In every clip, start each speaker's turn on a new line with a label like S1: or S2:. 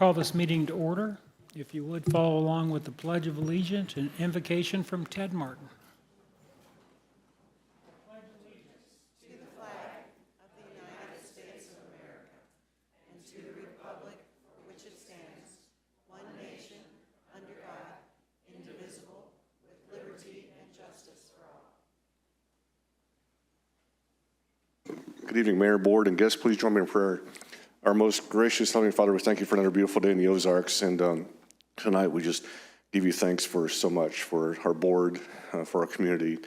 S1: Call this meeting to order. If you would follow along with the Pledge of Allegiance and invocation from Ted Martin.
S2: Good evening, Mayor, Board, and guests. Please join me in prayer. Our most gracious Heavenly Father, we thank you for another beautiful day in the Ozarks. And tonight we just give you thanks for so much, for our board, for our community,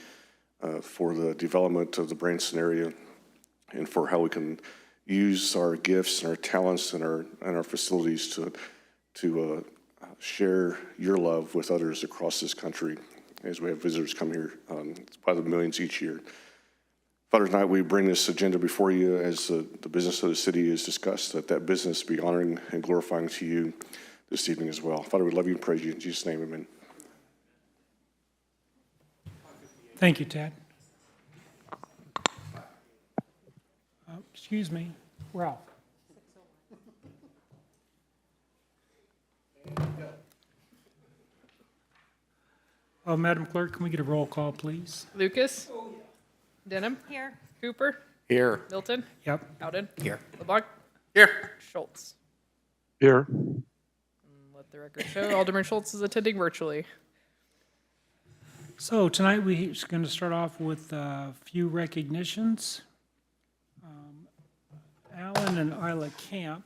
S2: for the development of the Branson area, and for how we can use our gifts and our talents and our facilities to share your love with others across this country as we have visitors come here by the millions each year. Father, tonight we bring this agenda before you as the business of the city is discussed, that business be honoring and glorifying to you this evening as well. Father, we love you and praise you. In Jesus' name, amen.
S1: Thank you, Ted. Excuse me, Ralph. Madam Clerk, can we get a roll call, please?
S3: Lucas? Denham?
S4: Here.
S3: Cooper?
S5: Here.
S3: Milton?
S1: Yep.
S3: Howden?
S5: Here.
S3: LeBlanc?
S5: Here.
S3: Schultz?
S5: Here.
S3: Let the record show Alderman Schultz is attending virtually.
S1: So tonight we're going to start off with a few recognitions. Alan and Isla Camp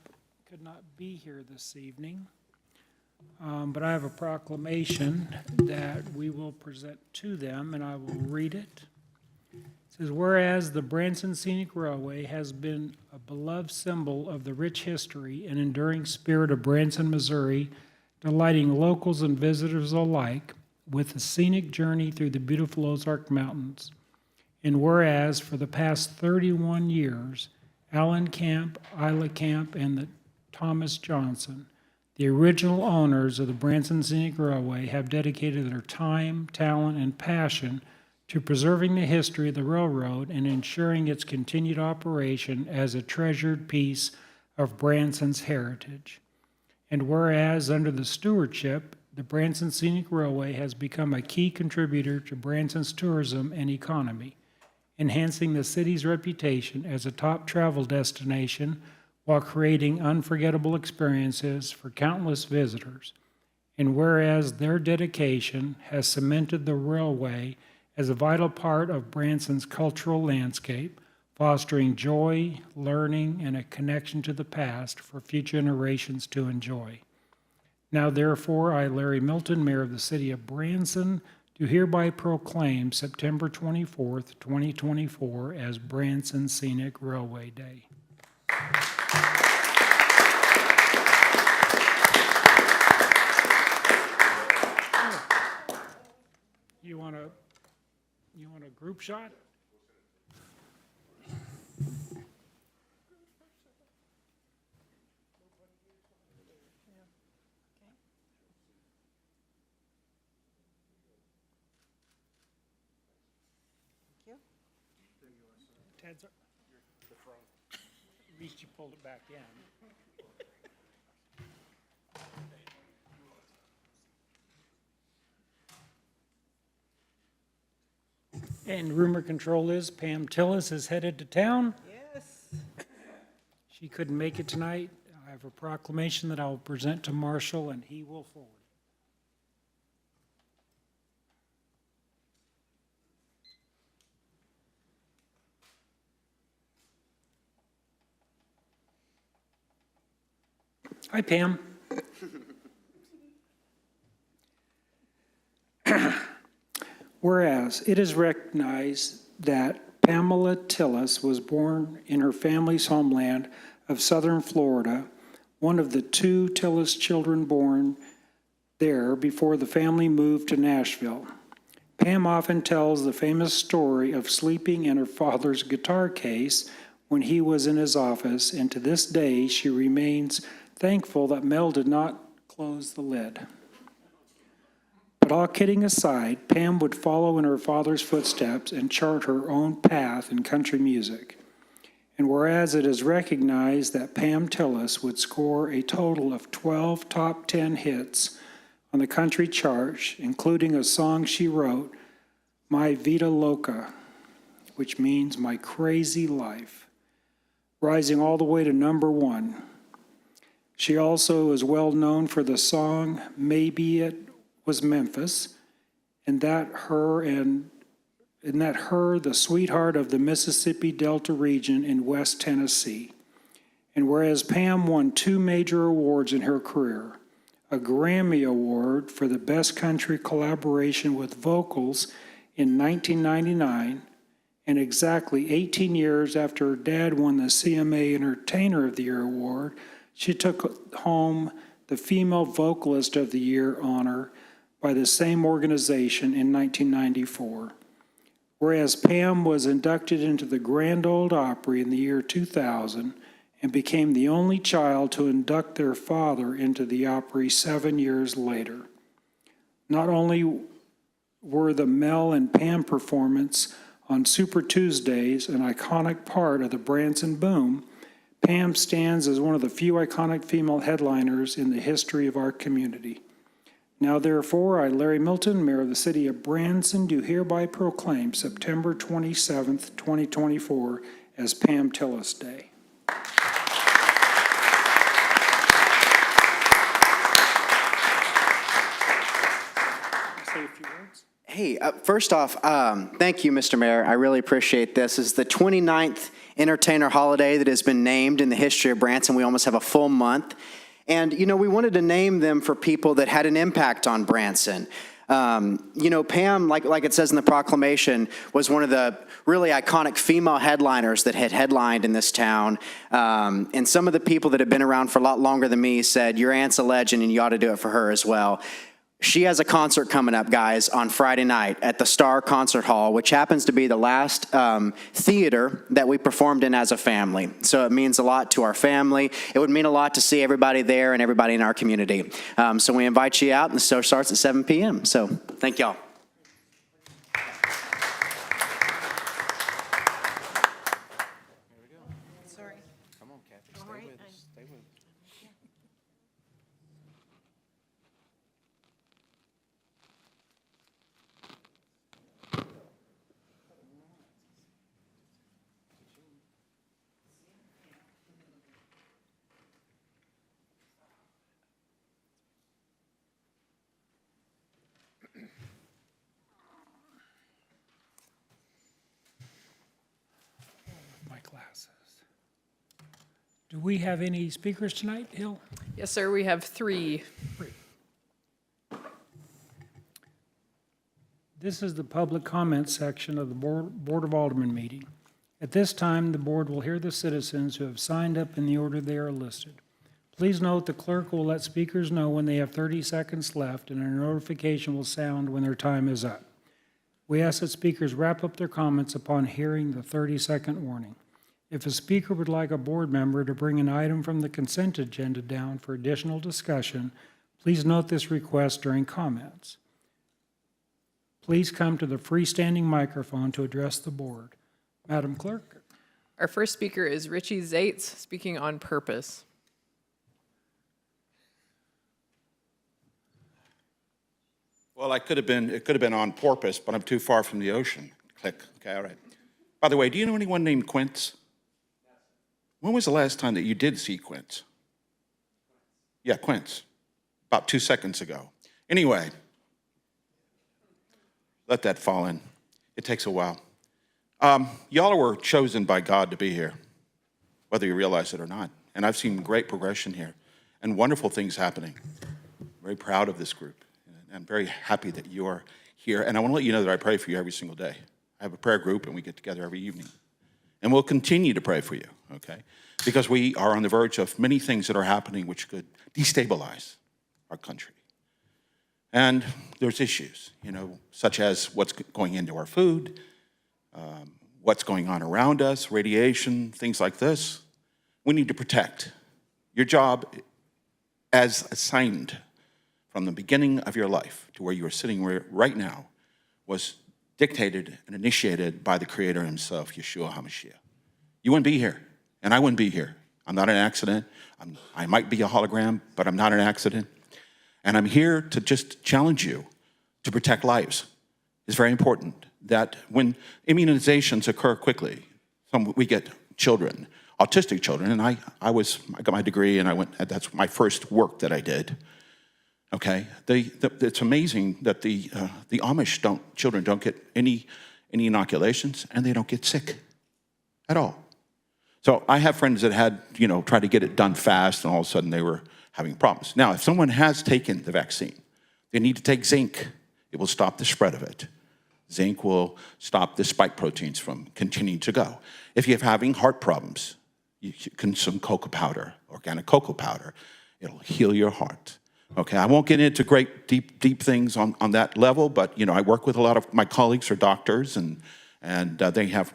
S1: could not be here this evening, but I have a proclamation that we will present to them, and I will read it. It says, whereas the Branson Scenic Railway has been a beloved symbol of the rich history and enduring spirit of Branson, Missouri, delighting locals and visitors alike with a scenic journey through the beautiful Ozark Mountains. And whereas for the past 31 years, Alan Camp, Isla Camp, and the Thomas Johnson, the original owners of the Branson Scenic Railway, have dedicated their time, talent, and passion to preserving the history of the railroad and ensuring its continued operation as a treasured piece of Branson's heritage. And whereas under the stewardship, the Branson Scenic Railway has become a key contributor to Branson's tourism and economy, enhancing the city's reputation as a top travel destination while creating unforgettable experiences for countless visitors. And whereas their dedication has cemented the railway as a vital part of Branson's cultural landscape, fostering joy, learning, and a connection to the past for future generations to enjoy. Now therefore, I, Larry Milton, Mayor of the City of Branson, do hereby proclaim September 24th, 2024 as Branson Scenic Railway Day. You want a group shot? Ted's the front. At least you pulled it back in. And rumor control is Pam Tillis is headed to town.
S4: Yes.
S1: She couldn't make it tonight. I have a proclamation that I will present to Marshall, and he will forward. Hi, Pam. Whereas it is recognized that Pamela Tillis was born in her family's homeland of southern Florida, one of the two Tillis children born there before the family moved to Nashville. Pam often tells the famous story of sleeping in her father's guitar case when he was in his office, and to this day she remains thankful that Mel did not close the lid. But all kidding aside, Pam would follow in her father's footsteps and chart her own path in country music. And whereas it is recognized that Pam Tillis would score a total of 12 top 10 hits on the country charts, including a song she wrote, My Vida Loca, which means My Crazy Life, rising all the way to number 1. She also is well known for the song Maybe It Was Memphis, and that her, the sweetheart of the Mississippi Delta region in West Tennessee. And whereas Pam won 2 major awards in her career, a Grammy Award for the Best Country Collaboration with Vocals in 1999, and exactly 18 years after her dad won the CMA Entertainer of the Year award, she took home the Female Vocalist of the Year honor by the same organization in 1994. Whereas Pam was inducted into the Grand Ole Opry in the year 2000 and became the only child to induct their father into the Opry 7 years later. Not only were the Mel and Pam performance on Super Tuesdays an iconic part of the Branson boom, Pam stands as one of the few iconic female headliners in the history of our community. Now therefore, I, Larry Milton, Mayor of the City of Branson, do hereby proclaim September 27th, 2024 as Pam Tillis Day. Say a few words.
S4: Hey, first off, thank you, Mr. Mayor. I really appreciate this. This is the 29th entertainer holiday that has been named in the history of Branson. We almost have a full month. And, you know, we wanted to name them for people that had an impact on Branson. You know, Pam, like it says in the proclamation, was one of the really iconic female headliners that had headlined in this town. And some of the people that have been around for a lot longer than me said, your aunt's a legend and you ought to do it for her as well. She has a concert coming up, guys, on Friday night at the Star Concert Hall, which happens to be the last theater that we performed in as a family. So it means a lot to our family. It would mean a lot to see everybody there and everybody in our community. So we invite you out, and the show starts at 7 p.m. So thank y'all.
S5: Sorry.
S4: Come on, Kathy.
S5: All right.
S4: Stay with us.
S1: My glasses. Do we have any speakers tonight, Hill?
S3: Yes, sir, we have 3.
S1: This is the public comment section of the Board of Aldermen meeting. At this time, the board will hear the citizens who have signed up in the order they are listed. Please note the clerk will let speakers know when they have 30 seconds left, and a notification will sound when their time is up. We ask that speakers wrap up their comments upon hearing the 30-second warning. If a speaker would like a board member to bring an item from the consent agenda down for additional discussion, please note this request during comments. Please come to the freestanding microphone to address the board. Madam Clerk.
S3: Our first speaker is Richie Zates, speaking on purpose.
S6: Well, it could have been on porpoise, but I'm too far from the ocean. Click. Okay, all right. By the way, do you know anyone named Quince? When was the last time that you did see Quince? Yeah, Quince. About 2 seconds ago. Anyway, let that fall in. It takes a while. Y'all were chosen by God to be here, whether you realize it or not. And I've seen great progression here and wonderful things happening. I'm very proud of this group. I'm very happy that you are here. And I want to let you know that I pray for you every single day. I have a prayer group, and we get together every evening. And we'll continue to pray for you, okay? Because we are on the verge of many things that are happening which could destabilize our country. And there's issues, you know, such as what's going into our food, what's going on around us, radiation, things like this. We need to protect. Your job as assigned from the beginning of your life to where you are sitting right now was dictated and initiated by the Creator himself, Yeshua HaMashiach. You wouldn't be here and I wouldn't be here. I'm not an accident. I might be a hologram, but I'm not an accident. And I'm here to just challenge you to protect lives. It's very important that when immunizations occur quickly, we get children, autistic children, and I got my degree and that's my first work that I did. Okay, it's amazing that the Amish children don't get any inoculations and they don't get sick at all. So I have friends that had, tried to get it done fast and all of a sudden they were having problems. Now, if someone has taken the vaccine, they need to take zinc. It will stop the spread of it. Zinc will stop the spike proteins from continuing to go. If you're having heart problems, you consume cocoa powder, organic cocoa powder. It'll heal your heart. Okay, I won't get into great deep things on that level, but I work with a lot of my colleagues are doctors and they have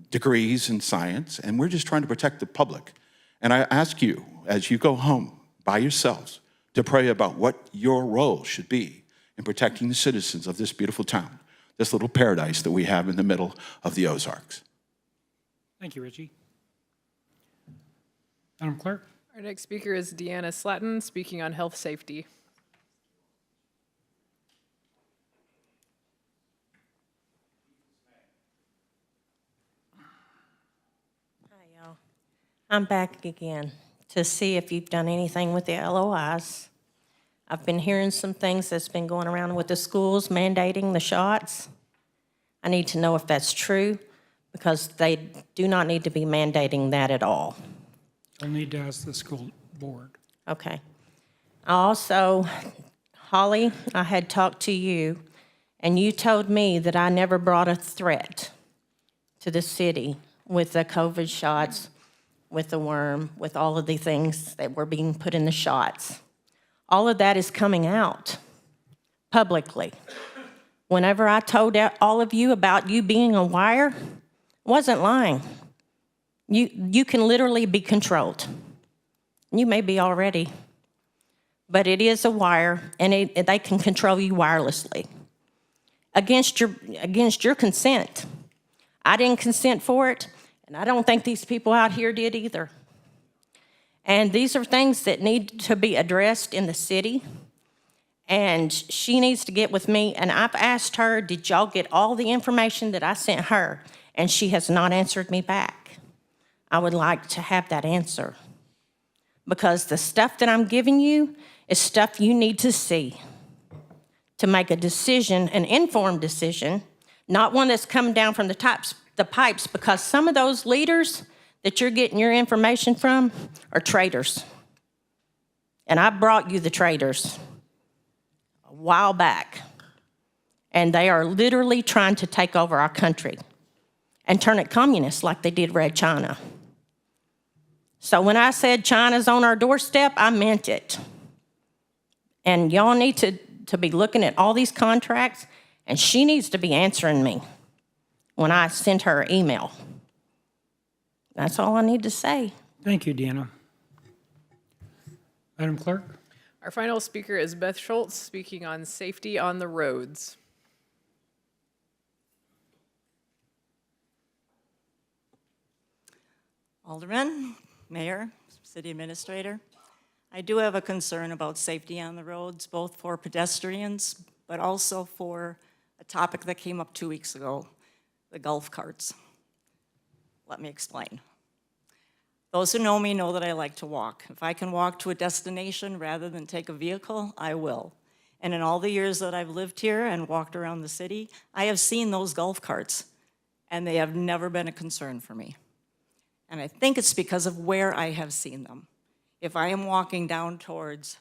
S6: degrees in science, and we're just trying to protect the public. And I ask you, as you go home by yourselves, to pray about what your role should be in protecting the citizens of this beautiful town, this little paradise that we have in the middle of the Ozarks.
S1: Thank you, Richie. Madam Clerk?
S3: Our next speaker is Deanna Slatton, speaking on health safety.
S5: Hi, y'all. I'm back again to see if you've done anything with the LOIs. I've been hearing some things that's been going around with the schools mandating the shots. I need to know if that's true, because they do not need to be mandating that at all.
S1: I'll need to ask the school board.
S5: Okay. Also, Holly, I had talked to you, and you told me that I never brought a threat to the city with the COVID shots, with the worm, with all of the things that were being put in the shots. All of that is coming out publicly. Whenever I told all of you about you being a wire, I wasn't lying. You can literally be controlled. You may be already, but it is a wire, and they can control you wirelessly against your consent. I didn't consent for it, and I don't think these people out here did either. And these are things that need to be addressed in the city, and she needs to get with me. And I've asked her, did y'all get all the information that I sent her? And she has not answered me back. I would like to have that answer, because the stuff that I'm giving you is stuff you need to see to make a decision, an informed decision, not one that's coming down from the pipes, because some of those leaders that you're getting your information from are traitors. And I brought you the traitors a while back, and they are literally trying to take over our country and turn it communist like they did Red China. So when I said China's on our doorstep, I meant it. And y'all need to be looking at all these contracts, and she needs to be answering me when I send her an email. That's all I need to say.
S1: Thank you, Deanna. Madam Clerk?
S3: Our final speaker is Beth Schultz, speaking on safety on the roads.
S7: Aldermen, Mayor, City Administrator, I do have a concern about safety on the roads, both for pedestrians, but also for a topic that came up 2 weeks ago, the golf carts. Let me explain. Those who know me know that I like to walk. If I can walk to a destination rather than take a vehicle, I will. And in all the years that I've lived here and walked around the city, I have seen those golf carts, and they have never been a concern for me. And I think it's because of where I have seen them. If I am walking down towards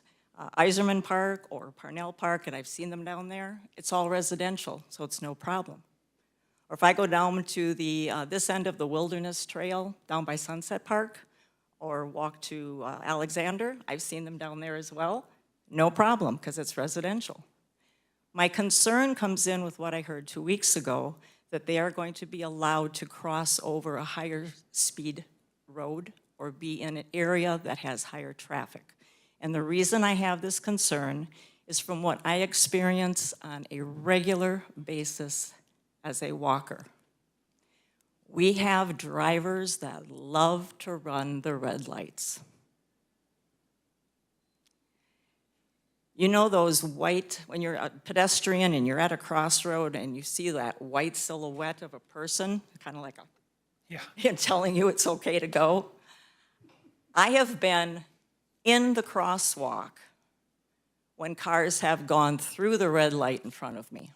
S7: Iserman Park or Parnell Park and I've seen them down there, it's all residential, so it's no problem. Or if I go down to this end of the Wilderness Trail down by Sunset Park, or walk to Alexander, I've seen them down there as well, no problem, because it's residential. My concern comes in with what I heard 2 weeks ago, that they are going to be allowed to cross over a higher speed road or be in an area that has higher traffic. And the reason I have this concern is from what I experience on a regular basis as a walker. We have drivers that love to run the red lights. You know those white, when you're a pedestrian and you're at a crossroad and you see that white silhouette of a person, kind of like a,
S1: Yeah.
S7: telling you it's okay to go? I have been in the crosswalk when cars have gone through the red light in front of me,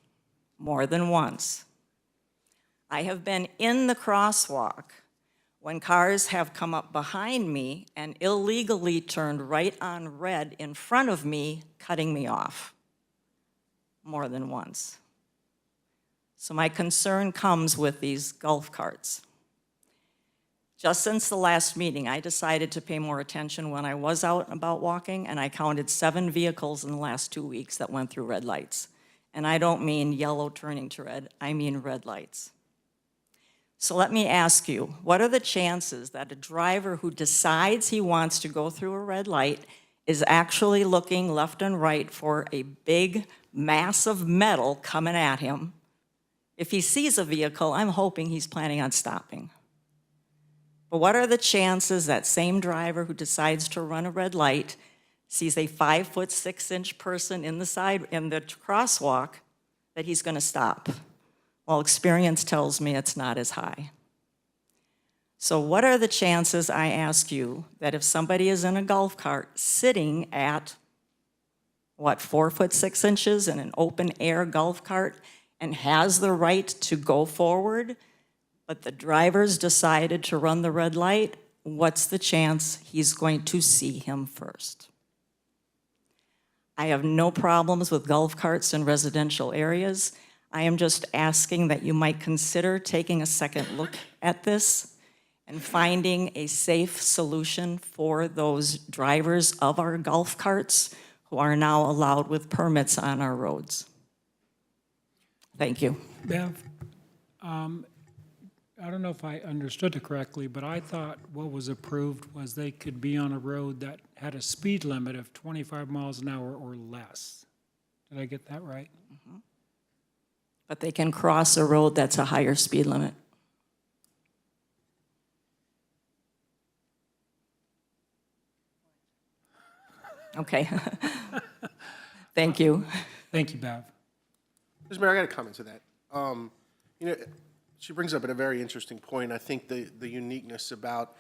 S7: more than once. I have been in the crosswalk when cars have come up behind me and illegally turned right on red in front of me, cutting me off, more than once. So my concern comes with these golf carts. Just since the last meeting, I decided to pay more attention when I was out and about walking, and I counted 7 vehicles in the last 2 weeks that went through red lights. And I don't mean yellow turning to red, I mean red lights. So let me ask you, what are the chances that a driver who decides he wants to go through a red light is actually looking left and right for a big mass of metal coming at him? If he sees a vehicle, I'm hoping he's planning on stopping. But what are the chances that same driver who decides to run a red light sees a 5'6" person in the crosswalk that he's going to stop? Well, experience tells me it's not as high. So what are the chances, I ask you, that if somebody is in a golf cart sitting at, 4'6" in an open air golf cart and has the right to go forward, but the driver's decided to run the red light, what's the chance he's going to see him first? I have no problems with golf carts in residential areas. I am just asking that you might consider taking a second look at this and finding a safe solution for those drivers of our golf carts who are now allowed with permits on our roads. Thank you.
S1: Bev, I don't know if I understood it correctly, but I thought what was approved was they could be on a road that had a speed limit of 25 miles an hour or less. Did I get that right?
S7: Mm-hmm. But they can cross a road that's a higher speed limit. Okay. Thank you.
S1: Thank you, Bev.
S8: Mr. Mayor, I got a comment to that. You know, she brings up a very interesting point. I think the uniqueness about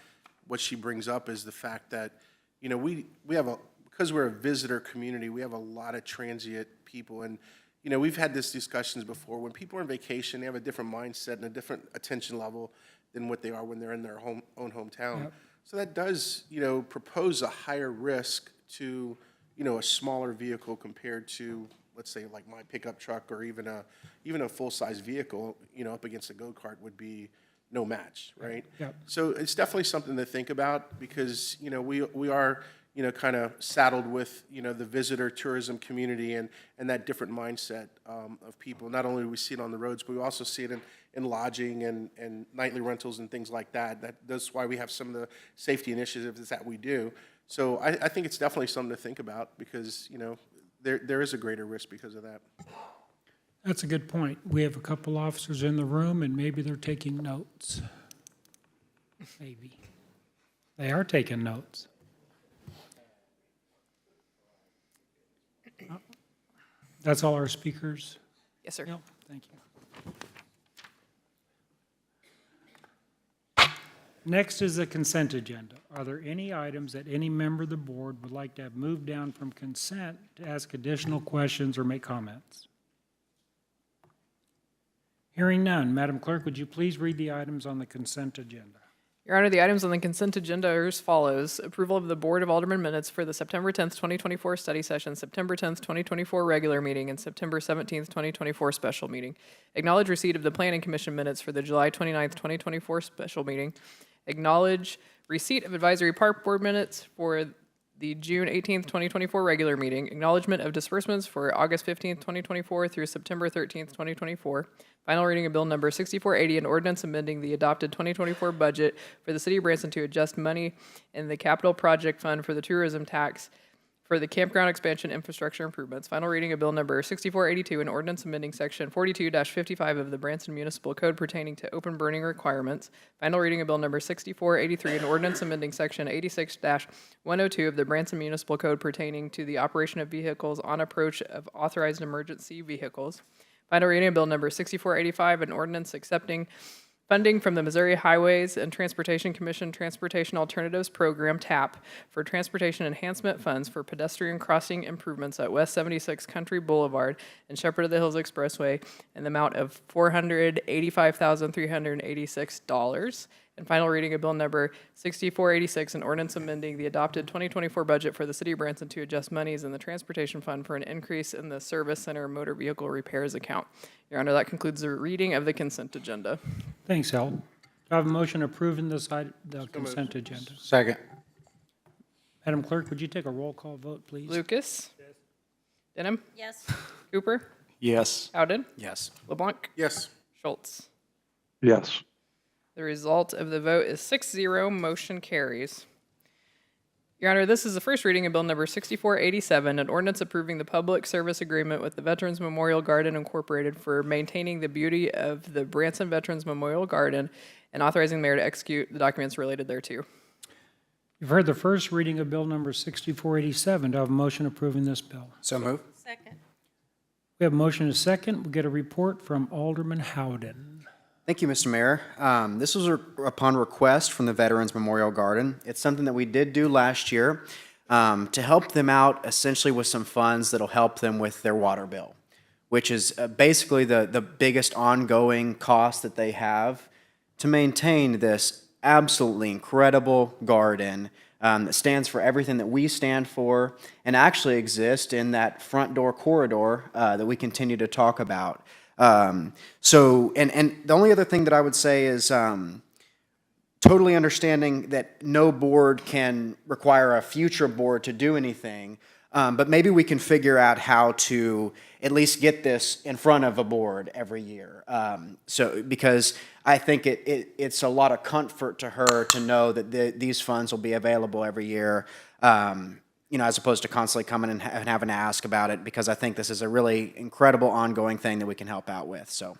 S8: what she brings up is the fact that, you know, we have because we're a visitor community, we have a lot of transient people. And, you know, we've had these discussions before. When people are on vacation, they have a different mindset and a different attention level than what they are when they're in their own hometown. Yep. So that does, you know, propose a higher risk to, you know, a smaller vehicle compared to, let's say, like my pickup truck or even a full-size vehicle, you know, up against a go-kart would be no match, right?
S1: Yep.
S8: So it's definitely something to think about because, you know, we are, you know, kind of saddled with, you know, the visitor tourism community and that different mindset of people. Not only do we see it on the roads, but we also see it in lodging and nightly rentals and things like that. That's why we have some of the safety initiatives that we do. So I think it's definitely something to think about because, you know, there is a greater risk because of that.
S1: That's a good point. We have a couple officers in the room, and maybe they're taking notes. Maybe. They are taking notes. That's all our speakers?
S3: Yes, sir.
S1: Yep, thank you. Next is the consent agenda. Are there any items that any member of the board would like to have moved down from consent to ask additional questions or make comments? Hearing none, Madam Clerk, would you please read the items on the consent agenda?
S3: Your Honor, the items on the consent agenda are as follows. Approval of the Board of Aldermen minutes for the September 10th, 2024 study session, September 10th, 2024 regular meeting, and September 17th, 2024 special meeting. Acknowledge receipt of the Planning Commission minutes for the July 29th, 2024 special meeting. Acknowledge receipt of Advisory Park Board minutes for the June 18th, 2024 regular meeting. Acknowledgement of disbursements for August 15th, 2024 through September 13th, 2024. Final reading of Bill Number 6480, an ordinance amending the adopted 2024 budget for the City of Branson to adjust money in the Capital Project Fund for the tourism tax for the campground expansion infrastructure improvements. Final reading of Bill Number 6482, an ordinance amending Section 42-55 of the Branson Municipal Code pertaining to open burning requirements. Final reading of Bill Number 6483, an ordinance amending Section 86-102 of the Branson Municipal Code pertaining to the operation of vehicles on approach of authorized emergency vehicles. Final reading of Bill Number 6485, an ordinance accepting funding from the Missouri Highways and Transportation Commission Transportation Alternatives Program, TAP, for transportation enhancement funds for pedestrian crossing improvements at West 76 Country Boulevard and Shepherd of the Hills Expressway in the amount of $485,386. And final reading of Bill Number 6486, an ordinance amending the adopted 2024 budget for the City of Branson to adjust monies in the Transportation Fund for an increase in the Service Center Motor Vehicle Repairs account. Your Honor, that concludes the reading of the consent agenda.
S1: Thanks, Al. Do I have a motion approving the consent agenda?
S9: Second.
S1: Madam Clerk, would you take a roll call vote, please?
S3: Lucas? Denham?
S5: Yes.
S3: Cooper?
S9: Yes.
S3: Howden?
S4: Yes.
S3: LeBlanc?
S8: Yes.
S3: Schultz?
S9: Yes.
S3: The result of the vote is 6-0, motion carries. Your Honor, this is the first reading of Bill Number 6487, an ordinance approving the public service agreement with the Veterans Memorial Garden Incorporated for maintaining the beauty of the Branson Veterans Memorial Garden and authorizing the mayor to execute the documents related thereto.
S1: You've heard the first reading of Bill Number 6487. Do I have a motion approving this bill?
S9: So move.
S5: Second.
S1: We have a motion and a second. We'll get a report from Alderman Howden.
S4: Thank you, Mr. Mayor. This was upon request from the Veterans Memorial Garden. It's something that we did do last year to help them out essentially with some funds that'll help them with their water bill, which is basically the biggest ongoing cost that they have to maintain this absolutely incredible garden that stands for everything that we stand for and actually exists in that front door corridor that we continue to talk about. So the only other thing that I would say is totally understanding that no board can require a future board to do anything, but maybe we can figure out how to at least get this in front of a board every year. So because I think it's a lot of comfort to her to know that these funds will be available every year. As opposed to constantly coming and having to ask about it, because I think this is a really incredible ongoing thing that we can help out with, so.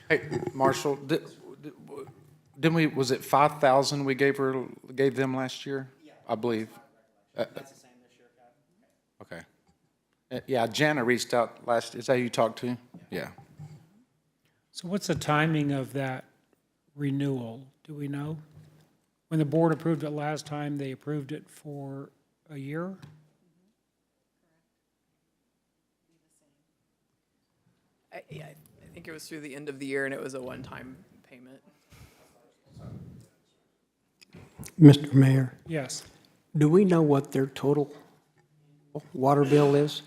S9: Hey, Marshall, didn't we, was it 5,000 we gave them last year? I believe.
S4: That's the same this year,
S9: Okay. Yeah, Jana reached out is that who you talked to? Yeah.
S1: So what's the timing of that renewal? Do we know? When the board approved it last time, they approved it for a year?
S3: I think it was through the end of the year and it was a one-time payment.
S10: Mr. Mayor,
S1: Yes.
S10: do we know what their total water bill is?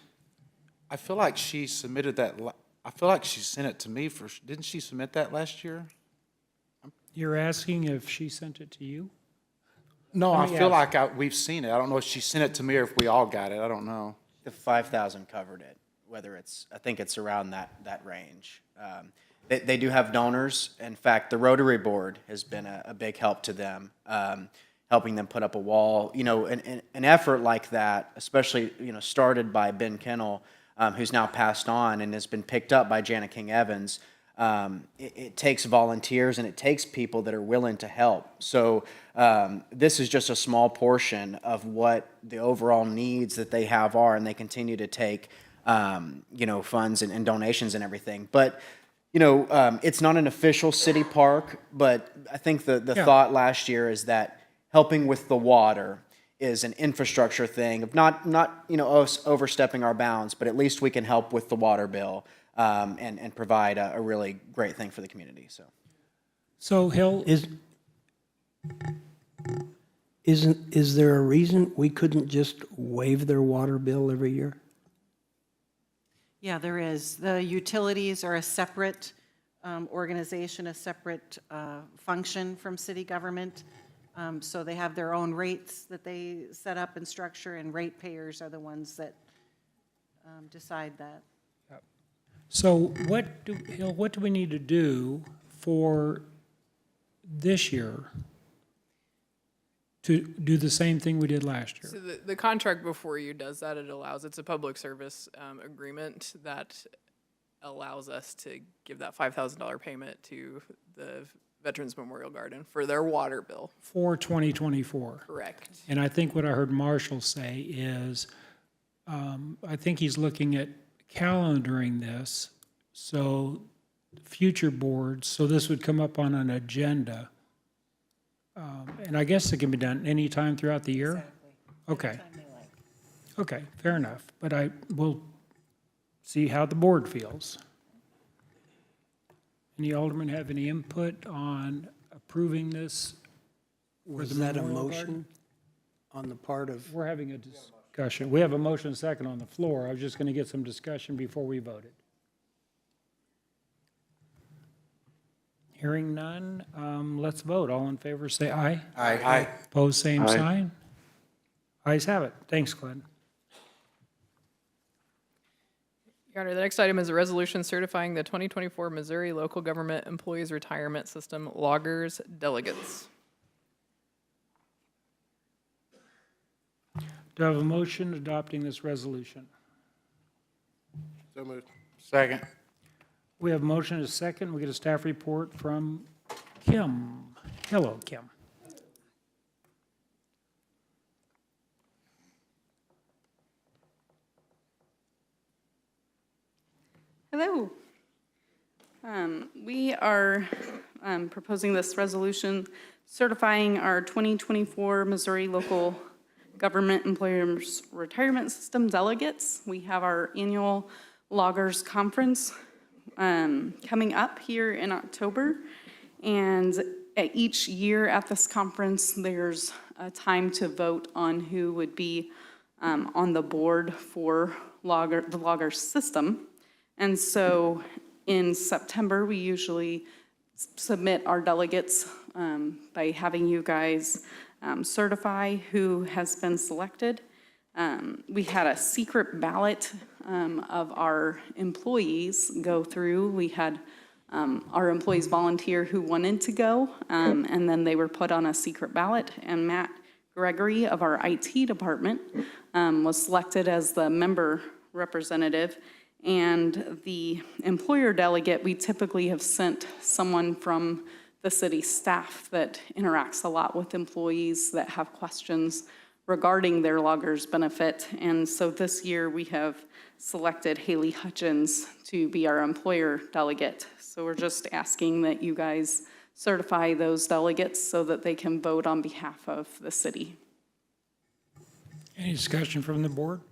S9: I feel like she submitted that, I feel like she sent it to me didn't she submit that last year?
S1: You're asking if she sent it to you?
S9: No, I
S1: Let me
S9: feel
S1: ask.
S9: like we've seen it. I don't know if she sent it to me or if we all got it. I don't know.
S4: The 5,000 covered it, whether I think it's around that range. They do have donors. In fact, the Rotary Board has been a big help to them, helping them put up a wall. An effort like that, especially, started by Ben Kennel, who's now passed on and has been picked up by Jana King Evans. It takes volunteers and it takes people that are willing to help. So this is just a small portion of what the overall needs that they have are, and they continue to take, funds and donations and everything. But, it's not an official city park, but I think the thought last year is that helping with the water is an infrastructure thing of not us overstepping our bounds, but at least we can help with the water bill. And provide a really great thing for the community, so.
S1: So Hill,
S10: Is there a reason we couldn't just waive their water bill every year?
S11: Yeah, there is. The utilities are a separate organization, a separate function from city government. So they have their own rates that they set up and structure, and ratepayers are the ones that decide that.
S1: so Hill, what do we need to do for this year to do the same thing we did last year.
S3: So the contract before you does that. It allows, it's a public service agreement that allows us to give that $5,000 payment to the Veterans Memorial Garden for their water bill.
S1: For 2024.
S3: Correct.
S1: And I think what I heard Marshall say is, I think he's looking at calendaring this, so future boards, so this would come up on an agenda. And I guess it can be done anytime throughout the year? Okay. Okay, fair enough. But I will see how the board feels. Any aldermen have any input on approving this?
S10: Was
S1: the
S10: that a
S1: Memorial
S10: motion
S1: Garden?
S10: on the part of,
S1: We're having a discussion. We have a motion and a second on the floor. I was just going to get some discussion before we voted. Hearing none, let's vote. All in favor, say aye.
S9: Aye.
S1: Opposed, same sign. Ayes have it. Thanks, Glenn.
S3: Your Honor, the next item is a resolution certifying the 2024 Missouri Local Government Employees Retirement System loggers delegates.
S1: Do I have a motion adopting this resolution?
S8: So moved.
S9: Second.
S1: We have a motion and a second. We get a staff report from Kim. Hello, Kim.
S12: Hello. We are proposing this resolution certifying our 2024 Missouri Local Government Employers Retirement System delegates. We have our annual Loggers Conference coming up here in October. And each year at this conference, there's a time to vote on who would be on the board for the logger system. And so in September, we usually submit our delegates by having you guys certify who has been selected. We had a secret ballot of our employees go through. We had our employees volunteer who wanted to go, and then they were put on a secret ballot. And Matt Gregory of our IT department was selected as the member representative. And the employer delegate, we typically have sent someone from the city staff that interacts a lot with employees that have questions regarding their loggers benefit. And so this year we have selected Haley Hutchins to be our employer delegate. So we're just asking that you guys certify those delegates so that they can vote on behalf of the city.
S1: Any discussion from the board?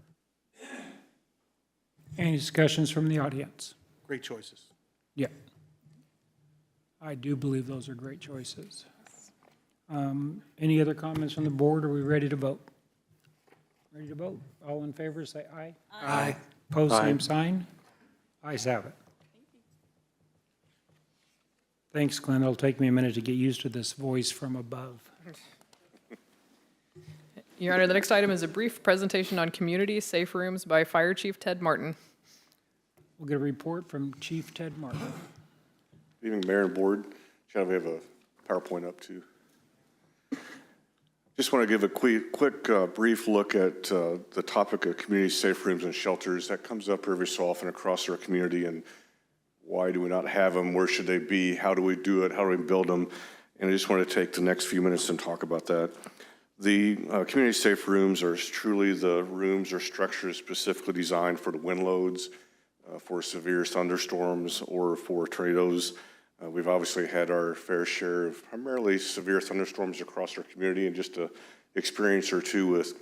S1: Any discussions from the audience?
S8: Great choices.
S1: Yeah. I do believe those are great choices. Any other comments from the board? Are we ready to vote? Ready to vote? All in favor, say aye.
S10: aye,
S1: Opposed, same sign. Ayes have it. Thanks, Glenn. It'll take me a minute to get used to this voice from above.
S3: Your Honor, the next item is a brief presentation on community safe rooms by Fire Chief Ted Martin.
S1: We'll get a report from Chief Ted Martin.
S2: Good evening, Mayor and Board. Chad, we have a PowerPoint up too. Just want to give a quick brief look at the topic of community safe rooms and shelters. That comes up every so often across our community, and why do we not have them? Where should they be? How do we do it? How do we build them? And I just want to take the next few minutes and talk about that. The community safe rooms are truly the rooms or structures specifically designed for the wind loads, for severe thunderstorms, or for tornadoes. We've obviously had our fair share of primarily severe thunderstorms across our community, and just an experience or two with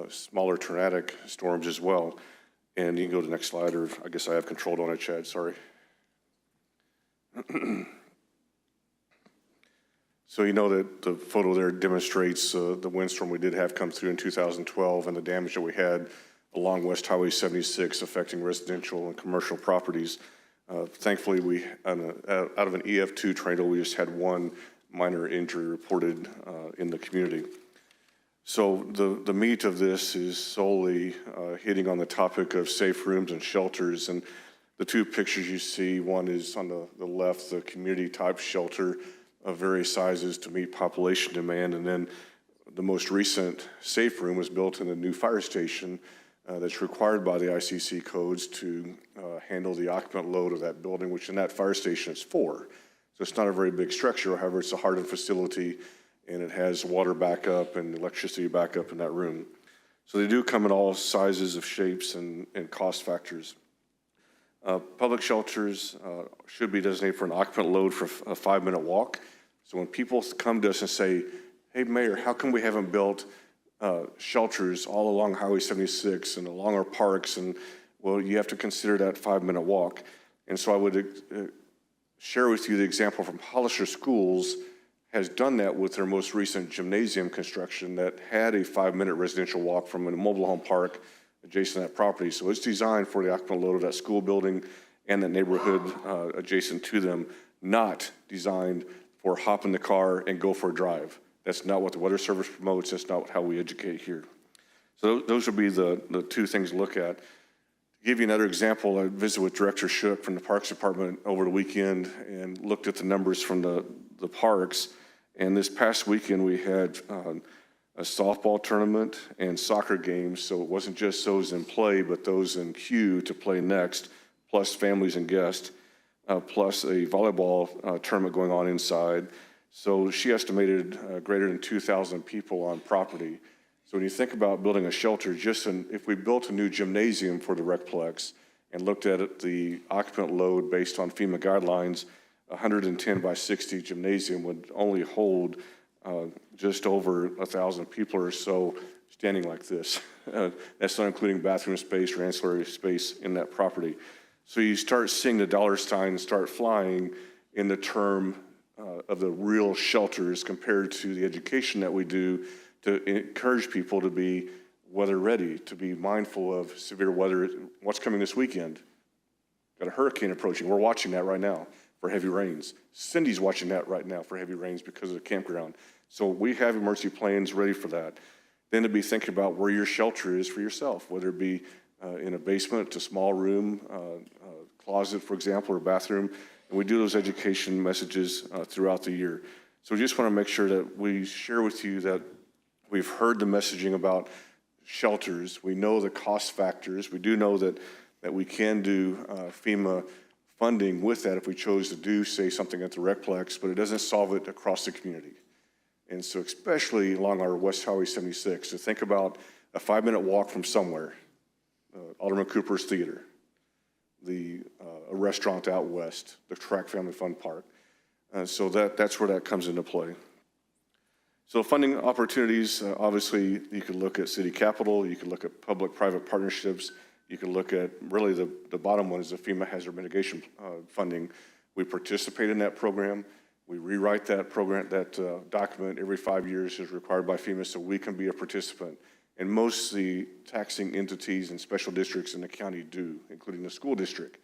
S2: smaller tornadic storms as well. And you can go to the next slide, or I guess I have control on it, Chad, sorry. So you know that the photo there demonstrates the windstorm we did have come through in 2012 and the damage that we had along West Highway 76 affecting residential and commercial properties. Thankfully, we out of an EF2 tornado, we just had one minor injury reported in the community. So the meat of this is solely hitting on the topic of safe rooms and shelters. And the two pictures you see, one is on the left, the community type shelter of various sizes to meet population demand, and then the most recent safe room was built in the new fire station that's required by the ICC codes to handle the occupant load of that building, which in that fire station is 4. So it's not a very big structure. However, it's a hardened facility, and it has water backup and electricity backup in that room. So they do come in all sizes of shapes and cost factors. Public shelters should be designated for an occupant load for a 5-minute walk. So when people come to us and say, hey, Mayor, how come we haven't built shelters all along Highway 76 and along our parks? And, well, you have to consider that 5-minute walk. And so I would share with you the example from Hollister Schools has done that with their most recent gymnasium construction that had a 5-minute residential walk from a mobile home park adjacent to that property. So it's designed for the occupant load of that school building and the neighborhood adjacent to them, not designed for hop in the car and go for a drive. That's not what the Weather Service promotes. That's not how we educate here. So those would be the 2 things to look at. To give you another example, I visited with Director Shook from the Parks Department over the weekend and looked at the numbers from the parks. And this past weekend, we had a softball tournament and soccer games. So it wasn't just those in play, but those in queue to play next, plus families and guests, plus a volleyball tournament going on inside. So she estimated greater than 2,000 people on property. So when you think about building a shelter, if we built a new gymnasium for the Recplex and looked at it, the occupant load based on FEMA guidelines, 110 by 60 gymnasium would only hold just over 1,000 people or so standing like this. That's not including bathroom space or ancillary space in that property. So you start seeing the dollar signs start flying in the term of the real shelters compared to the education that we do to encourage people to be weather ready, to be mindful of severe weather. What's coming this weekend? Got a hurricane approaching. We're watching that right now for heavy rains. Cindy's watching that right now for heavy rains because of the campground. So we have emergency plans ready for that. Then to be thinking about where your shelter is for yourself, whether it be in a basement, a small room, closet, for example, or bathroom. And we do those education messages throughout the year. So we just want to make sure that we share with you that we've heard the messaging about shelters. We know the cost factors. We do know that we can do FEMA funding with that if we chose to do, say, something at the Recplex, but it doesn't solve it across the community. And so especially along our West Highway 76, to think about a 5-minute walk from somewhere, Alderman Cooper's Theater, a restaurant out west, the Track Family Fun Park. So that's where that comes into play. So funding opportunities, obviously, you could look at city capital, you could look at public-private partnerships, you could look at, really the bottom one is the FEMA hazard mitigation funding. We participate in that program. We rewrite that program, that document every 5 years as required by FEMA so we can be a participant. And most of the taxing entities and special districts in the county do, including the school district.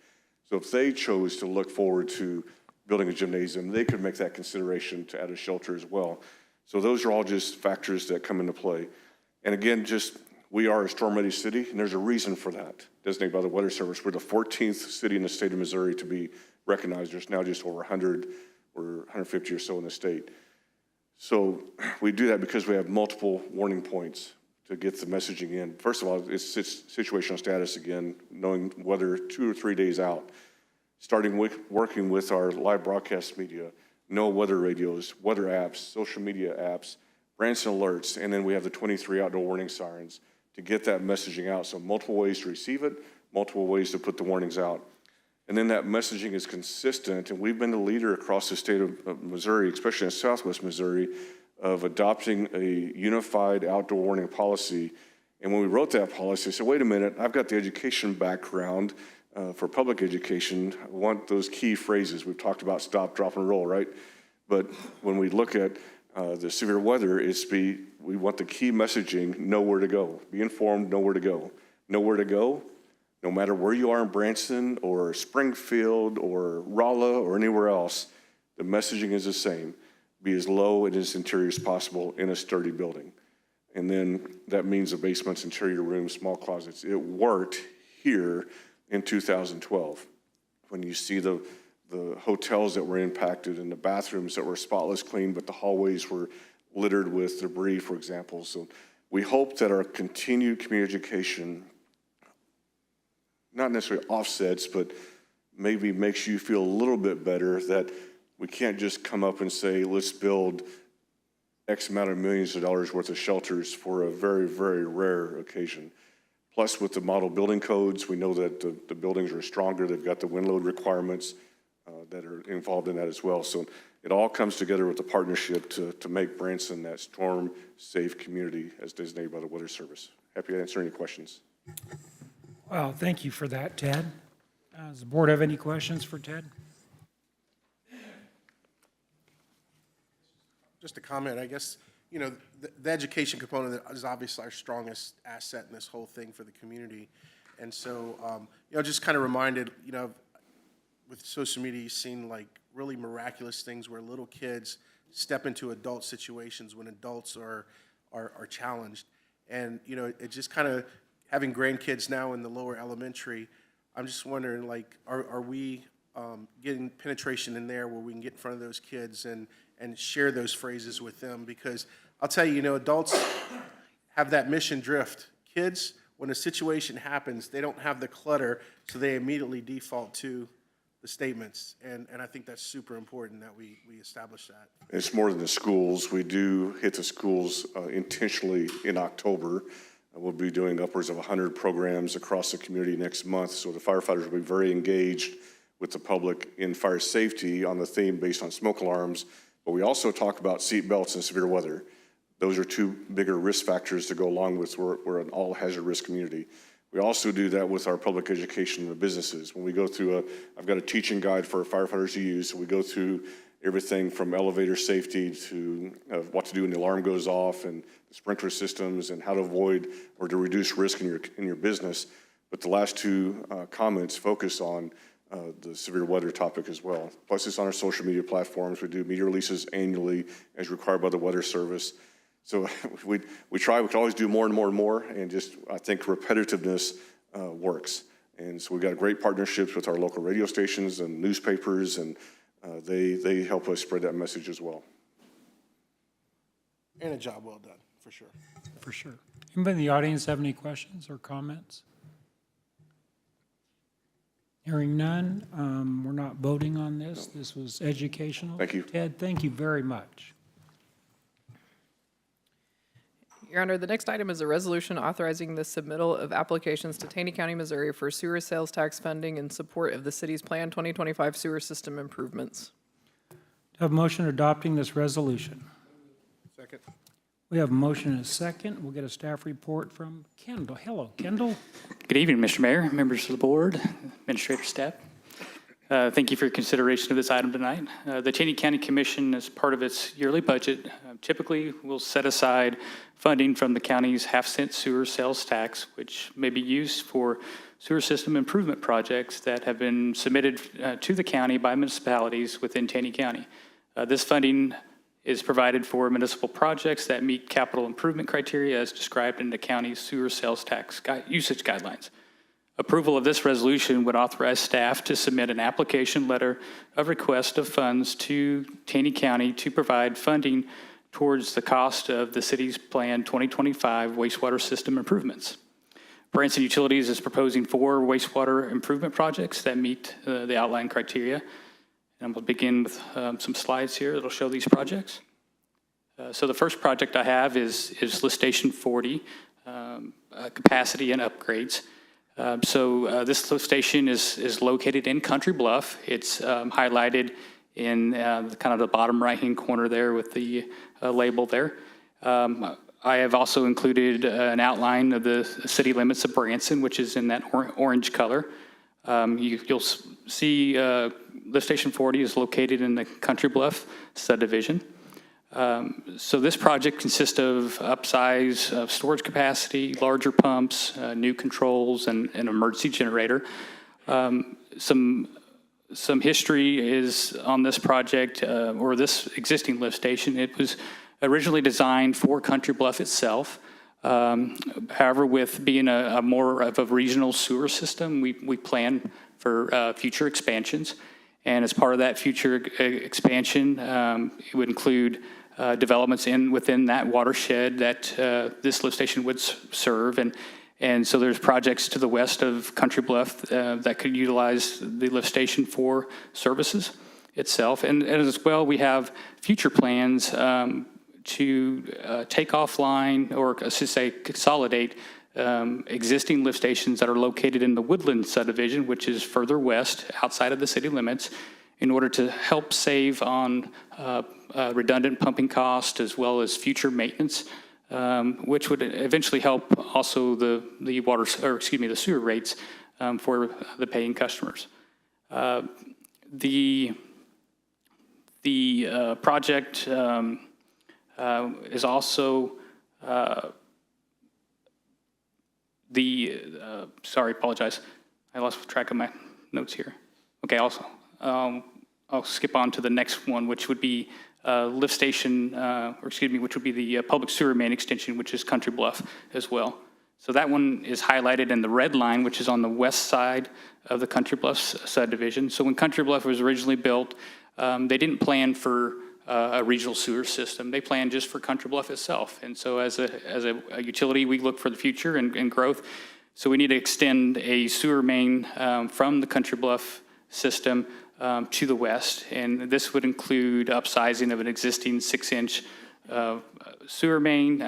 S2: So if they chose to look forward to building a gymnasium, they could make that consideration to add a shelter as well. So those are all just factors that come into play. And again, we are a storm-ready city, and there's a reason for that, designated by the Weather Service. We're the 14th city in the state of Missouri to be recognized. There's now just over 100 or 150 or so in the state. So we do that because we have multiple warning points to get the messaging in. First of all, it's situational status again, knowing weather 2 or 3 days out, starting with working with our live broadcast media, weather radios, weather apps, social media apps, Branson alerts, and then we have the 23 outdoor warning sirens to get that messaging out. So multiple ways to receive it, multiple ways to put the warnings out. And then that messaging is consistent, and we've been the leader across the state of Missouri, especially in southwest Missouri, of adopting a unified outdoor warning policy. And when we wrote that policy, I said, wait a minute, I've got the education background for public education. I want those key phrases. We've talked about stop, drop, and roll, right? But when we look at the severe weather, we want the key messaging, know where to go. Be informed, know where to go. Know where to go, no matter where you are in Branson or Springfield or Rolla or anywhere else, the messaging is the same. Be as low and as interior as possible in a sturdy building. And then that means the basements, interior rooms, small closets. It worked here in 2012. When you see the hotels that were impacted and the bathrooms that were spotless clean, but the hallways were littered with debris, for example. So we hope that our continued community education not necessarily offsets, but maybe makes you feel a little bit better that we can't just come up and say, let's build X amount of millions of dollars worth of shelters for a very, very rare occasion. Plus, with the model building codes, we know that the buildings are stronger. They've got the wind load requirements that are involved in that as well. So it all comes together with the partnership to make Branson that storm-safe community as designated by the Weather Service. Happy to answer any questions.
S1: Well, thank you for that, Ted. Does the board have any questions for Ted?
S8: Just a comment, I guess, you know, the education component is obviously our strongest asset in this whole thing for the community. And so, you know, just kind of reminded, you know, with social media, you've seen like really miraculous things where little kids step into adult situations when adults are challenged. And, you know, it just kind of, having grandkids now in the lower elementary, I'm just wondering, like, are we getting penetration in there where we can get in front of those kids and share those phrases with them? Because I'll tell you, you know, adults have that mission drift. Kids, when a situation happens, they don't have the clutter, so they immediately default to the statements. And I think that's super important that we establish that.
S2: It's more than the schools. We do hit the schools intentionally in October. We'll be doing upwards of 100 programs across the community next month. So the firefighters will be very engaged with the public in fire safety on the theme based on smoke alarms. But we also talk about seat belts and severe weather. Those are two bigger risk factors to go along with. We're an all hazard risk community. We also do that with our public education and the businesses. When we go through I've got a teaching guide for firefighters to use. So we go through everything from elevator safety to what to do when the alarm goes off and the sprinkler systems and how to avoid or to reduce risk in your business. But the last two comments focus on the severe weather topic as well. Plus it's on our social media platforms. We do media releases annually as required by the Weather Service. So we can always do more and more and more, and just I think repetitiveness works. And so we've got great partnerships with our local radio stations and newspapers, and they help us spread that message as well.
S8: And a job well done, for sure.
S1: For sure. Anybody in the audience have any questions or comments? Hearing none, we're not voting on this. This was educational.
S2: Thank you.
S1: Ted, thank you very much.
S3: Your Honor, the next item is a resolution authorizing the submittal of applications to Taney County, Missouri for sewer sales tax funding in support of the city's planned 2025 sewer system improvements.
S1: Have a motion adopting this resolution.
S8: Second.
S1: We have a motion and a second. We'll get a staff report from Kendall. Hello, Kendall.
S13: Good evening, Mr. Mayor, members of the board, administrator staff. Thank you for your consideration of this item tonight. The Taney County Commission, as part of its yearly budget, typically will set aside funding from the county's half-cent sewer sales tax, which may be used for sewer system improvement projects that have been submitted to the county by municipalities within Taney County. This funding is provided for municipal projects that meet capital improvement criteria as described in the county's sewer sales tax usage guidelines. Approval of this resolution would authorize staff to submit an application letter of request of funds to Taney County to provide funding towards the cost of the city's planned 2025 wastewater system improvements. Branson Utilities is proposing 4 wastewater improvement projects that meet the outlined criteria. And we'll begin with some slides here that'll show these projects. So the first project I have is lift station 40, capacity and upgrades. This lift station is located in Country Bluff. It's highlighted in kind of the bottom right-hand corner there with the label there. I have also included an outline of the city limits of Branson, which is in that orange color. You'll see lift station 40 is located in the Country Bluff subdivision. So this project consists of upsize of storage capacity, larger pumps, new controls, and an emergency generator. Some history is on this project, or this existing lift station. It was originally designed for Country Bluff itself. However, with being a more of a regional sewer system, we plan for future expansions. And as part of that future expansion, it would include developments within that watershed that this lift station would serve. And so there's projects to the west of Country Bluff that could utilize the lift station for services itself. And as well, we have future plans to take offline, or I should say consolidate, existing lift stations that are located in the Woodland subdivision, which is further west outside of the city limits, in order to help save on redundant pumping cost as well as future maintenance, which would eventually help also the sewer rates for the paying customers. The project is also sorry, apologize. I lost track of my notes here. Okay, also, I'll skip on to the next one, which would be lift station, which would be the public sewer main extension, which is Country Bluff as well. So that one is highlighted in the red line, which is on the west side of the Country Bluff subdivision. So when Country Bluff was originally built, they didn't plan for a regional sewer system. They planned just for Country Bluff itself. And so as a utility, we look for the future and growth. So we need to extend a sewer main from the Country Bluff system to the west. And this would include upsizing of an existing 6-inch sewer main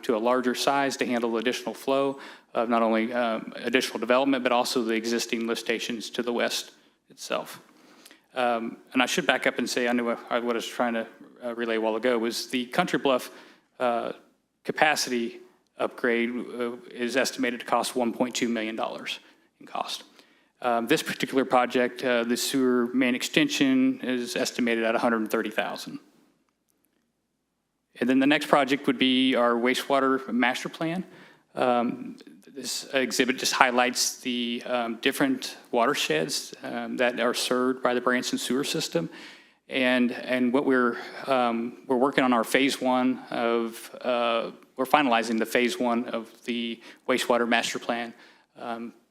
S13: to a larger size to handle additional flow of not only additional development, but also the existing lift stations to the west itself. And I should back up and say, I knew what I was trying to relay a while ago was the Country Bluff capacity upgrade is estimated to cost $1.2 million in cost. This particular project, the sewer main extension, is estimated at $130,000. And then the next project would be our wastewater master plan. This exhibit just highlights the different watersheds that are served by the Branson sewer system, and what we're working on our phase one of we're finalizing the phase one of the wastewater master plan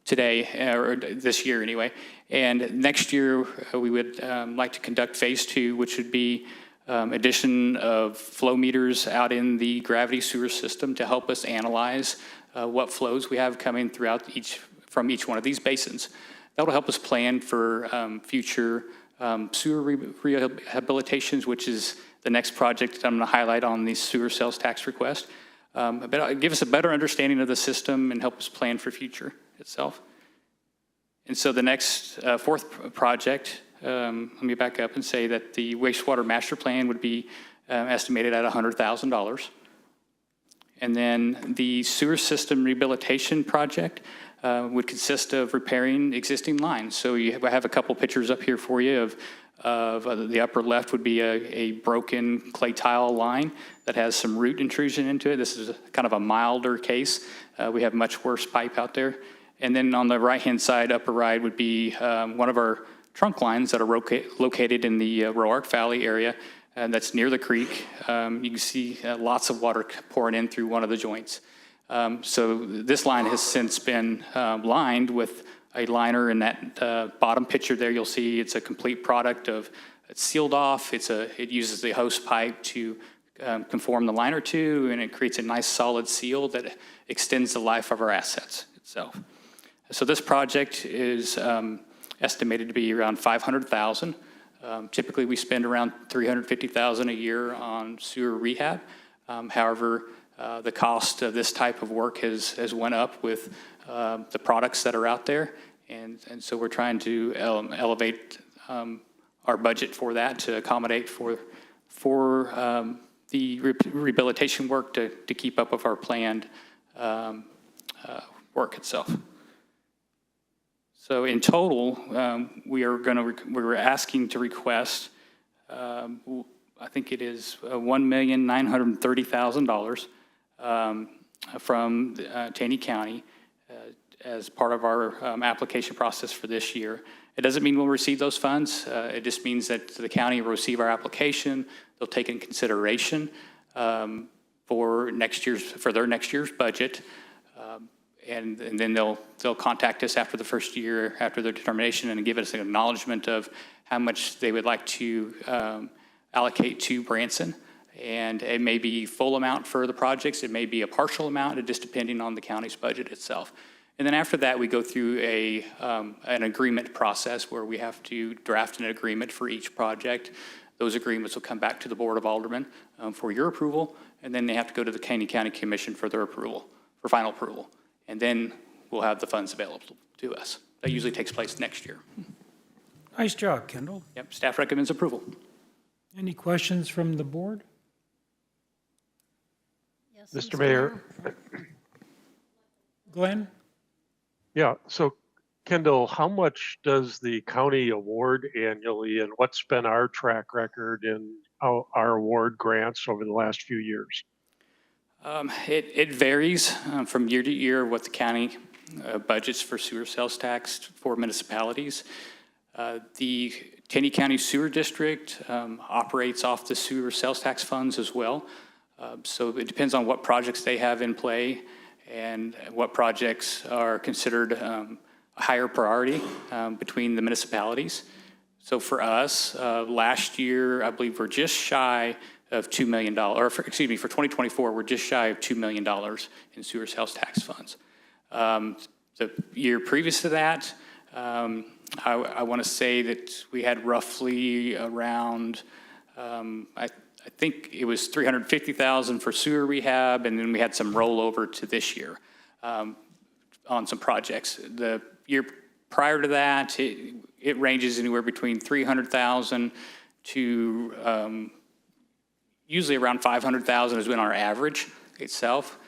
S13: today, or this year anyway. And next year we would like to conduct phase two, which would be addition of flow meters out in the gravity sewer system to help us analyze what flows we have coming throughout from each one of these basins. That will help us plan for future sewer rehabilitations, which is the next project that I'm going to highlight on the sewer sales tax request. But it'll give us a better understanding of the system and help us plan for future itself. And so the next fourth project, let me back up and say that the wastewater master plan would be estimated at $100,000. And then the sewer system rehabilitation project would consist of repairing existing lines. So I have a couple pictures up here for you of the upper left would be a broken clay tile line that has some root intrusion into it. This is kind of a milder case. We have much worse pipe out there. And then on the right-hand side, upper right, would be one of our trunk lines that are located in the Roark Valley area, and that's near the creek. You can see lots of water pouring in through one of the joints. So this line has since been lined with a liner in that bottom picture there. You'll see it's a complete product of, it's sealed off. It uses the hose pipe to conform the liner to, and it creates a nice solid seal that extends the life of our assets itself. So this project is estimated to be around $500,000. Typically, we spend around $350,000 a year on sewer rehab. However, the cost of this type of work has went up with the products that are out there, and so we're trying to elevate our budget for that to accommodate for the rehabilitation work to keep up with our planned work itself. So in total, we're asking to request, I think it is $1,930,000 from Taney County as part of our application process for this year. It doesn't mean we'll receive those funds. It just means that the county will receive our application. They'll take in consideration for their next year's budget. And then they'll contact us after the first year, after their determination, and give us an acknowledgement of how much they would like to allocate to Branson. And it may be full amount for the projects, it may be a partial amount, just depending on the county's budget itself. And then after that, we go through an agreement process where we have to draft an agreement for each project. Those agreements will come back to the Board of Aldermen for your approval, and then they have to go to the Caney County Commission for their approval, for final approval. And then we'll have the funds available to us. That usually takes place next year.
S1: Nice job, Kendall.
S13: Yep, staff recommends approval.
S1: Any questions from the board?
S14: Mr. Mayor.
S1: Glenn?
S14: Yeah, so Kendall, how much does the county award annually, and what's been our track record in our award grants over the last few years?
S13: It varies from year to year what the county budgets for sewer sales tax for municipalities. The Caney County Sewer District operates off the sewer sales tax funds as well. So it depends on what projects they have in play and what projects are considered a higher priority between the municipalities. So for us, last year, I believe we're just shy of $2 million, or for 2024, we're just shy of $2 million in sewer sales tax funds. The year previous to that, I want to say that we had roughly around, I think it was $350,000 for sewer rehab, and then we had some rollover to this year on some projects. The year prior to that, it ranges anywhere between $300,000 to usually around $500,000 has been our average itself.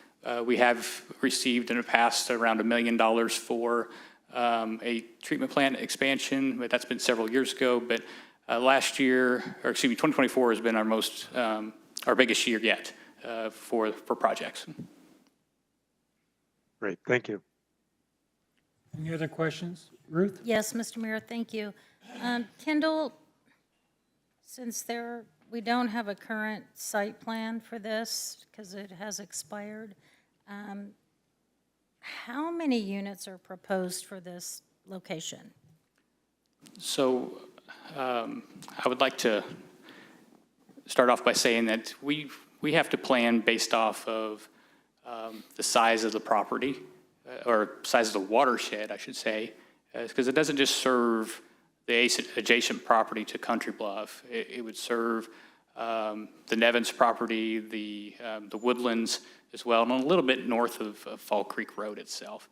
S13: We have received in the past around $1 million for a treatment plant expansion, but that's been several years ago. But last year, or excuse me, 2024 has been our biggest year yet for projects.
S14: Great, thank you.
S1: Any other questions? Ruth?
S15: Yes, Mr. Mayor, thank you. Kendall, since we don't have a current site plan for this because it has expired, how many units are proposed for this location?
S13: So I would like to start off by saying that we have to plan based off of the size of the property, or size of the watershed, I should say, because it doesn't just serve the adjacent property to Country Bluff. It would serve the Nevins property, the Woodlands as well, and a little bit north of Fall Creek Road itself.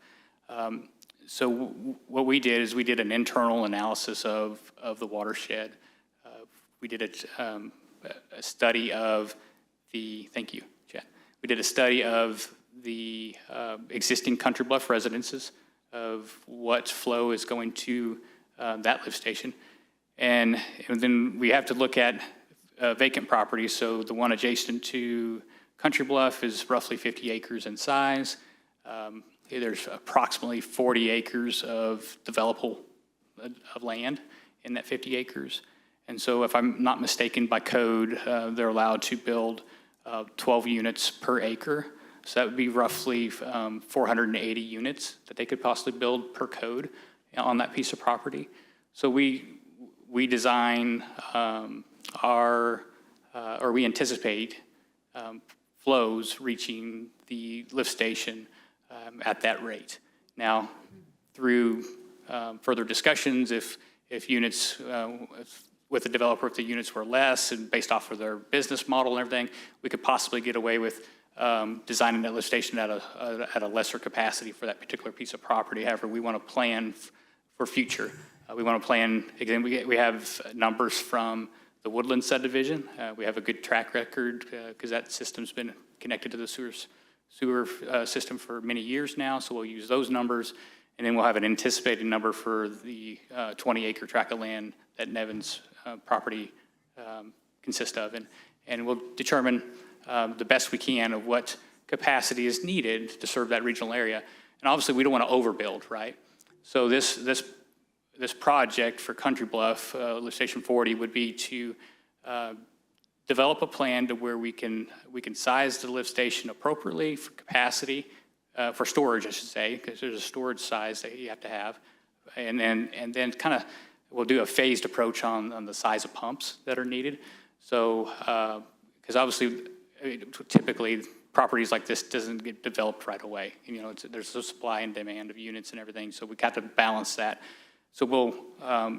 S13: So what we did is we did an internal analysis of the watershed. We did a study of thank you, Chad. We did a study of the existing Country Bluff residences, of what flow is going to that lift station. And then we have to look at vacant properties. So the one adjacent to Country Bluff is roughly 50 acres in size. There's approximately 40 acres of developable of land in that 50 acres. And so if I'm not mistaken, by code, they're allowed to build 12 units per acre. So that would be roughly 480 units that they could possibly build per code on that piece of property. So we design or we anticipate flows reaching the lift station at that rate. Now, through further discussions, if units, with the developer, if the units were less and based off of their business model and everything, we could possibly get away with designing that lift station at a lesser capacity for that particular piece of property. However, we want to plan for future. We want to plan, again, we have numbers from the Woodland subdivision. We have a good track record because that system's been connected to the sewer system for many years now, so we'll use those numbers, and then we'll have an anticipated number for the 20-acre tract of land that Nevins property consists of, and we'll determine the best we can of what capacity is needed to serve that regional area. And obviously, we don't want to overbuild, right? So this project for Country Bluff, Lift Station 40, would be to develop a plan to where we can size the lift station appropriately for capacity, for storage, I should say, because there's a storage size that you have to have, and then kind of we'll do a phased approach on the size of pumps that are needed. So because obviously, typically, properties like this doesn't get developed right away. You know, there's a supply and demand of units and everything, so we got to balance that. So we'll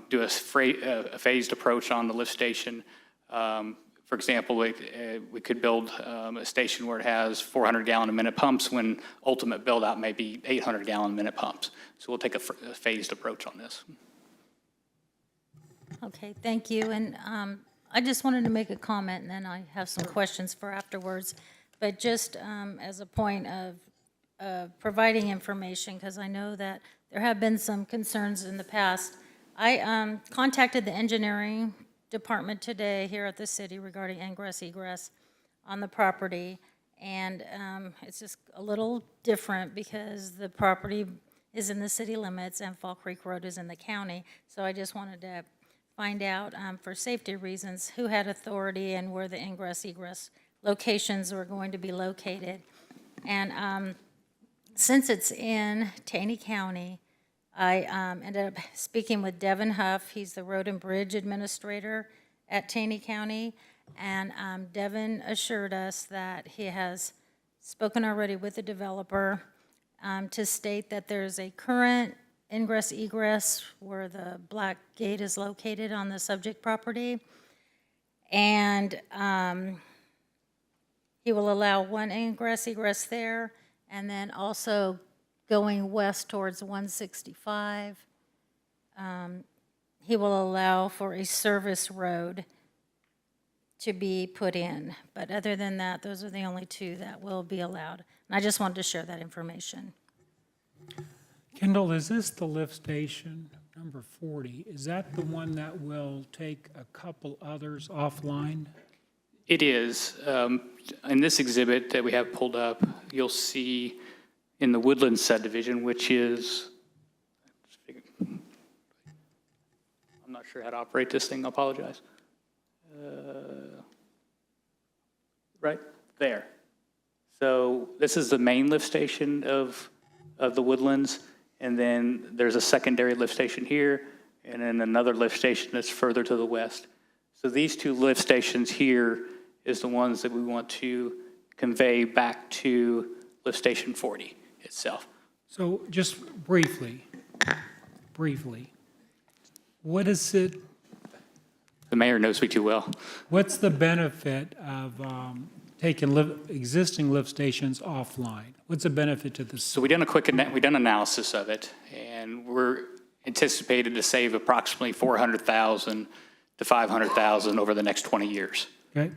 S13: do a phased approach on the lift station. For example, we could build a station where it has 400-gallon-a-minute pumps when ultimate build-out may be 800-gallon-a-minute pumps. So we'll take a phased approach on this.
S15: Okay, thank you. And I just wanted to make a comment, and then I have some questions for afterwards. But just as a point of providing information, because I know that there have been some concerns in the past. I contacted the engineering department today here at the city regarding ingress egress on the property. And it's just a little different because the property is in the city limits and Fall Creek Road is in the county. So I just wanted to find out for safety reasons who had authority and where the ingress egress locations were going to be located. And since it's in Taney County, I ended up speaking with Devin Huff. He's the Road and Bridge Administrator at Taney County. And Devin assured us that he has spoken already with the developer to state that there's a current ingress egress where the black gate is located on the subject property. And he will allow one ingress egress there, and then also going west towards 165. He will allow for a service road to be put in. But other than that, those are the only two that will be allowed. And I just wanted to share that information.
S1: Kendall, is this the lift station, number 40? Is that the one that will take a couple others offline?
S13: It is. In this exhibit that we have pulled up, you'll see in the Woodland subdivision, which is, I'm not sure how to operate this thing, I apologize. Right there. So this is the main lift station of the Woodlands, and then there's a secondary lift station here, and then another lift station that's further to the west. So these two lift stations here is the ones that we want to convey back to lift station 40 itself.
S1: So just briefly, what is it,
S13: The mayor knows me too well.
S1: what's the benefit of taking existing lift stations offline? What's the benefit to the
S13: So we done analysis of it, and we're anticipated to save approximately $400,000 to $500,000 over the next 20 years.
S1: Okay.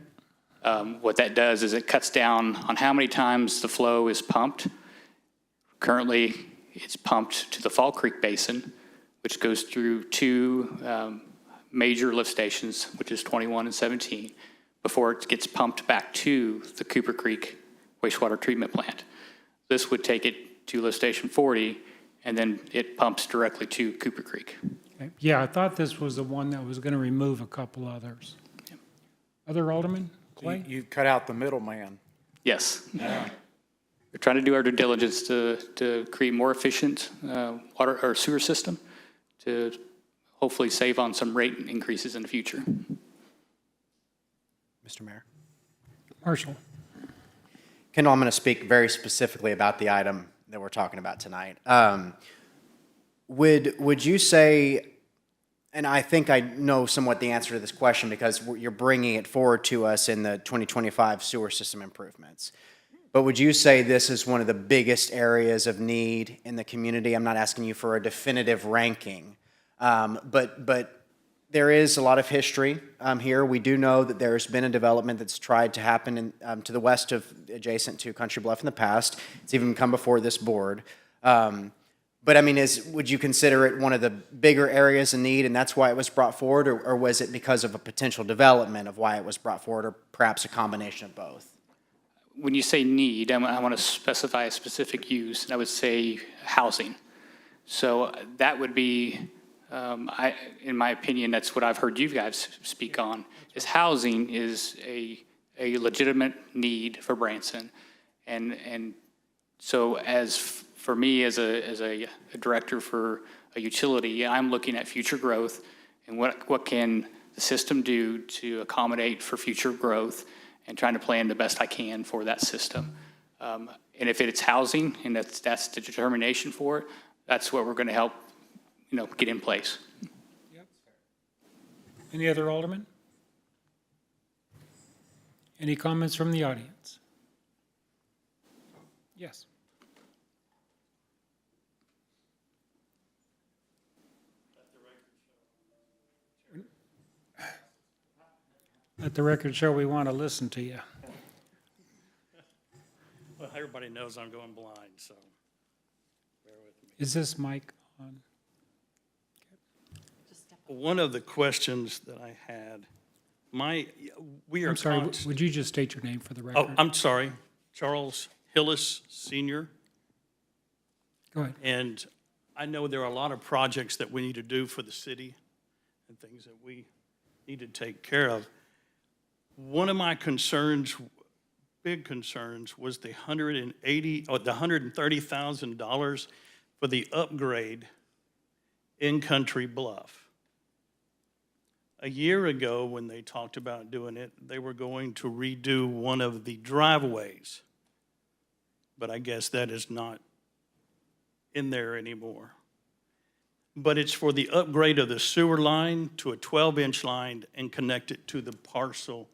S13: What that does is it cuts down on how many times the flow is pumped. Currently, it's pumped to the Fall Creek Basin, which goes through two major lift stations, which is 21 and 17, before it gets pumped back to the Cooper Creek wastewater treatment plant. This would take it to lift station 40, and then it pumps directly to Cooper Creek.
S1: Okay. Yeah, I thought this was the one that was going to remove a couple others. Other aldermen? Clay?
S9: You cut out the middleman.
S13: Yes. We're trying to do our due diligence to create more efficient water or sewer system to hopefully save on some rate increases in the future.
S4: Mr. Mayor.
S1: Marshall?
S4: Kendall, I'm going to speak very specifically about the item that we're talking about tonight. Would you say, and I think I know somewhat the answer to this question because you're bringing it forward to us in the 2025 sewer system improvements, but would you say this is one of the biggest areas of need in the community? I'm not asking you for a definitive ranking, but there is a lot of history here. We do know that there's been a development that's tried to happen to the west of adjacent to Country Bluff in the past. It's even come before this board. But I mean, would you consider it one of the bigger areas in need and that's why it was brought forward, or was it because of a potential development of why it was brought forward, or perhaps a combination of both?
S13: When you say need, I want to specify a specific use, and I would say housing. So that would be, in my opinion, that's what I've heard you guys speak on, is housing is a legitimate need for Branson. And so for me as a director for a utility, I'm looking at future growth and what can the system do to accommodate for future growth and trying to plan the best I can for that system. And if it's housing and that's the determination for it, that's what we're going to help, get in place.
S1: Any other aldermen? Any comments from the audience? Yes. Let the record show we want to listen to you.
S16: Well, everybody knows I'm going blind, so bear with me.
S1: Is this mic on?
S16: One of the questions that I had, we are.
S1: I'm sorry, would you just state your name for the record?
S16: Oh, I'm sorry, Charles Hillis Sr.
S1: Go ahead.
S16: And I know there are a lot of projects that we need to do for the city and things that we need to take care of. One of my concerns, big concerns, was the $130,000 for the upgrade in Country Bluff. A year ago, when they talked about doing it, they were going to redo one of the driveways. But I guess that is not in there anymore. But it's for the upgrade of the sewer line to a 12-inch line and connect it to the parcel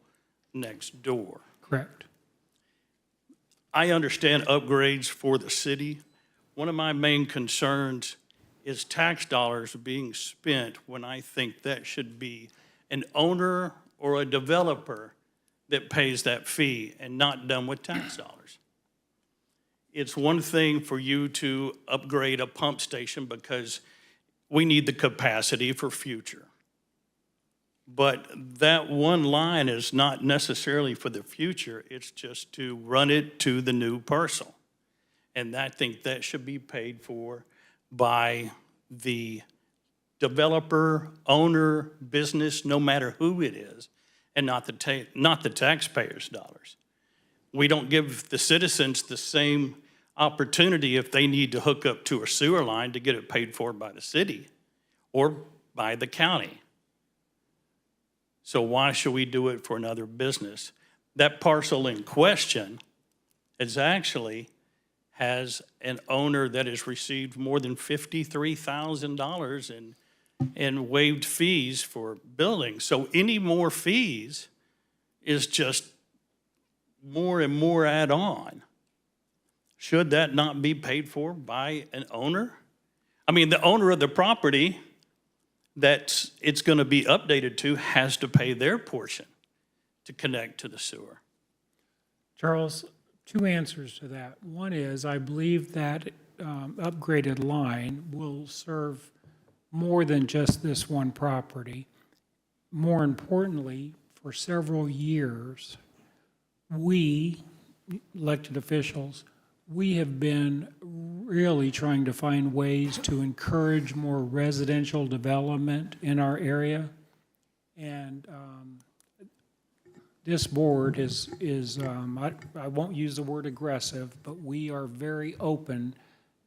S16: next door.
S1: Correct.
S16: I understand upgrades for the city. One of my main concerns is tax dollars being spent when I think that should be an owner or a developer that pays that fee and not done with tax dollars. It's one thing for you to upgrade a pump station because we need the capacity for future. But that one line is not necessarily for the future, it's just to run it to the new parcel. And I think that should be paid for by the developer, owner, business, no matter who it is, and not the taxpayers' dollars. We don't give the citizens the same opportunity if they need to hook up to a sewer line to get it paid for by the city or by the county. So why should we do it for another business? That parcel in question is actually has an owner that has received more than $53,000 in waived fees for building. So any more fees is just more and more add-on. Should that not be paid for by an owner? I mean, the owner of the property that it's going to be updated to has to pay their portion to connect to the sewer.
S1: Charles, two answers to that. One is, I believe that upgraded line will serve more than just this one property. More importantly, for several years, we, elected officials, we have been really trying to find ways to encourage more residential development in our area. And this board is I won't use the word aggressive, but we are very open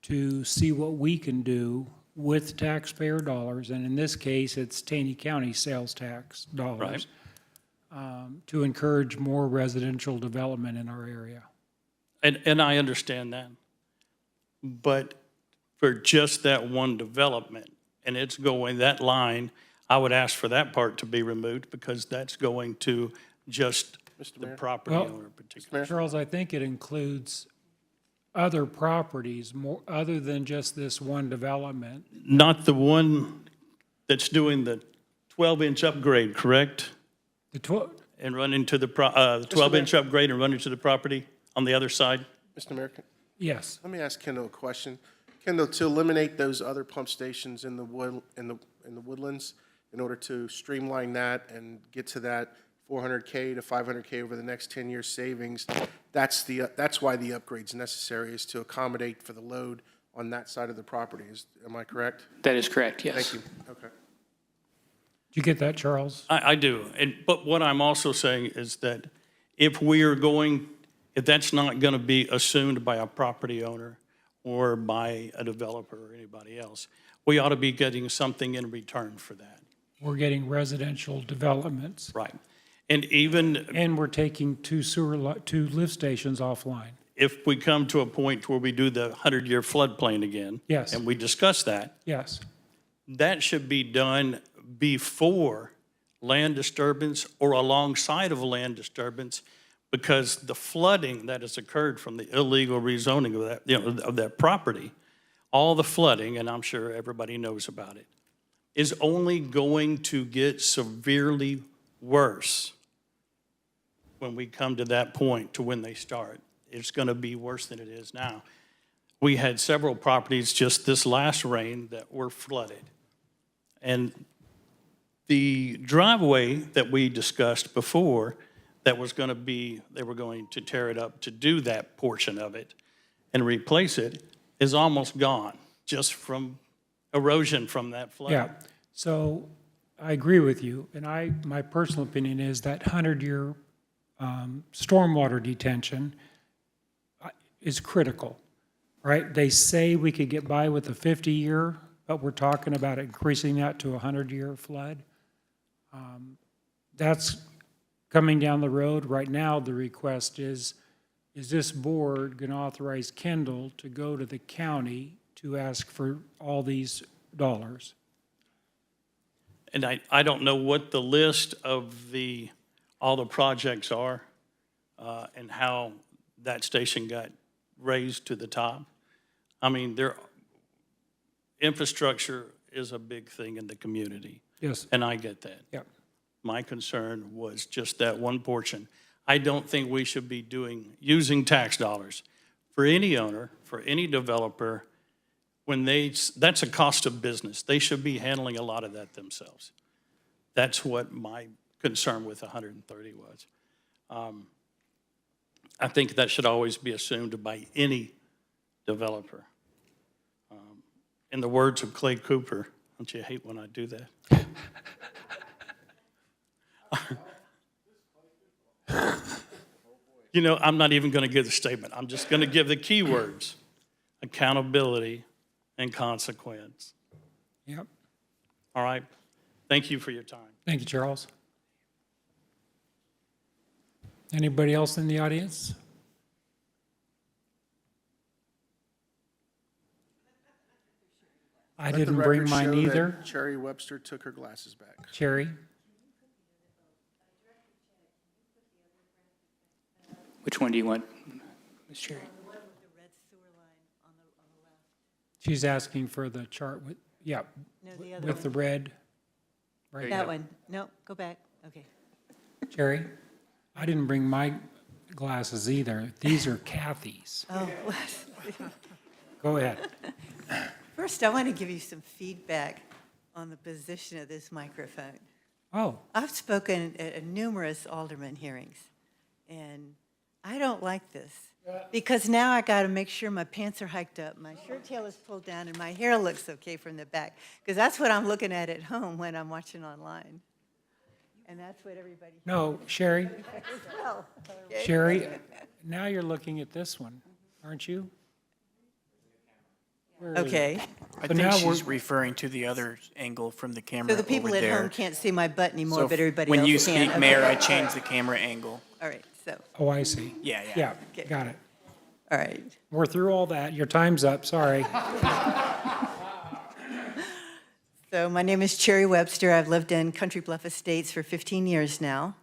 S1: to see what we can do with taxpayer dollars, and in this case, it's Taney County sales tax dollars, to encourage more residential development in our area.
S16: And I understand that. But for just that one development, and it's going, that line, I would ask for that part to be removed because that's going to just the property owner particularly.
S1: Charles, I think it includes other properties, more, other than just this one development.
S16: Not the one that's doing the 12-inch upgrade, correct? And run into the 12-inch upgrade and run into the property on the other side?
S8: Mr. Mayor,
S1: Yes.
S8: let me ask Kendall a question. Kendall, to eliminate those other pump stations in the woodlands, in order to streamline that and get to that 400K to 500K over the next 10-year savings, that's why the upgrade's necessary, is to accommodate for the load on that side of the property. Am I correct?
S13: That is correct, yes.
S8: Thank you. Okay.
S1: Did you get that, Charles?
S16: I do. But what I'm also saying is that if that's not going to be assumed by a property owner or by a developer or anybody else, we ought to be getting something in return for that.
S1: We're getting residential developments.
S16: Right. And even
S1: And we're taking two lift stations offline.
S16: if we come to a point where we do the 100-year floodplain again.
S1: Yes.
S16: And we discuss that,
S1: Yes.
S16: that should be done before land disturbance or alongside of a land disturbance, because the flooding that has occurred from the illegal rezoning of that, of that property, all the flooding, and I'm sure everybody knows about it, is only going to get severely worse when we come to that point to when they start. It's going to be worse than it is now. We had several properties just this last rain that were flooded. And the driveway that we discussed before, that was going to be, they were going to tear it up to do that portion of it and replace it, is almost gone, just from erosion from that flood.
S1: Yeah. So I agree with you. And my personal opinion is that 100-year stormwater detention is critical, right? They say we could get by with a 50-year, but we're talking about increasing that to a 100-year flood. That's coming down the road. Right now, the request is this board going to authorize Kendall to go to the county to ask for all these dollars?
S16: And I don't know what the list of all the projects are and how that station got raised to the top. I mean, infrastructure is a big thing in the community.
S1: Yes.
S16: And I get that.
S1: Yep.
S16: My concern was just that one portion. I don't think we should be using tax dollars for any owner, for any developer, that's a cost of business. They should be handling a lot of that themselves. That's what my concern with 130 was. I think that should always be assumed by any developer. In the words of Clay Cooper, don't you hate when I do that? I'm not even going to give the statement. I'm just going to give the key words: accountability and consequence.
S1: Yep.
S16: All right? Thank you for your time.
S1: Thank you, Charles. Anybody else in the audience? I
S8: Let the
S1: didn't bring
S8: record
S1: mine
S8: show that
S1: either.
S8: Cherry Webster took her glasses back.
S1: Cherry?
S13: Which one do you want, Ms. Cherry?
S1: She's asking for the chart with, yeah,
S17: No, the other
S1: with the
S17: one.
S1: red. Right.
S17: That one. No, go back. Okay.
S1: Cherry? I didn't bring my glasses either. These are Kathy's.
S17: Oh,
S1: Go ahead.
S17: first, I want to give you some feedback on the position of this microphone.
S1: Oh,
S17: I've spoken at numerous alderman hearings, and I don't like this. Because now I got to make sure my pants are hiked up, my shirt tail is pulled down, and my hair looks okay from the back. Because that's what I'm looking at home when I'm watching online. And that's what everybody.
S1: no, Sherry,
S17: Well, okay.
S1: Sherry, now you're looking at this one, aren't you? Where is it?
S17: Okay.
S18: I
S1: So
S18: think
S1: now
S18: she's
S1: we're-
S18: referring to the other angle from the camera
S17: So
S18: over
S17: the
S18: there.
S17: people at home can't see my butt anymore,
S18: So
S17: but everybody
S18: when
S17: else
S18: you
S17: can.
S18: speak, Mayor, I
S17: Okay.
S18: change the camera angle.
S17: All right, so,
S1: Oh, I see.
S18: Yeah, yeah.
S1: Yeah,
S17: Okay.
S1: got it.
S17: all right.
S1: We're through all that. Your time's up, sorry.
S17: So my name is Cherry Webster. I've lived in Country Bluff Estates for 15 years now.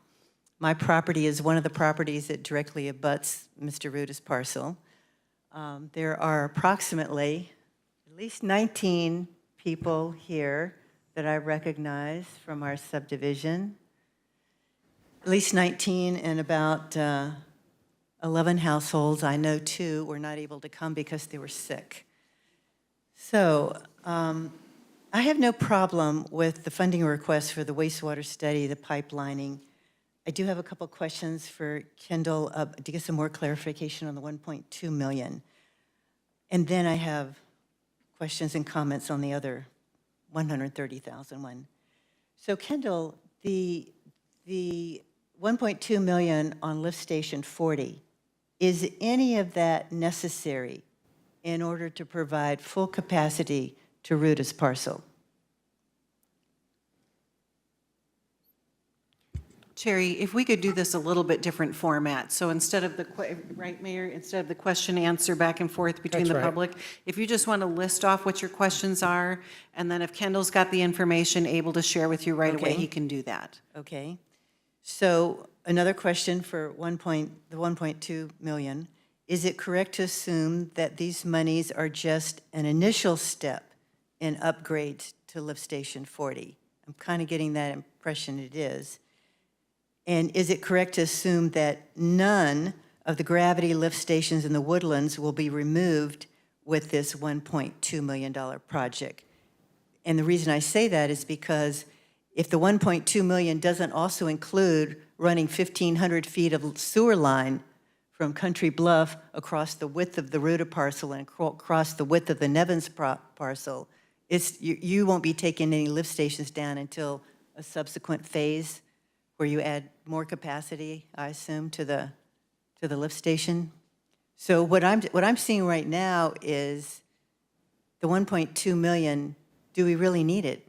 S17: My property is one of the properties that directly abuts Mr. Ruda's parcel. There are approximately at least 19 people here that I recognize from our subdivision. At least 19 and about 11 households. I know 2 were not able to come because they were sick. So I have no problem with the funding request for the wastewater study, the pipelining. I do have a couple questions for Kendall to get some more clarification on the 1.2 million. And then I have questions and comments on the other 130,000 one. So Kendall, the 1.2 million on lift station 40, is any of that necessary in order to provide full capacity to Ruda's parcel?
S11: Cherry, if we could do this a little bit different format, so instead of right, Mayor, instead of the question answer back and forth between
S1: That's
S11: the
S1: right.
S11: public, if you just want to list off what your questions are, and then if Kendall's got the information able to share with you right away,
S17: Okay.
S11: he can do that.
S17: Okay. So another question for the 1.2 million. Is it correct to assume that these monies are just an initial step in upgrades to lift station 40? I'm kind of getting that impression it is. And is it correct to assume that none of the gravity lift stations in the Woodlands will be removed with this $1.2 million project? And the reason I say that is because if the 1.2 million doesn't also include running 1,500 feet of sewer line from Country Bluff across the width of the Ruta parcel and across the width of the Nevins parcel, you won't be taking any lift stations down until a subsequent phase where you add more capacity, I assume, to the lift station. So what I'm seeing right now is the 1.2 million. Do we really need it?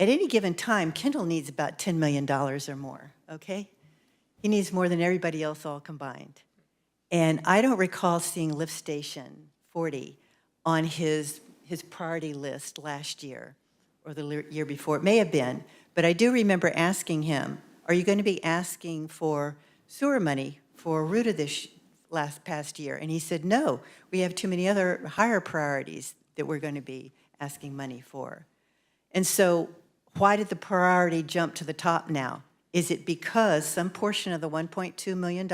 S17: At any given time, Kendall needs about $10 million or more, okay? He needs more than everybody else all combined. And I don't recall seeing Lift Station 40 on his priority list last year or the year before. It may have been, but I do remember asking him, are you going to be asking for sewer money for Ruta this past year? And he said, no, we have too many other higher priorities that we're going to be asking money for. And so why did the priority jump to the top now? Is it because some portion of the $1.2 million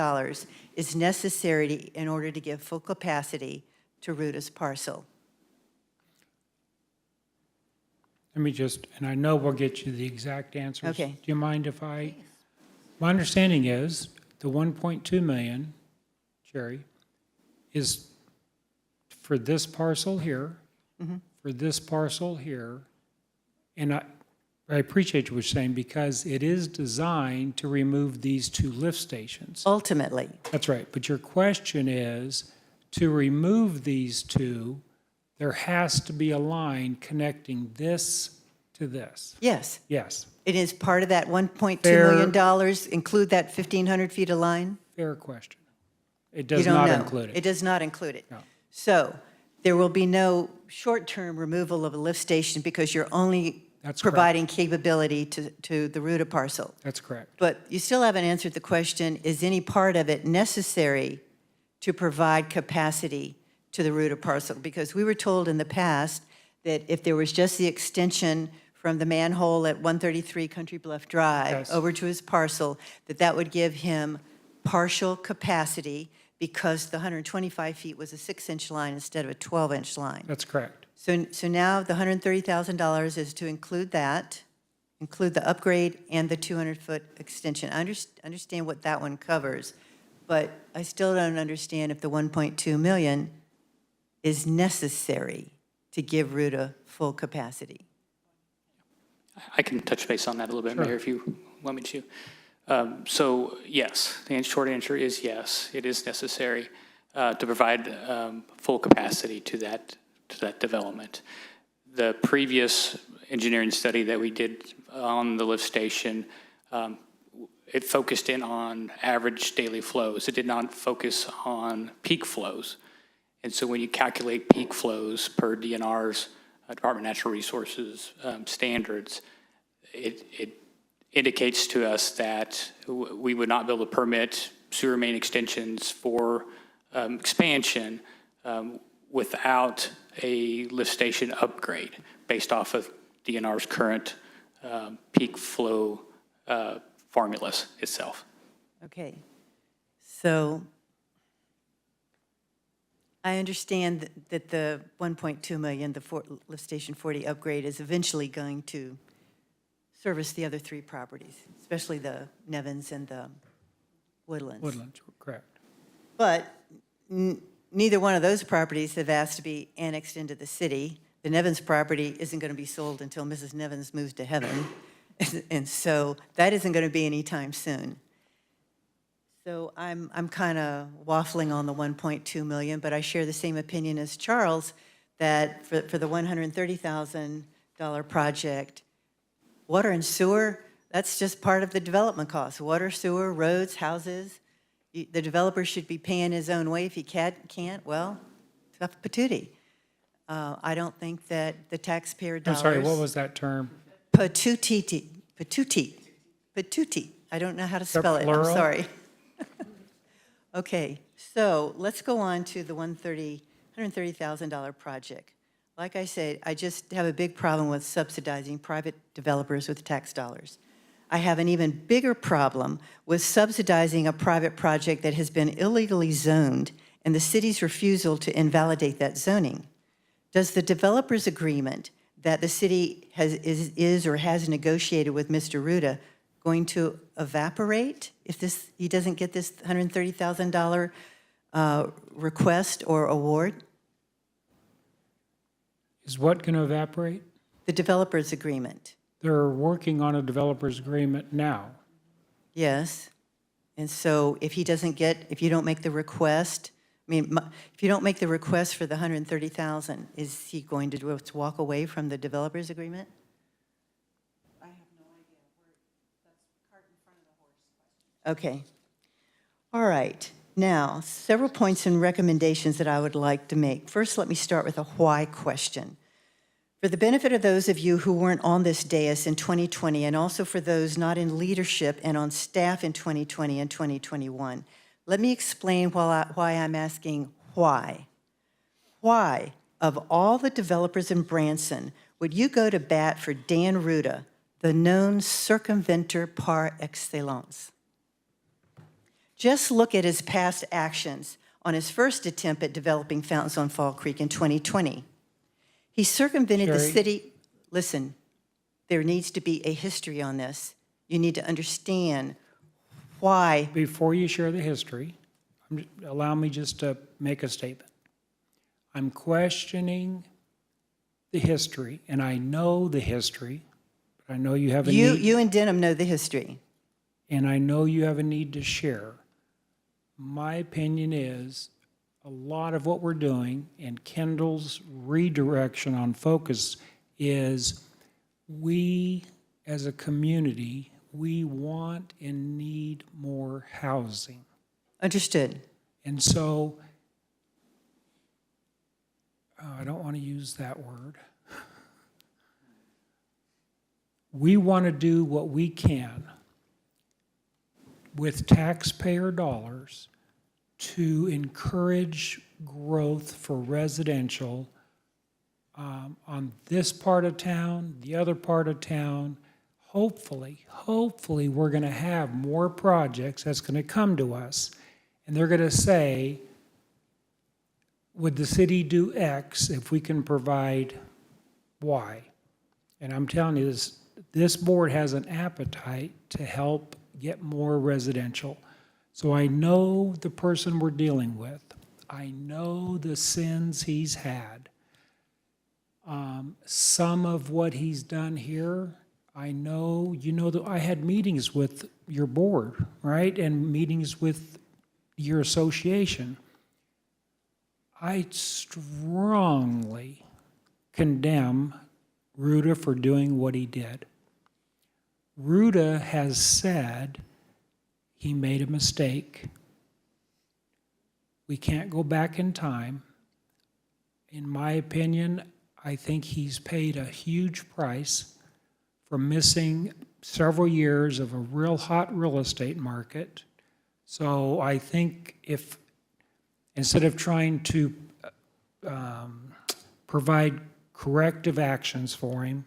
S17: is necessary in order to give full capacity to Ruta's parcel?
S1: Let me just, and I know we'll get you the exact answers.
S17: Okay.
S1: Do you mind if my understanding is the 1.2 million, Jerry, is for this parcel here, for this parcel here, and I appreciate what you're saying because it is designed to remove these two lift stations.
S17: Ultimately.
S1: That's right. But your question is, to remove these two, there has to be a line connecting this to this.
S17: Yes.
S1: Yes.
S17: It is part of that $1.2
S1: Fair.
S17: million, include that 1,500 feet of line?
S1: Fair question. It
S17: You
S1: does
S17: don't
S1: not
S17: know.
S1: include it.
S17: It does not include it.
S1: No.
S17: So there will be no short-term removal of a lift station because you're only
S1: That's
S17: providing capability to the Ruta parcel.
S1: That's correct.
S17: But you still haven't answered the question, is any part of it necessary to provide capacity to the Ruta parcel? Because we were told in the past that if there was just the extension from the manhole at 133 Country Bluff Drive
S1: Yes.
S17: over to his parcel, that would give him partial capacity because the 125 feet was a 6-inch line instead of a 12-inch line.
S1: That's correct.
S17: So now the $130,000 is to include that, include the upgrade and the 200-foot extension. I understand what that one covers, but I still don't understand if the 1.2 million is necessary to give Ruta full capacity.
S13: I can touch base on that a little bit,
S1: Sure.
S13: Mayor, if you want me to. So yes, the short answer is yes, it is necessary to provide full capacity to that development. The previous engineering study that we did on the lift station, it focused in on average daily flows. It did not focus on peak flows. And so when you calculate peak flows per DNR's Department of Natural Resources standards, it indicates to us that we would not be able to permit sewer main extensions for expansion without a lift station upgrade based off of DNR's current peak flow formulas itself.
S17: Okay. So I understand that the 1.2 million, the lift station 40 upgrade is eventually going to service the other three properties, especially the Nevins and the Woodlands.
S1: Woodlands, correct.
S17: But neither one of those properties have asked to be annexed into the city. The Nevins property isn't going to be sold until Mrs. Nevins moves to heaven. And so that isn't going to be anytime soon. So I'm kind of waffling on the 1.2 million, but I share the same opinion as Charles that for the $130,000 project, water and sewer, That's just part of the development cost. Water, sewer, roads, houses. The developer should be paying his own way. If he can't, well, tough patootie. I don't think that the taxpayer
S1: I'm
S17: dollars.
S1: sorry, what was that term?
S17: Patootie. I don't know how to
S1: that
S17: spell it. I'm
S1: plural?
S17: sorry. Okay, so let's go on to the $130,000 project. Like I said, I just have a big problem with subsidizing private developers with tax dollars. I have an even bigger problem with subsidizing a private project that has been illegally zoned and the city's refusal to invalidate that zoning. Does the developer's agreement that the city is or has negotiated with Mr. Ruda going to evaporate if he doesn't get this $130,000 request or award?
S1: Is what going to evaporate?
S17: The developer's agreement.
S1: They're working on a developer's agreement now.
S17: Yes. And so if you don't make the request, if you don't make the request for the $130,000, is he going to walk away from the developer's agreement? I have no idea. That's cart in front of the horse. Okay. All right. Now, several points and recommendations that I would like to make. First, let me start with a why question. For the benefit of those of you who weren't on this dais in 2020, and also for those not in leadership and on staff in 2020 and 2021, let me explain why I'm asking why. Why, of all the developers in Branson, would you go to bat for Dan Ruda, the known circumventor par excellence? Just look at his past actions on his first attempt at developing fountains on Fall Creek in 2020. He circumvented the city. Listen, there needs to be a history on this. You need to understand why.
S1: Before you share the history, allow me just to make a statement. I'm questioning the history, and I know the history, but I know you have a need.
S17: You and Denham know the history.
S1: And I know you have a need to share. My opinion is a lot of what we're doing, and Kendall's redirection on focus is we, as a community, we want and need more housing.
S17: Understood.
S1: And so, I don't want to use that word. We want to do what we can with taxpayer dollars to encourage growth for residential on this part of town, the other part of town. Hopefully, we're going to have more projects that's going to come to us, and they're going to say, would the city do X if we can provide Y? And I'm telling you, this board has an appetite to help get more residential. So I know the person we're dealing with. I know the sins he's had. Some of what he's done here, I know, that I had meetings with your board, right? And meetings with your association. I strongly condemn Ruda for doing what he did. Ruda has said he made a mistake. We can't go back in time. In my opinion, I think he's paid a huge price for missing several years of a real hot real estate market. So I think if, instead of trying to provide corrective actions for him,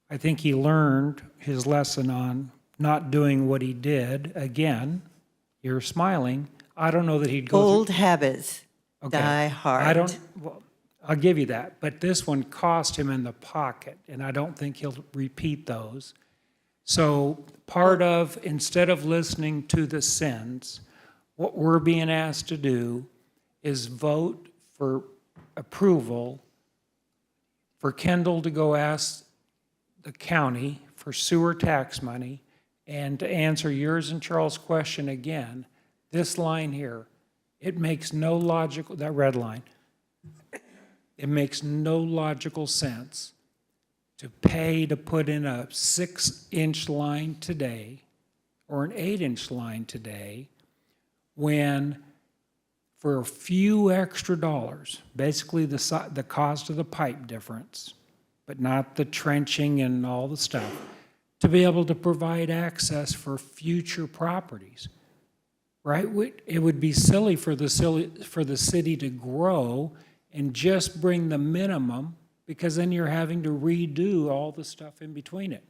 S1: I think he learned his lesson on not doing what he did. Again, you're smiling. I don't know that he'd go
S17: Old
S1: through.
S17: habits die hard.
S1: Well, I'll give you that. But this one cost him in the pocket, and I don't think he'll repeat those. So part of, instead of listening to the sins, what we're being asked to do is vote for approval for Kendall to go ask the county for sewer tax money. And to answer yours and Charles' question again, this line here, it makes no logical, that red line, it makes no logical sense to pay to put in a 6-inch line today or an 8-inch line today when for a few extra dollars, basically the cost of the pipe difference, but not the trenching and all the stuff, to be able to provide access for future properties, right? It would be silly for the city to grow and just bring the minimum, because then you're having to redo all the stuff in between it.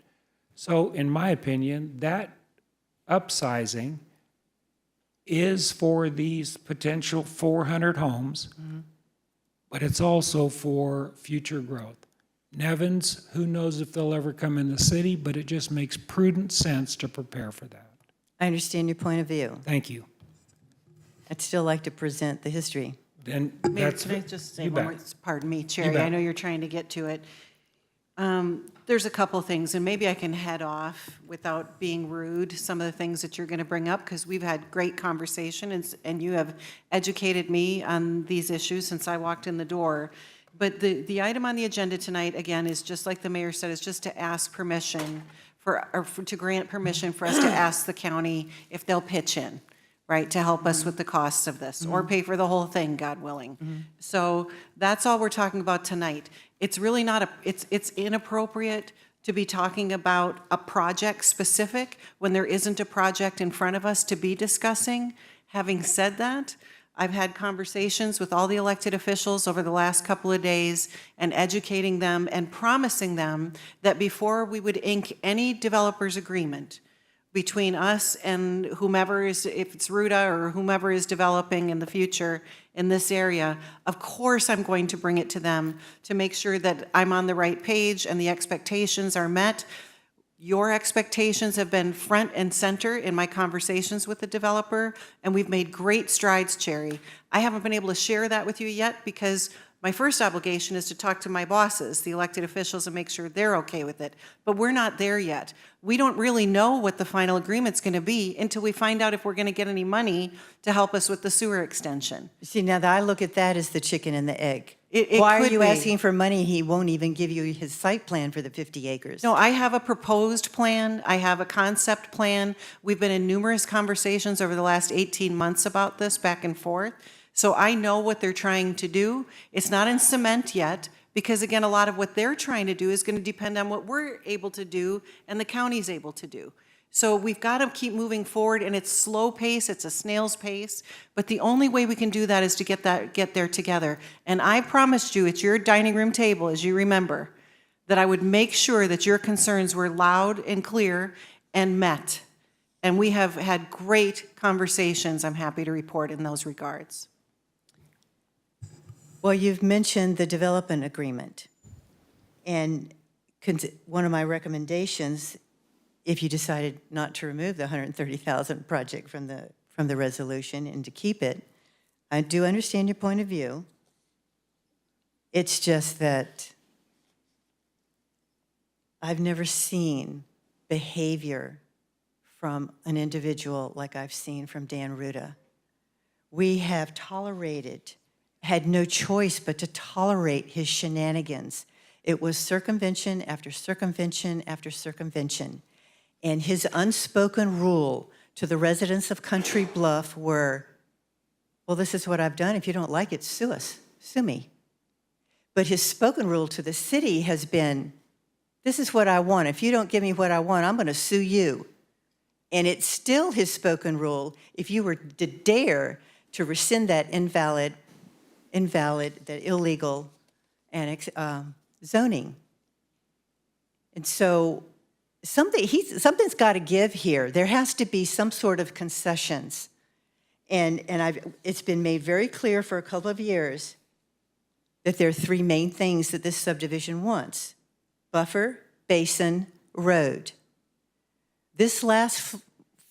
S1: So in my opinion, that upsizing is for these potential 400 homes, but it's also for future growth. Nevins, who knows if they'll ever come in the city, but it just makes prudent sense to prepare for that.
S17: I understand your point of view.
S1: Thank you.
S17: I'd still like to present the history.
S1: Then
S11: Maybe
S1: that's,
S11: can I just say
S1: you
S11: one
S1: bet.
S11: more, pardon me, Cherry,
S1: bet.
S11: I know you're trying to get to it. There's a couple things, and maybe I can head off without being rude, some of the things that you're going to bring up, because we've had great conversation, and you have educated me on these issues since I walked in the door. But the item on the agenda tonight, again, is just like the mayor said, is just to ask permission to grant permission for us to ask the county if they'll pitch in, right, to help us with the costs of this, or pay for the whole thing, God willing. So that's all we're talking about tonight. It's really not it's inappropriate to be talking about a project specific when there isn't a project in front of us to be discussing. Having said that, I've had conversations with all the elected officials over the last couple of days and educating them and promising them that before we would ink any developer's agreement between us and whomever is, if it's Ruta or whomever is developing in the future in this area, of course I'm going to bring it to them to make sure that I'm on the right page and the expectations are met. Your expectations have been front and center in my conversations with the developer, and we've made great strides, Cherry. I haven't been able to share that with you yet because my first obligation is to talk to my bosses, the elected officials, and make sure they're okay with it. But we're not there yet. We don't really know what the final agreement's going to be until we find out if we're going to get any money to help us with the sewer extension.
S17: See, now that I look at that as the chicken and the egg.
S11: It
S17: Why are
S11: could
S17: you
S11: be.
S17: asking for money? He won't even give you his site plan for the 50 acres.
S11: No, I have a proposed plan. I have a concept plan. We've been in numerous conversations over the last 18 months about this, back and forth. So I know what they're trying to do. It's not in cement yet, because again, a lot of what they're trying to do is going to depend on what we're able to do and the county's able to do. So we've got to keep moving forward, and it's slow pace, it's a snail's pace, but the only way we can do that is to get there together. And I promised you at your dining room table, as you remember, that I would make sure that your concerns were loud and clear and met. And we have had great conversations, I'm happy to report, in those regards.
S17: Well, you've mentioned the development agreement. And one of my recommendations, if you decided not to remove the 130,000 project from the resolution and to keep it, I do understand your point of view. It's just that I've never seen behavior from an individual like I've seen from Dan Ruta. We have had no choice but to tolerate his shenanigans. It was circumvention after circumvention after circumvention. And his unspoken rule to the residents of Country Bluff were, well, this is what I've done. If you don't like it, sue us. Sue me. But his spoken rule to the city has been, this is what I want. If you don't give me what I want, I'm going to sue you. And it's still his spoken rule if you were to dare to rescind that invalid, that illegal zoning. And so something's got to give here. There has to be some sort of concessions. And it's been made very clear for a couple of years that there are three main things that this subdivision wants: buffer, basin, road. This last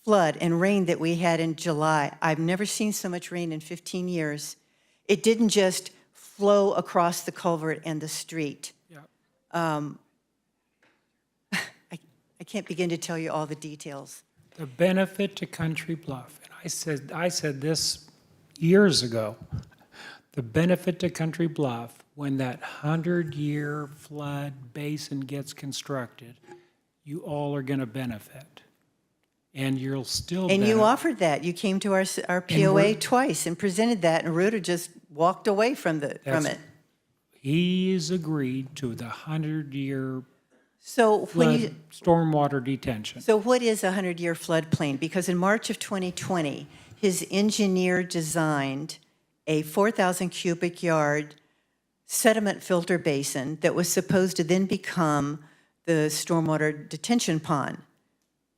S17: flood and rain that we had in July, I've never seen so much rain in 15 years. It didn't just flow across the culvert and the street.
S1: Yeah.
S17: I can't begin to tell you all the details.
S1: The benefit to Country Bluff, and I said this years ago, the benefit to Country Bluff when that 100-year flood basin gets constructed, you all are going to benefit. And you'll still
S17: And you
S1: benefit.
S17: offered that. You came to our
S1: we're-
S17: POA twice and presented that, and Ruta just walked away from
S1: That's-
S17: it.
S1: He's agreed to the 100-year
S17: So when you,
S1: flood stormwater detention.
S17: so what is a 100-year floodplain? Because in March of 2020, his engineer designed a 4,000 cubic yard sediment filter basin that was supposed to then become the stormwater detention pond.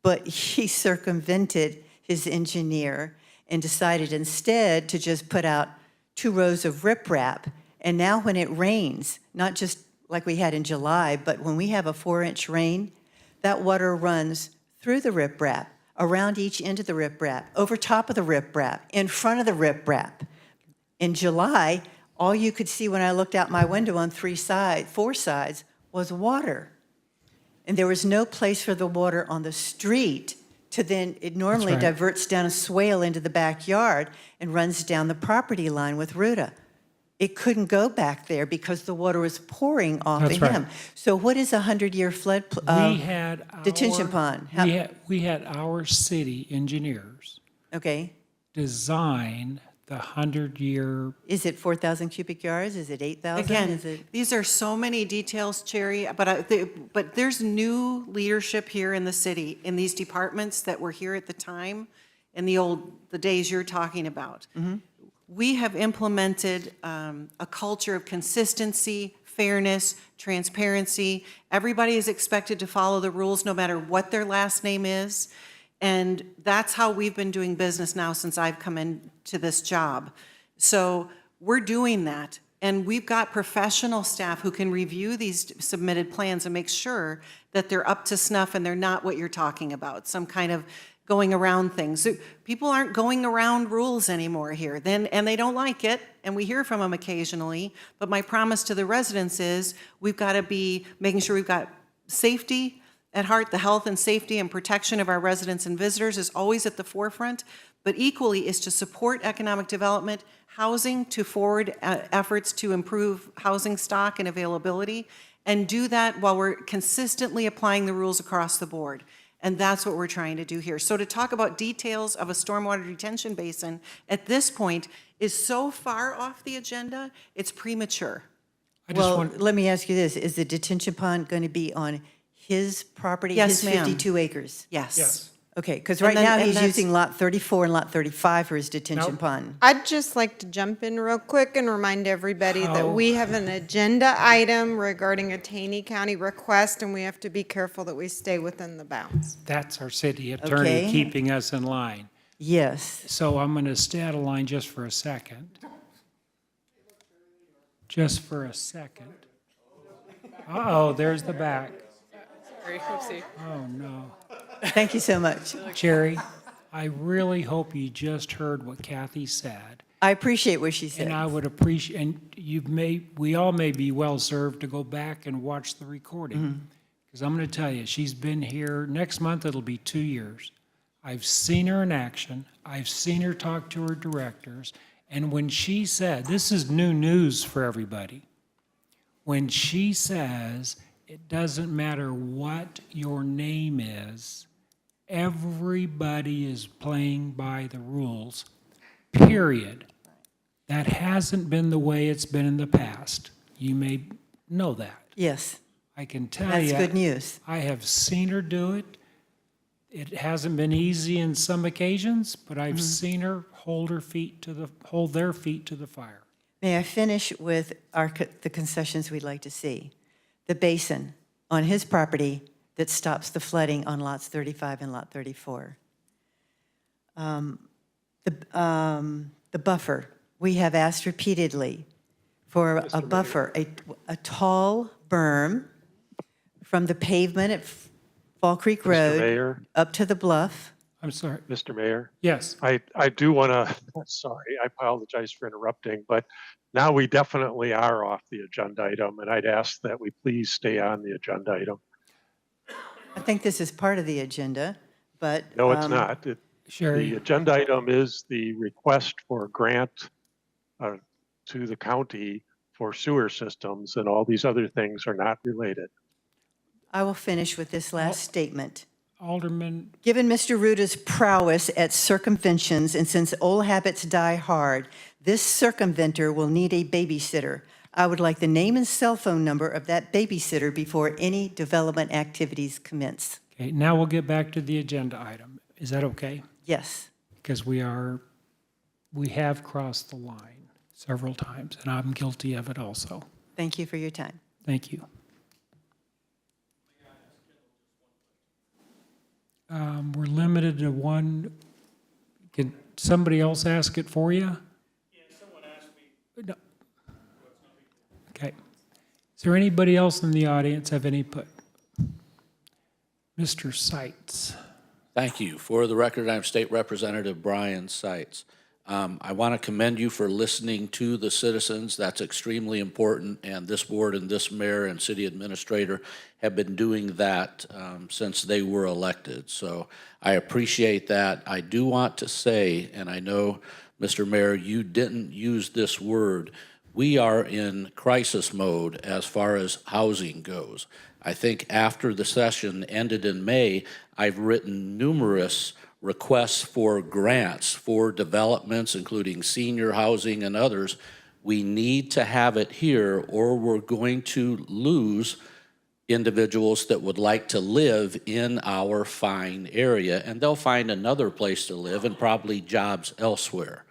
S17: But he circumvented his engineer and decided instead to just put out 2 rows of riprap. And now when it rains, not just like we had in July, but when we have a 4-inch rain, that water runs through the riprap, around each end of the riprap, over top of the riprap, in front of the riprap. In July, all you could see when I looked out my window on 4 sides was water. And there was no place for the water on the street to then, it normally
S1: right.
S17: diverts down a swale into the backyard and runs down the property line with Ruta. It couldn't go back there because the water was pouring off
S1: That's
S17: of
S1: right.
S17: him. So what is a 100-year flood
S1: We had
S17: detention
S1: our-
S17: pond?
S1: We had our city engineers
S17: Okay.
S1: design the 100-year.
S17: Is it 4,000 cubic yards? Is it 8,000?
S11: Again,
S17: Is it?
S11: these are so many details, Cherry, but there's new leadership here in the city, in these departments that were here at the time, in the days you're talking about. We have implemented a culture of consistency, fairness, transparency. Everybody is expected to follow the rules no matter what their last name is. And that's how we've been doing business now since I've come into this job. So we're doing that. And we've got professional staff who can review these submitted plans and make sure that they're up to snuff and they're not what you're talking about, some kind of going around things. So people aren't going around rules anymore here, and they don't like it, and we hear from them occasionally. But my promise to the residents is we've got to be making sure we've got safety at heart. The health and safety and protection of our residents and visitors is always at the forefront, but equally is to support economic development, housing, to forward efforts to improve housing stock and availability, and do that while we're consistently applying the rules across the board. And that's what we're trying to do here. So to talk about details of a stormwater detention basin at this point is so far off the agenda, it's premature.
S17: Well, let me ask you this. Is the detention pond going to be on his property?
S11: Yes,
S17: his
S11: ma'am.
S17: 52 acres?
S11: Yes.
S17: Okay, because
S11: And
S17: right
S11: then-
S17: now
S11: and
S17: he's
S11: that's-
S17: using lot 34 and lot 35 for his detention
S1: Nope.
S17: pond.
S19: I'd just like to jump in real quick and remind everybody that
S1: How-
S19: we have an agenda item regarding a Taney County request, and we have to be careful that we stay within the bounds.
S1: That's our city attorney
S17: Okay.
S1: keeping us in line.
S17: Yes.
S1: So I'm going to stay out of line just for a second. Just for a second. Uh-oh, there's the back.
S3: Sorry, whoopsie.
S1: Oh, no.
S17: Thank you so much.
S1: Jerry, I really hope you just heard what Kathy said.
S17: I appreciate what she said.
S1: And I would appreciate, and we all may be well-served to go back and watch the recording. Because I'm going to tell you, she's been here, next month it'll be 2 years. I've seen her in action. I've seen her talk to her directors. And when she said, this is new news for everybody. When she says, it doesn't matter what your name is, everybody is playing by the rules, period. That hasn't been the way it's been in the past. You may know that.
S17: Yes,
S1: I can tell
S17: that's
S1: you.
S17: good news.
S1: I have seen her do it. It hasn't been easy in some occasions, but I've seen her hold their feet to the fire.
S17: May I finish with the concessions we'd like to see? The basin on his property that stops the flooding on lots 35 and lot 34. The buffer, we have asked repeatedly for a buffer, a tall berm from the pavement at Fall Creek Road
S14: Mayor?
S17: up to the bluff.
S1: I'm sorry.
S14: Mr. Mayor?
S1: Yes.
S14: I do want to, sorry, I apologize for interrupting, but now we definitely are off the agenda item, and I'd ask that we please stay on the agenda item.
S17: I think this is part of the agenda, but.
S14: No, it's not.
S1: Sherry.
S14: The agenda item is the request for a grant to the county for sewer systems, and all these other things are not related.
S17: I will finish with this last statement.
S1: Alderman,
S17: Given Mr. Ruta's prowess at circumventions, and since old habits die hard, this circumventer will need a babysitter. I would like the name and cell phone number of that babysitter before any development activities commence.
S1: okay, now we'll get back to the agenda item. Is that okay?
S17: Yes.
S1: Because we have crossed the line several times, and I'm guilty of it also.
S17: Thank you for your time.
S1: Thank you. We're limited to one. Can somebody else ask it for you?
S16: Yeah, someone asked me.
S1: No. Okay. Is there anybody else in the audience have any input? Mr. Seitz.
S20: Thank you. For the record, I'm State Representative Brian Seitz. I want to commend you for listening to the citizens. That's extremely important, and this board and this mayor and city administrator have been doing that since they were elected. So I appreciate that. I do want to say, and I know, Mr. Mayor, you didn't use this word, we are in crisis mode as far as housing goes. I think after the session ended in May, I've written numerous requests for grants for developments, including senior housing and others. We need to have it here, or we're going to lose individuals that would like to live in our fine area, and they'll find another place to live and probably jobs elsewhere.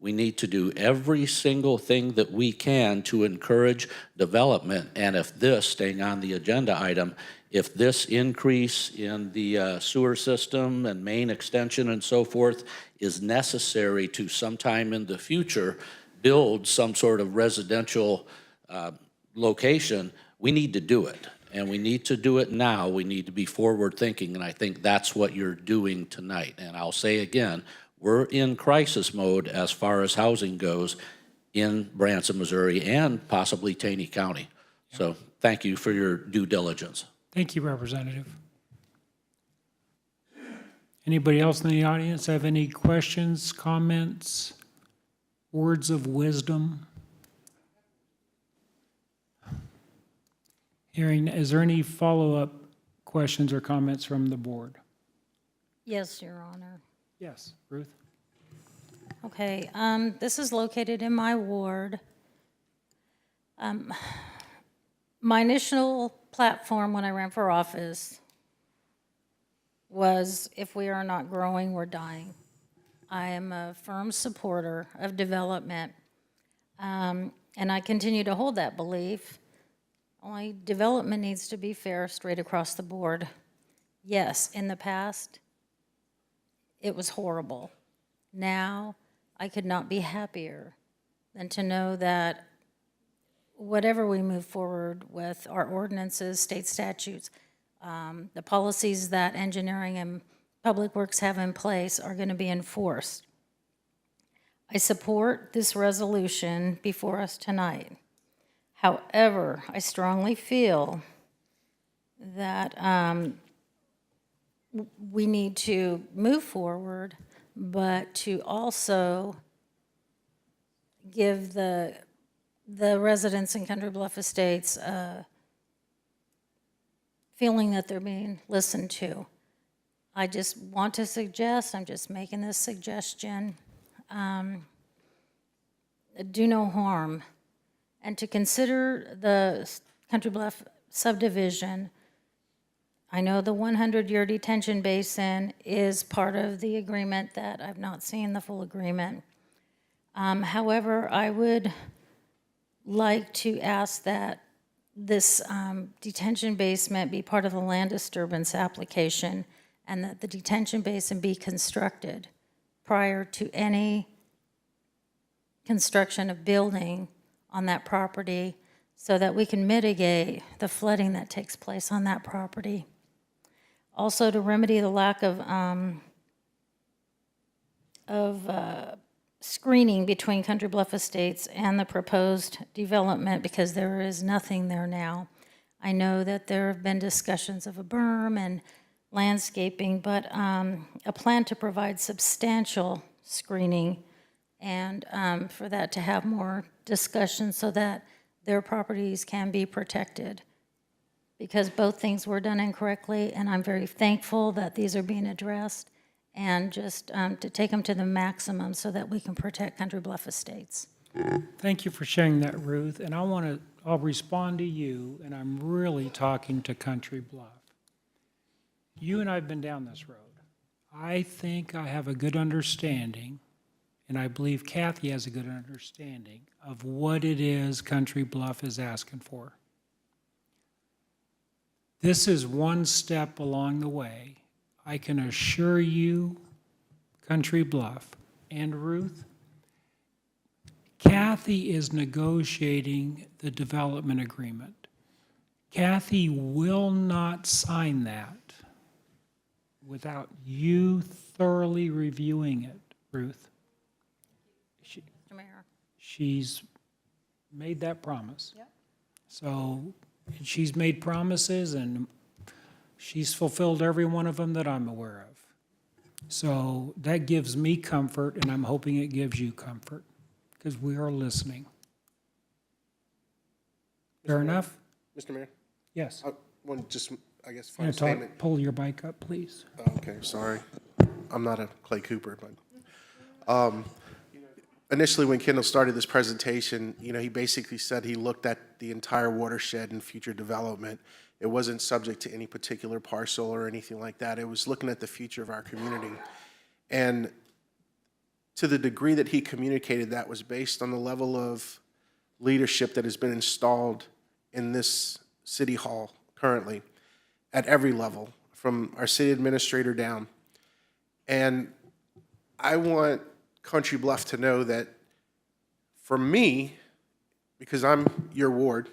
S20: We need to do every single thing that we can to encourage development, and if this, staying on the agenda item, if this increase in the sewer system and main extension and so forth is necessary to sometime in the future build some sort of residential location, we need to do it. And we need to do it now. We need to be forward thinking, and I think that's what you're doing tonight. And I'll say again, we're in crisis mode as far as housing goes in Branson, Missouri, and possibly Taney County. So thank you for your due diligence.
S1: Thank you, Representative. Anybody else in the audience have any questions, comments, words of wisdom? Hearing, is there any follow-up questions or comments from the board?
S15: Yes, Your Honor.
S1: Yes, Ruth?
S15: Okay, this is located in my ward. My initial platform when I ran for office was, if we are not growing, we're dying. I am a firm supporter of development, and I continue to hold that belief. Only development needs to be fair, straight across the board. Yes, in the past, it was horrible. Now, I could not be happier than to know that whatever we move forward with, our ordinances, state statutes, the policies that engineering and public works have in place are going to be enforced. I support this resolution before us tonight. However, I strongly feel that we need to move forward, but to also give the residents in Country Bluff Estates feeling that they're being listened to. I just want to suggest, I'm just making this suggestion, do no harm, and to consider the Country Bluff subdivision. I know the 100-year detention basin is part of the agreement that I've not seen the full agreement. However, I would like to ask that this detention basin be part of the land disturbance application, and that the detention basin be constructed prior to any construction of building on that property, so that we can mitigate the flooding that takes place on that property. Also, to remedy the lack of screening between Country Bluff Estates and the proposed development, because there is nothing there now. I know that there have been discussions of a berm and landscaping, but a plan to provide substantial screening, and for that to have more discussion, so that their properties can be protected. Because both things were done incorrectly, and I'm very thankful that these are being addressed, and just to take them to the maximum so that we can protect Country Bluff Estates.
S1: Thank you for sharing that, Ruth, and I'll respond to you, and I'm really talking to Country Bluff. You and I have been down this road. I think I have a good understanding, and I believe Kathy has a good understanding of what it is Country Bluff is asking for. This is one step along the way. I can assure you, Country Bluff and Ruth, Kathy is negotiating the development agreement. Kathy will not sign that without you thoroughly reviewing it, Ruth.
S15: Mr. Mayor.
S1: She's made that promise. Yep. So she's made promises, and she's fulfilled every one of them that I'm aware of. So that gives me comfort, and I'm hoping it gives you comfort, because we are listening. Fair enough?
S8: Mr. Mayor?
S1: Yes.
S8: One just, I guess,
S1: Can I
S8: final statement.
S1: pull your bike up, please?
S8: Okay, sorry. I'm not a Clay Cooper, but initially when Kendall started this presentation, he basically said he looked at the entire watershed and future development. It wasn't subject to any particular parcel or anything like that. It was looking at the future of our community. And to the degree that he communicated, that was based on the level of leadership that has been installed in this city hall currently at every level, from our city administrator down. And I want Country Bluff to know that for me, because I'm your ward,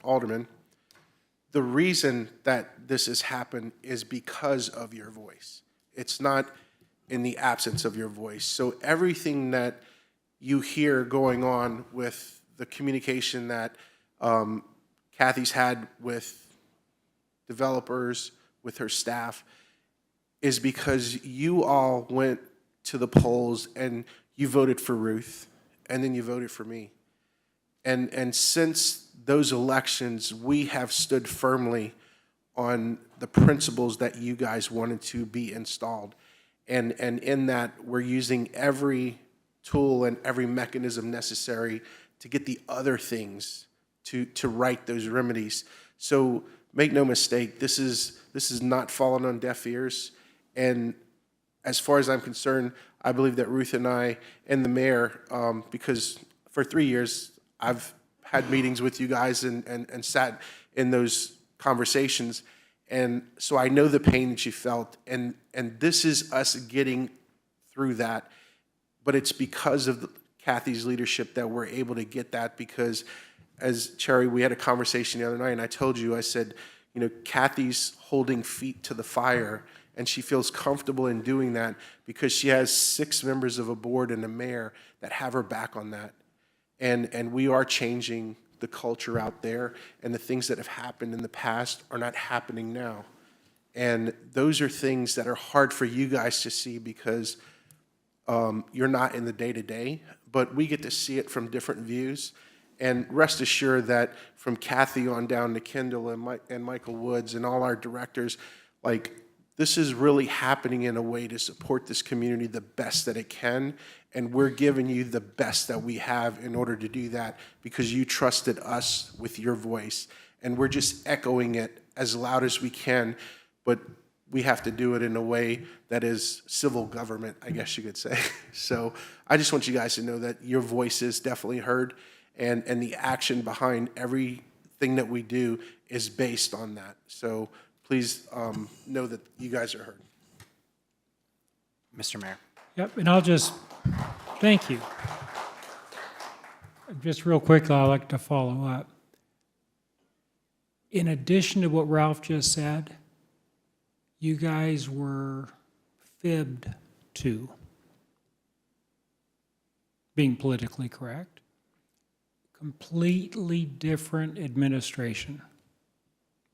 S8: Alderman, the reason that this has happened is because of your voice. It's not in the absence of your voice. So everything that you hear going on with the communication that Kathy's had with developers, with her staff, is because you all went to the polls and you voted for Ruth, and then you voted for me. And since those elections, we have stood firmly on the principles that you guys wanted to be installed. And in that, we're using every tool and every mechanism necessary to get the other things to right those remedies. So make no mistake, this is not falling on deaf ears. And as far as I'm concerned, I believe that Ruth and I and the mayor, because for 3 years, I've had meetings with you guys and sat in those conversations. And so I know the pain that you felt. And this is us getting through that. But it's because of Kathy's leadership that we're able to get that, because as Cherry, we had a conversation the other night, and I told you, I said, Kathy's holding feet to the fire, and she feels comfortable in doing that because she has 6 members of a board and a mayor that have her back on that. And we are changing the culture out there, and the things that have happened in the past are not happening now. And those are things that are hard for you guys to see because you're not in the day-to-day, but we get to see it from different views. And rest assured that from Kathy on down to Kendall and Michael Woods and all our directors, this is really happening in a way to support this community the best that it can. And we're giving you the best that we have in order to do that because you trusted us with your voice. And we're just echoing it as loud as we can, but we have to do it in a way that is civil government, I guess you could say. So I just want you guys to know that your voice is definitely heard, and the action behind everything that we do is based on that. So please know that you guys are heard.
S4: Mr. Mayor.
S1: Yep, and thank you. Just real quick, I'd like to follow up. In addition to what Ralph just said, you guys were fibbed to, being politically correct. Completely different administration,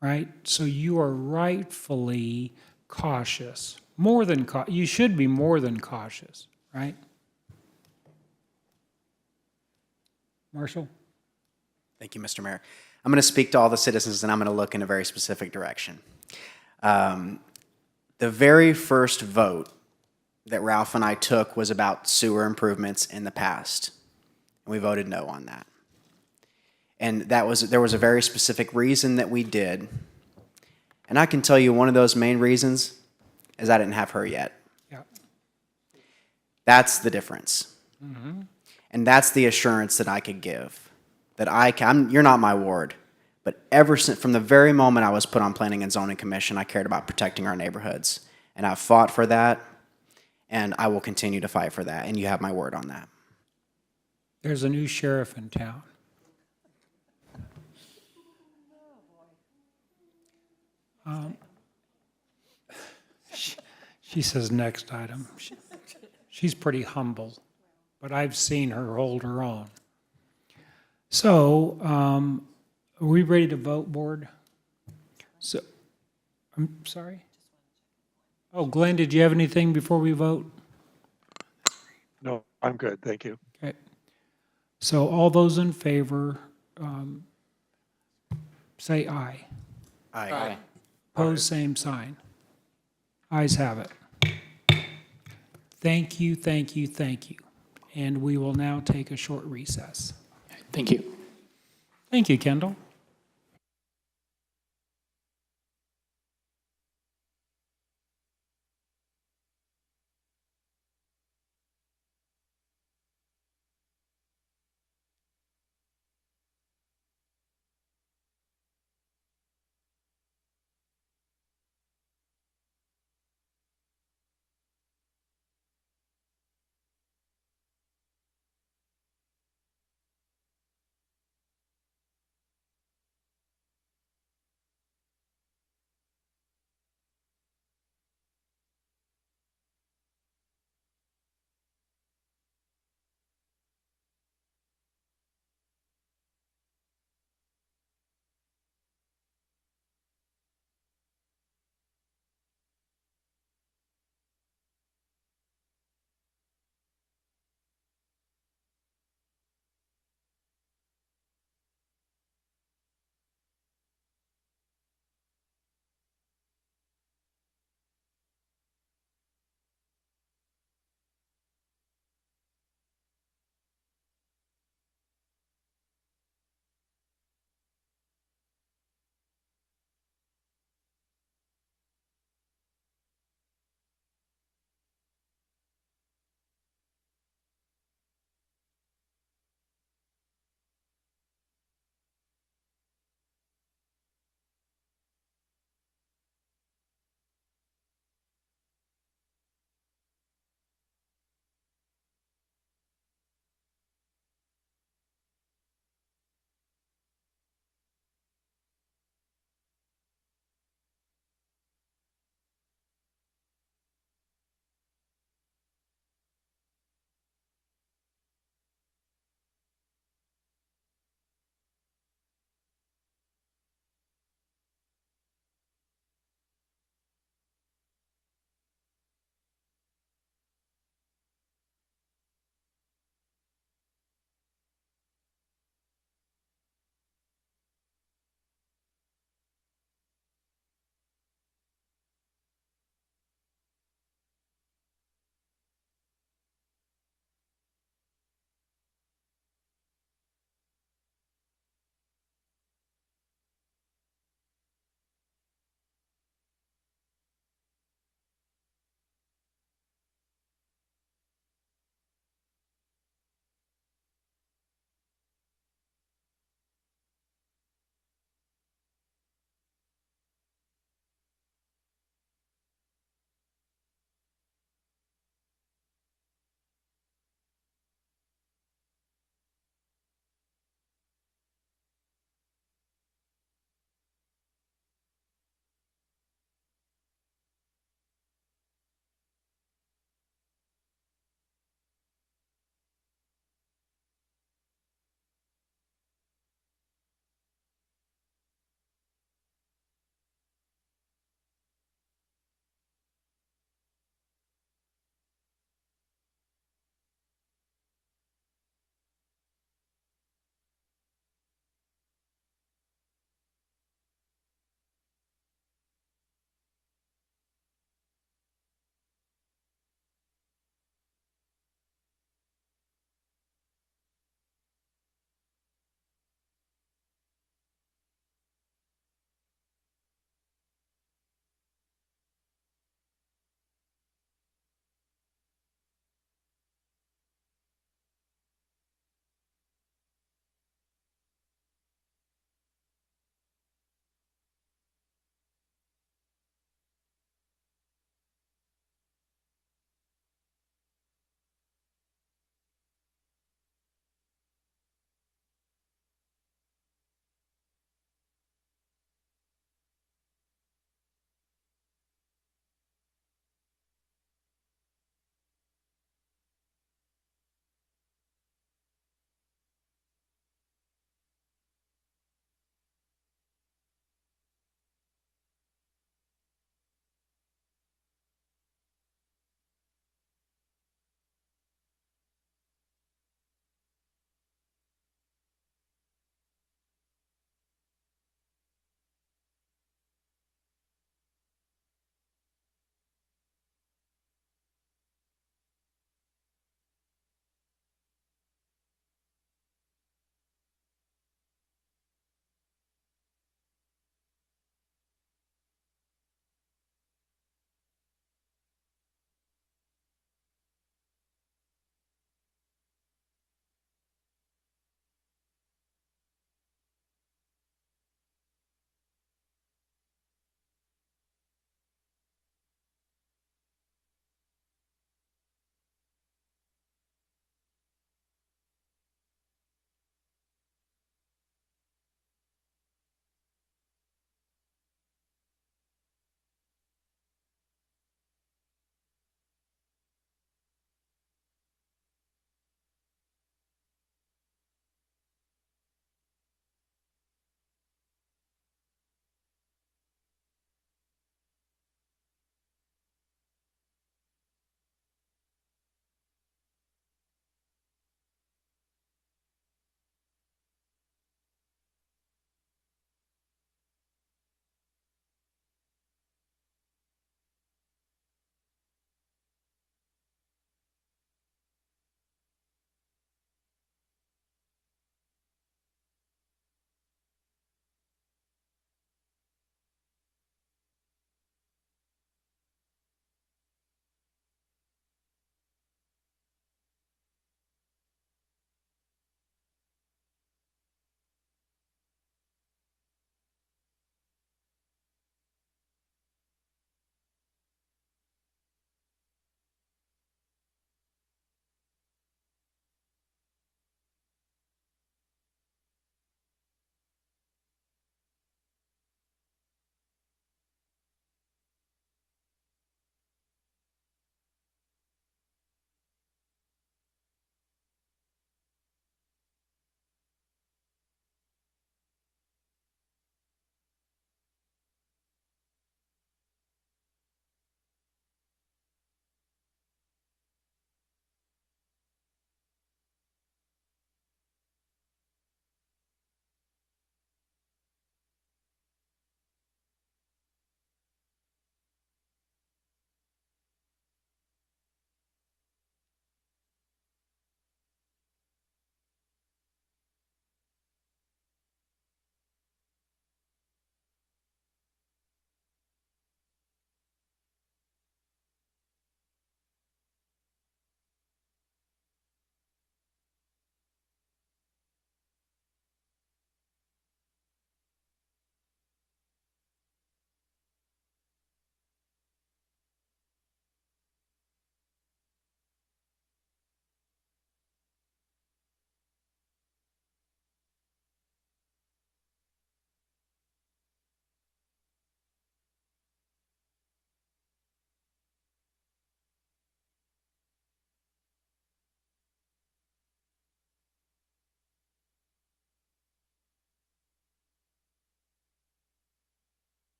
S1: right? So you are rightfully cautious, you should be more than cautious, right? Marshall?
S4: Thank you, Mr. Mayor. I'm going to speak to all the citizens, and I'm going to look in a very specific direction. The very first vote that Ralph and I took was about sewer improvements in the past, and we voted no on that. And there was a very specific reason that we did. And I can tell you one of those main reasons is I didn't have her yet.
S1: Yeah.
S4: That's the difference. And that's the assurance that I could give. That you're not my ward, but ever since, from the very moment I was put on Planning and Zoning Commission, I cared about protecting our neighborhoods. And I've fought for that, and I will continue to fight for that, and you have my word on that.
S1: There's a new sheriff in town. She says next item. She's pretty humble, but I've seen her hold her own. So, are we ready to vote, board? So, I'm sorry? Oh, Glenn, did you have anything before we vote?
S14: No, I'm good, thank you.
S1: Okay. So all those in favor, say aye.
S4: Aye.
S1: Pose same sign. Ayes have it. Thank you, thank you, thank you. And we will now take a short recess.
S13: Thank you.
S1: Thank you, Kendall.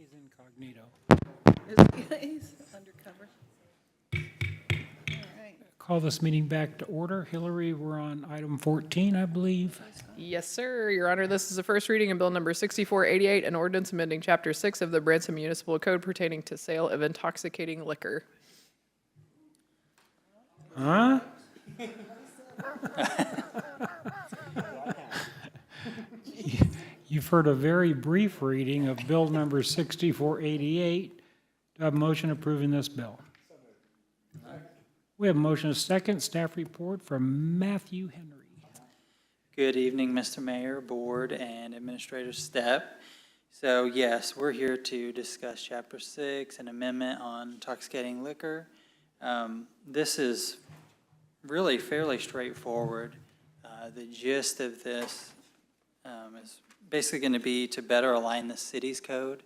S1: He's incognito.
S11: Is undercover.
S1: Call this meeting back to order. Hillary, we're on item 14, I believe.
S3: Yes, sir. Your Honor, this is the first reading of Bill Number 6488, an ordinance amending Chapter 6 of the Branson Municipal Code pertaining to sale of intoxicating liquor.
S1: Huh? You've heard a very brief reading of Bill Number 6488. Do I have a motion approving this bill? We have a motion, a second. Staff report from Matthew Henry.
S19: Good evening, Mr. Mayor, Board, and Administrator Stepp. So yes, we're here to discuss Chapter 6, an amendment on intoxicating liquor. This is really fairly straightforward. The gist of this is basically going to be to better align the city's code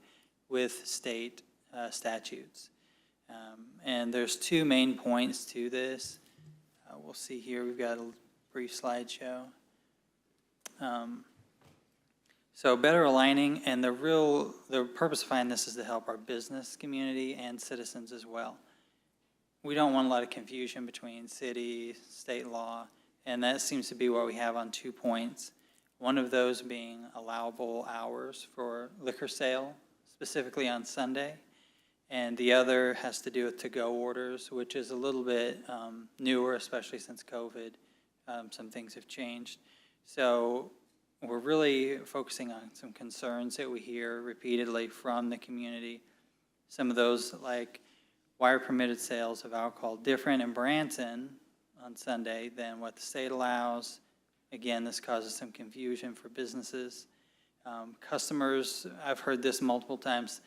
S19: with state statutes. And there's two main points to this. We'll see here, we've got a brief slideshow. So better aligning, and the purpose behind this is to help our business community and citizens as well. We don't want a lot of confusion between city, state law, and that seems to be what we have on 2 points. One of those being allowable hours for liquor sale, specifically on Sunday. And the other has to do with to-go orders, which is a little bit newer, especially since COVID. Some things have changed. So we're really focusing on some concerns that we hear repeatedly from the community. Some of those, like, why are permitted sales of alcohol different in Branson on Sunday than what the state allows? Again, this causes some confusion for businesses. Customers, I've heard this multiple times,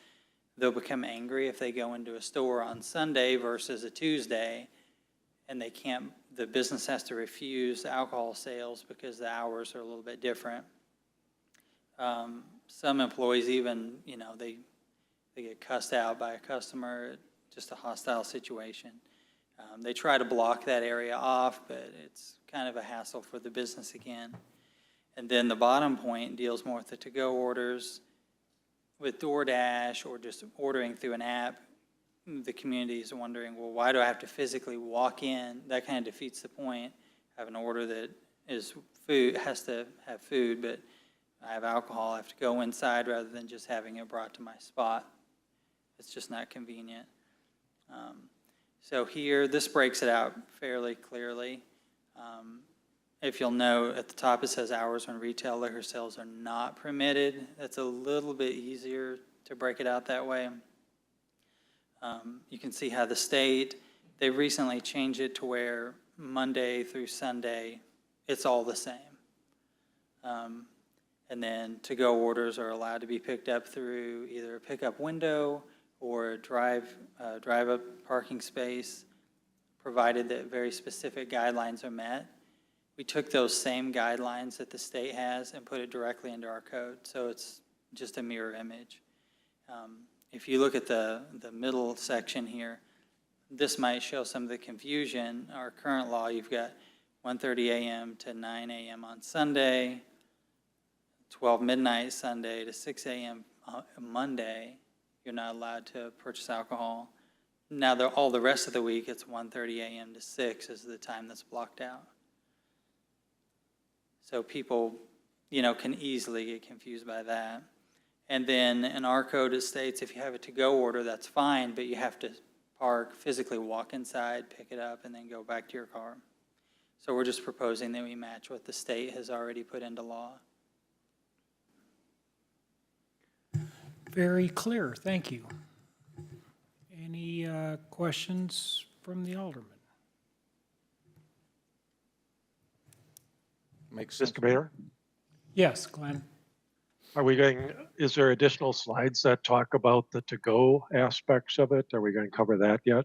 S19: they'll become angry if they go into a store on Sunday versus a Tuesday, and they can't, the business has to refuse alcohol sales because the hours are a little bit different. Some employees even, they get cussed out by a customer, just a hostile situation. They try to block that area off, but it's kind of a hassle for the business again. And then the bottom point deals more with the to-go orders. With DoorDash or just ordering through an app, the community is wondering, well, why do I have to physically walk in? That kind of defeats the point. I have an order that is food, has to have food, but I have alcohol. I have to go inside rather than just having it brought to my spot. It's just not convenient. So here, this breaks it out fairly clearly. If you'll note, at the top it says hours when retail liquor sales are not permitted. That's a little bit easier to break it out that way. You can see how the state, they recently changed it to where Monday through Sunday, it's all the same. And then to-go orders are allowed to be picked up through either a pickup window or a drive-up parking space, provided that very specific guidelines are met. We took those same guidelines that the state has and put it directly into our code, so it's just a mirror image. If you look at the middle section here, this might show some of the confusion. Our current law, you've got 1:30 a.m. to 9 a.m. on Sunday, 12 midnight Sunday to 6 a.m. Monday. You're not allowed to purchase alcohol. Now, all the rest of the week, it's 1:30 a.m. to 6 is the time that's blocked out. So people, can easily get confused by that. And then in our code, it states if you have a to-go order, that's fine, but you have to park, physically walk inside, pick it up, and then go back to your car. So we're just proposing that we match what the state has already put into law.
S1: Very clear, thank you. Any questions from the alderman?
S14: Mr. Mayor,
S1: Yes, Glenn.
S14: is there additional slides that talk about the to-go aspects of it? Are we going to cover that yet?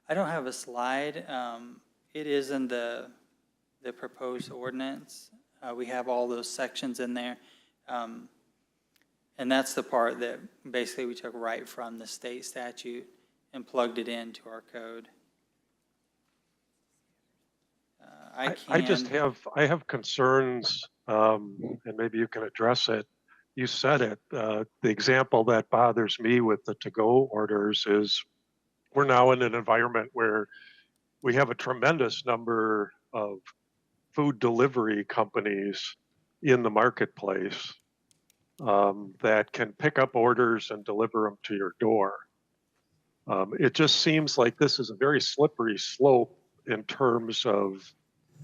S19: I don't have a slide. It is in the proposed ordinance. We have all those sections in there. And that's the part that basically we took right from the state statute and plugged it into our code.
S14: I have concerns, and maybe you can address it. you said it. The example that bothers me with the to-go orders is we're now in an environment where we have a tremendous number of food delivery companies in the marketplace that can pick up orders and deliver them to your door. It just seems like this is a very slippery slope in terms of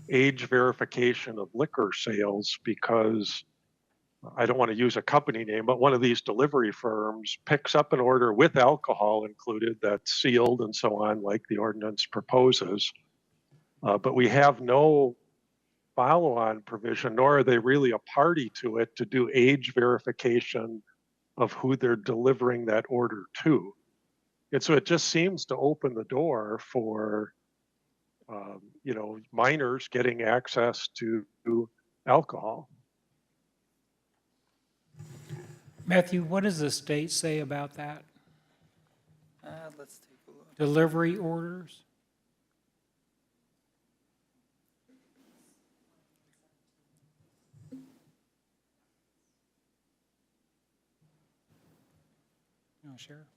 S14: age verification of liquor sales, because I don't want to use a company name, but one of these delivery firms picks up an order with alcohol included that's sealed and so on, like the ordinance proposes. But we have no follow-on provision, nor are they really a party to it to do age verification of who they're delivering that order to. And so it just seems to open the door for, minors getting access to alcohol.
S1: Matthew, what does the state say about that?
S19: Let's take a look.
S1: Delivery orders? No, Sheriff?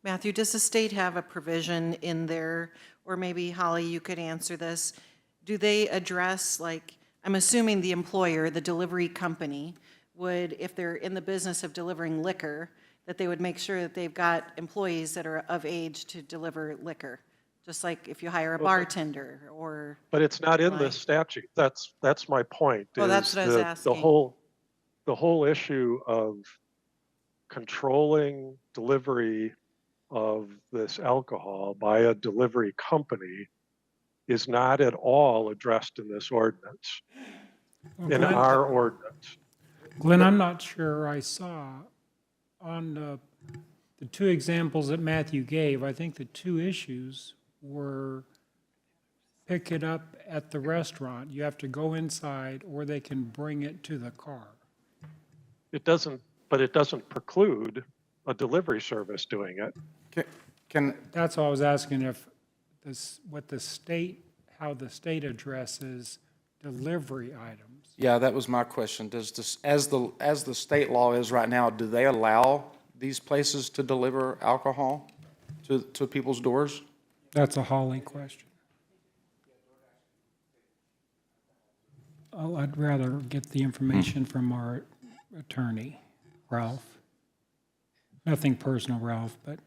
S11: Matthew, does the state have a provision in there, or maybe Holly, you could answer this? Do they address, like, I'm assuming the employer, the delivery company, would, if they're in the business of delivering liquor, that they would make sure that they've got employees that are of age to deliver liquor, just like if you hire a bartender or.
S14: But it's not in
S11: like-
S14: this statute. That's my point.
S11: Oh, that's
S14: is
S11: what I was asking.
S14: The whole issue of controlling delivery of this alcohol by a delivery company is not at all addressed in this ordinance, in our ordinance.
S1: Glenn, I'm not sure I saw on the two examples that Matthew gave, I think the two issues were pick it up at the restaurant. You have to go inside, or they can bring it to the car.
S14: It doesn't preclude a delivery service doing it.
S1: That's why I was asking if how the state addresses delivery items.
S9: Yeah, that was my question. Does this, as the state law is right now, do they allow these places to deliver alcohol to people's doors?
S1: That's a Holly question. Oh, I'd rather get the information from our attorney, Ralph. Nothing personal, Ralph, but.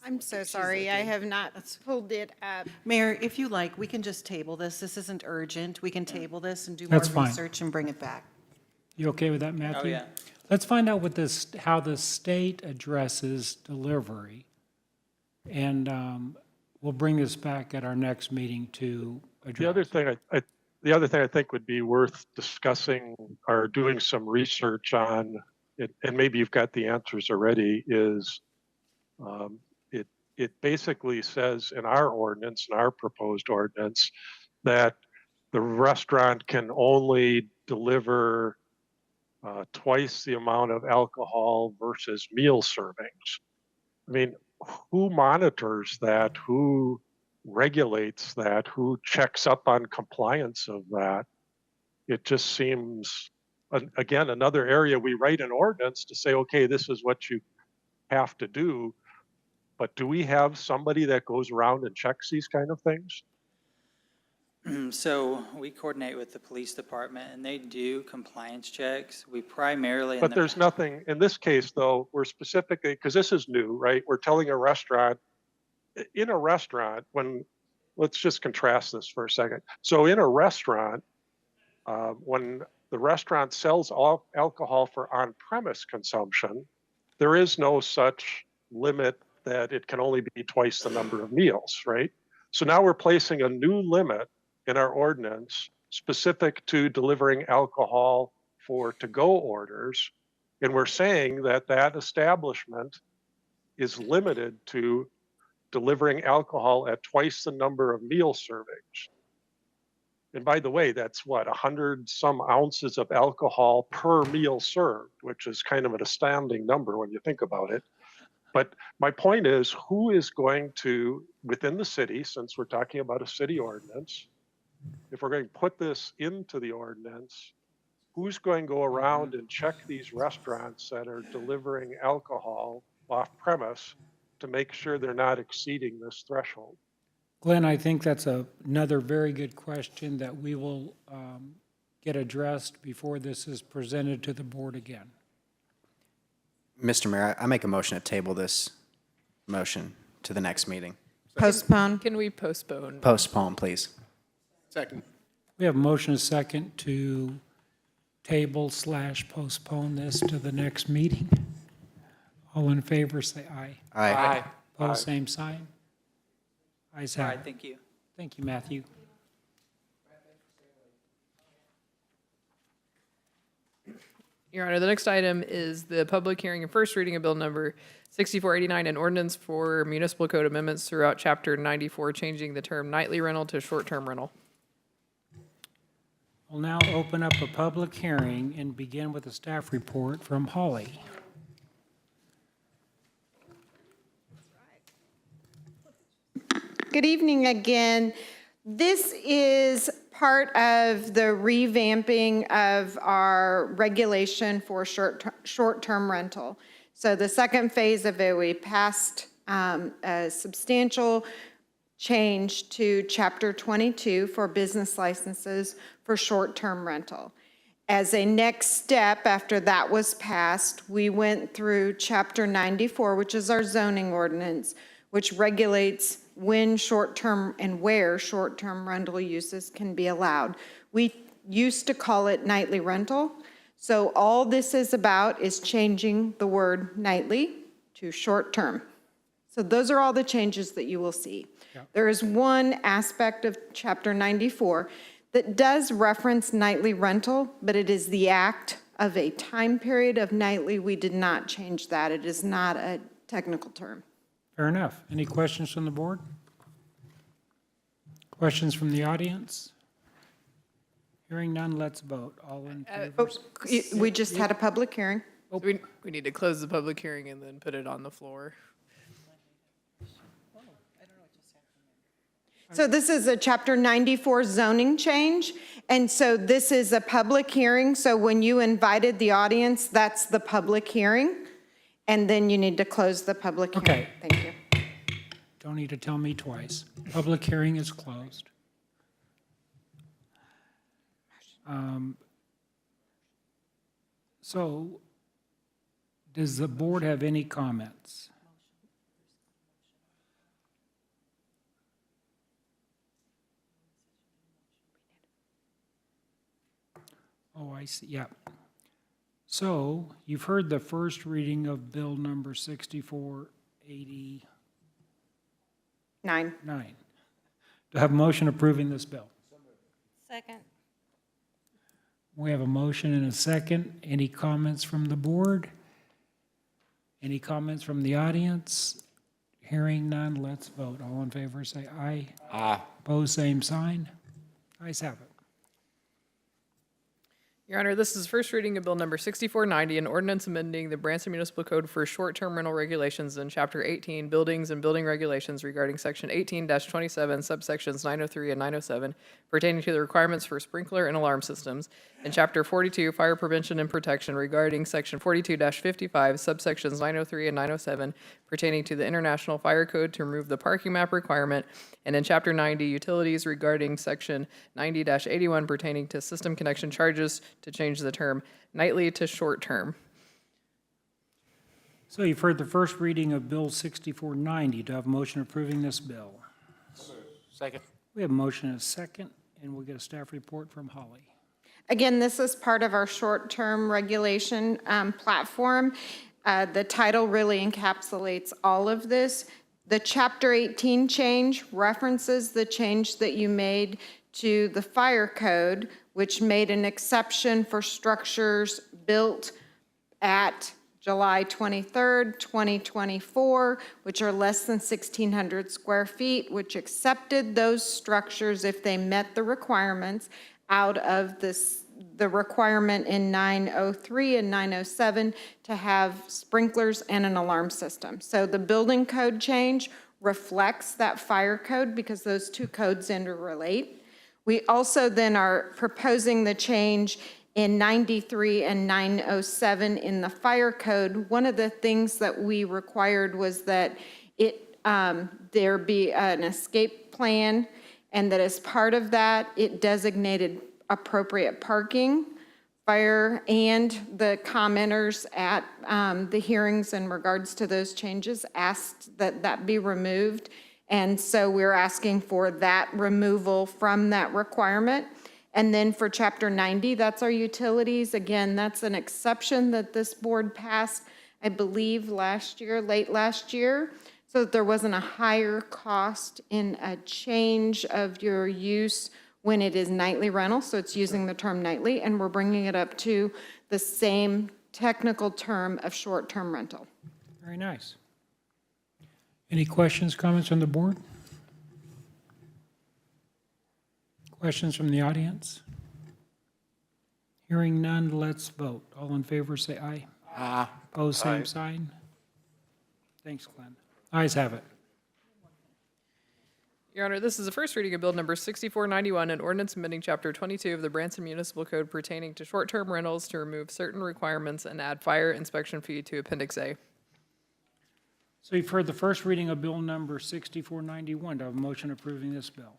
S19: I'm so sorry, I have not pulled it up.
S11: Mayor, if you like, we can just table this. This isn't urgent. We can table this and do more
S1: That's fine.
S11: research and bring it back.
S1: You okay with that, Matthew?
S19: yeah.
S1: Let's find out how the state addresses delivery. And we'll bring this back at our next meeting to address.
S14: The other thing I think would be worth discussing or doing some research on, and maybe you've got the answers already, is it basically says in our ordinance, in our proposed ordinance, that the restaurant can only deliver twice the amount of alcohol versus meal servings. I mean, who monitors that? Who regulates that? Who checks up on compliance of that? It just seems, again, another area we write an ordinance to say, okay, this is what you have to do. But do we have somebody that goes around and checks these kind of things?
S19: So we coordinate with the police department and they do compliance checks. We primarily.
S14: But there's nothing, in this case though, we're specifically, because this is new, right? We're telling a restaurant, in a restaurant, let's just contrast this for a second. So in a restaurant, when the restaurant sells alcohol for on-premise consumption, there is no such limit that it can only be twice the number of meals, right? So now we're placing a new limit in our ordinance specific to delivering alcohol for to-go orders. And we're saying that that establishment is limited to delivering alcohol at twice the number of meal servings. And by the way, that's what, 100 some ounces of alcohol per meal served, which is kind of an astounding number when you think about it. But my point is, who is going to, within the city, since we're talking about a city ordinance, if we're going to put this into the ordinance, who's going to go around and check these restaurants that are delivering alcohol off premise to make sure they're not exceeding this threshold?
S1: Glenn, I think that's another very good question that we will get addressed before this is presented to the board again.
S4: Mr. Mayor, I make a motion to table this motion to the next meeting.
S3: Postpone. Can we postpone?
S4: Postpone, please.
S8: Second.
S1: We have a motion and a second to table/postpone this to the next meeting. All in favor, say aye.
S4: Aye.
S1: Opposed, same sign. Ayes
S19: All
S1: have
S19: right,
S1: it.
S19: thank you.
S1: Thank you, Matthew.
S3: Your Honor, the next item is the public hearing and first reading of bill number 6489, an ordinance for municipal code amendments throughout chapter 94, changing the term nightly rental to short-term rental.
S1: We'll now open up a public hearing and begin with a staff report from Holly.
S19: Good evening again. This is part of the revamping of our regulation for short-term rental. So the second phase of it, we passed a substantial change to Chapter 22 for business licenses for short-term rental. As a next step, after that was passed, we went through Chapter 94, which is our zoning ordinance, which regulates when short-term and where short-term rental uses can be allowed. We used to call it nightly rental. So all this is about is changing the word nightly to short-term. So those are all the changes that you will see. Yep. There is one aspect of Chapter 94 that does reference nightly rental, but it is the act of a time period of nightly. We did not change that. It is not a technical term.
S1: Fair enough. Any questions from the board? Questions from the audience? Hearing none, let's vote. All in favor?
S19: We just had a public hearing.
S3: So we need to close the public hearing and then put it on the floor.
S19: So this is a Chapter 94 zoning change, and so this is a public hearing. So when you invited the audience, that's the public hearing, and then you need to close the public hearing.
S1: Okay.
S19: Thank you.
S1: Don't need to tell me twice. Public hearing is closed. So, does the board have any comments? Oh, I see, yeah. So, you've heard the first reading of bill number 6489.
S19: 9.
S1: Do I have a motion approving this bill?
S15: Second.
S1: We have a motion and a second. Any comments from the board? Any comments from the audience? Hearing none, let's vote. All in favor, say aye.
S9: Aye.
S1: Opposed, same sign. Ayes have it.
S3: Your Honor, this is first reading of bill number 6490, an ordinance amending the Branson Municipal Code for short-term rental regulations in Chapter 18, Buildings and Building Regulations regarding Section 18-27, subsections 903 and 907, pertaining to the requirements for sprinkler and alarm systems, and Chapter 42, Fire Prevention and Protection regarding Section 42-55, subsections 903 and 907, pertaining to the International Fire Code to remove the parking map requirement, and in Chapter 90, Utilities regarding Section 90-81, pertaining to system connection charges to change the term nightly to short-term.
S1: So you've heard the first reading of Bill 6490. Do I have a motion approving this bill?
S9: Second.
S1: We have a motion and a second, and we'll get a staff report from Holly.
S19: Again, this is part of our short-term regulation platform. The title really encapsulates all of this. The Chapter 18 change references the change that you made to the fire code, which made an exception for structures built at July 23rd, 2024, which are less than 1,600 square feet, which accepted those structures if they met the requirements out of the requirement in 903 and 907 to have sprinklers and an alarm system. So the building code change reflects that fire code because those two codes interrelate. We also then are proposing the change in 93 and 907 in the fire code. One of the things that we required was that there be an escape plan, and that as part of that, it designated appropriate parking. Fire and the commenters at the hearings in regards to those changes asked that that be removed. And so we're asking for that removal from that requirement. And then for Chapter 90, that's our utilities. Again, that's an exception that this board passed, I believe, late last year, so that there wasn't a higher cost in a change of your use when it is nightly rental. So it's using the term nightly, and we're bringing it up to the same technical term of short-term rental.
S1: Very nice. Any questions, comments from the board? Questions from the audience? Hearing none, let's vote. All in favor, say aye.
S9: Aye.
S1: Opposed, same sign. Thanks, Glenn. Ayes have it.
S3: Your Honor, this is the first reading of Bill Number 6491, an ordinance amending Chapter 22 of the Branson Municipal Code pertaining to short-term rentals to remove certain requirements and add fire inspection fee to Appendix A.
S1: So you've heard the first reading of Bill Number 6491. Do I have a motion approving this bill?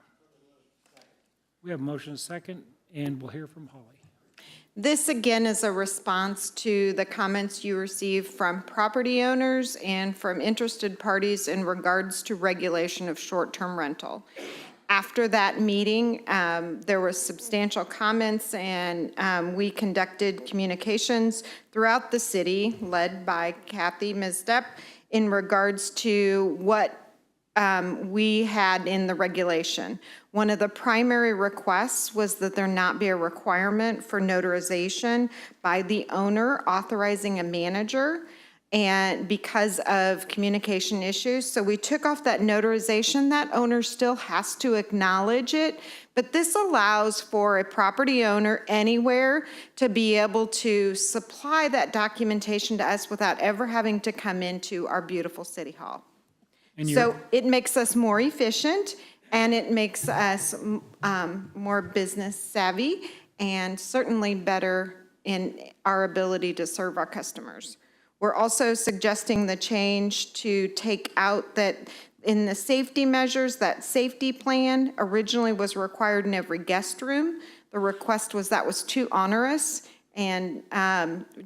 S1: We have a motion and a second, and we'll hear from Holly.
S19: This, again, is a response to the comments you received from property owners and from interested parties in regards to regulation of short-term rental. After that meeting, there was substantial comments, and we conducted communications throughout the city, led by Kathy Misdep, in regards to what we had in the regulation. One of the primary requests was that there not be a requirement for notarization by the owner authorizing a manager, and because of communication issues. So we took off that notarization. That owner still has to acknowledge it, but this allows for a property owner anywhere to be able to supply that documentation to us without ever having to come into our beautiful city hall. So it makes us more efficient, and it makes us more business savvy, and certainly better in our ability to serve our customers. We're also suggesting the change to take out that in the safety measures, that safety plan originally was required in every guest room. The request was that was too onerous and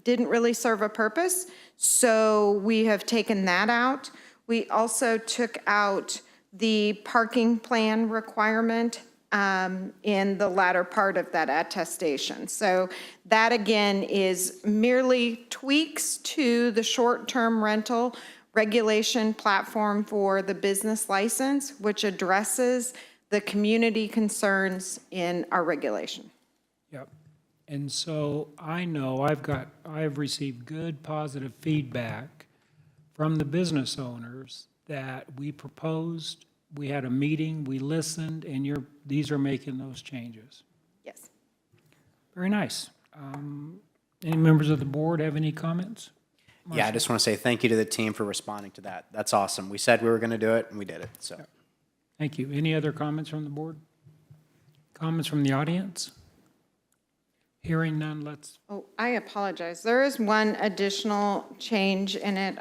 S19: didn't really serve a purpose. So we have taken that out. We also took out the parking plan requirement in the latter part of that attestation. So that, again, is merely tweaks to the short-term rental regulation platform for the business license, which addresses the community concerns in our regulation.
S1: Yep. And so I know I've received good, positive feedback from the business owners that we proposed, we had a meeting, we listened, and these are making those changes.
S19: Yes.
S1: Very nice. Any members of the board have any comments?
S4: Yeah, I just want to say thank you to the team for responding to that. That's awesome. We said we were going to do it, and we did it, so.
S1: Thank you. Any other comments from the board? Comments from the audience? Hearing none, let's.
S19: Oh, I apologize. There is one additional change in it.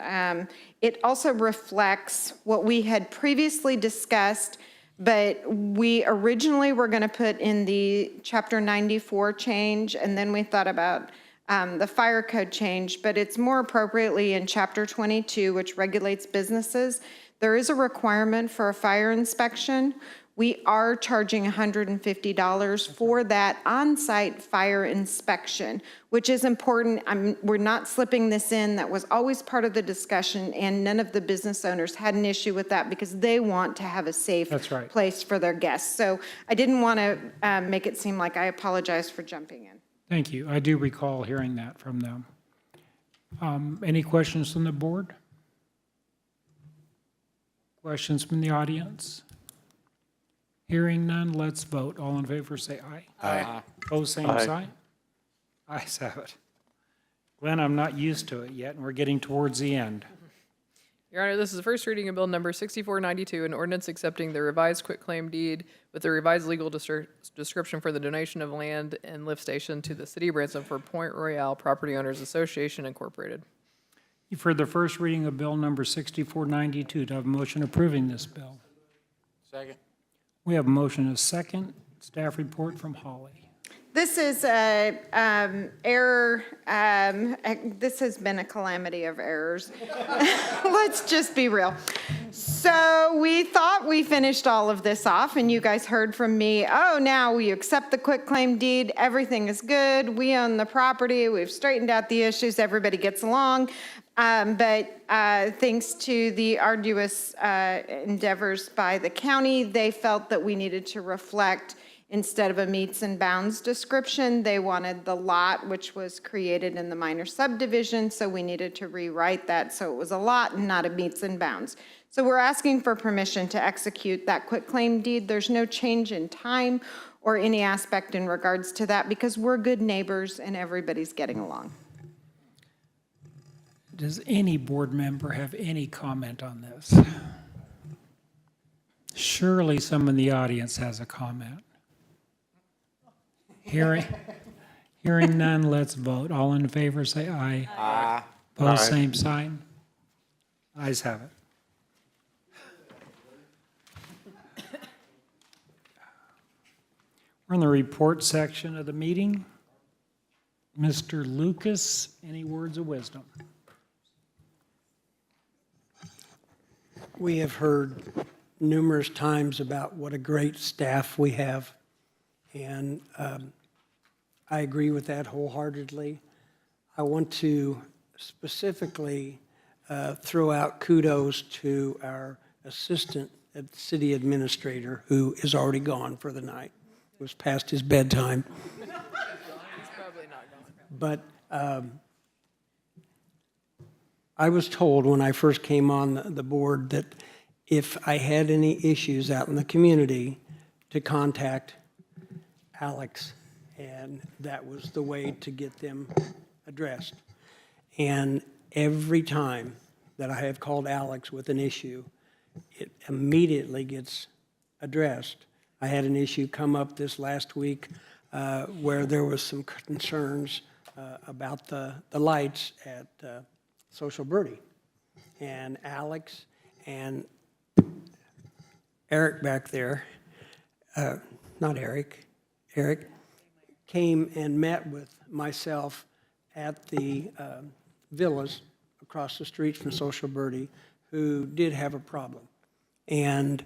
S19: It also reflects what we had previously discussed, but we originally were going to put in the Chapter 94 change, and then we thought about the fire code change, but it's more appropriately in Chapter 22, which regulates businesses. There is a requirement for a fire inspection. We are charging $150 for that on-site fire inspection, which is important. We're not slipping this in. That was always part of the discussion, and none of the business owners had an issue with that because they want to have a safe place for their guests. So I didn't want to make it seem like I apologize for jumping in.
S1: Thank you. I do recall hearing that from them. Any questions from the board? Questions from the audience? Hearing none, let's vote. All in favor, say aye.
S9: Aye.
S1: Pose same
S14: Aye.
S1: sign. Ayes have it. Glenn, I'm not used to it yet, and we're getting towards the end.
S3: Your Honor, this is the first reading of Bill Number 6492, an ordinance accepting the revised quitclaim deed with the revised legal description for the donation of land and lift station to the City of Branson for Point Royale Property Owners Association Incorporated.
S1: You've heard the first reading of Bill Number 6492. Do I have a motion approving this bill?
S9: Second.
S1: We have a motion and a second. Staff report from Holly.
S19: This is a error. This has been a calamity of errors. Let's just be real. So we thought we finished all of this off, and you guys heard from me, oh, now we accept the quitclaim deed. Everything is good. We own the property. We've straightened out the issues. Everybody gets along. But thanks to the arduous endeavors by the county, they felt that we needed to reflect, instead of a meets and bounds description, they wanted the lot, which was created in the minor subdivision, so we needed to rewrite that so it was a lot and not a meets and bounds. So we're asking for permission to execute that quitclaim deed. There's no change in time or any aspect in regards to that because we're good neighbors and everybody's getting along.
S1: Does any board member have any comment on this? Surely someone in the audience has a comment. Hearing none, let's vote. All in favor, say aye.
S9: Aye.
S1: Pose
S14: Aye.
S1: same sign. Ayes have it. We're in the report section of the meeting. Mr. Lucas, any words of wisdom?
S10: We have heard numerous times about what a great staff we have, and I agree with that wholeheartedly. I want to specifically throw out kudos to our assistant city administrator, who is already gone for the night. It was past his bedtime. But I was told when I first came on the board that if I had any issues out in the community, to contact Alex, and that was the way to get them addressed. And every time that I have called Alex with an issue, it immediately gets addressed. I had an issue come up this last week where there was some concerns about the lights at Social Birdie. And Alex and Eric back there, not Eric, Eric came and met with myself at the villas across the street from Social Birdie, who did have a problem. And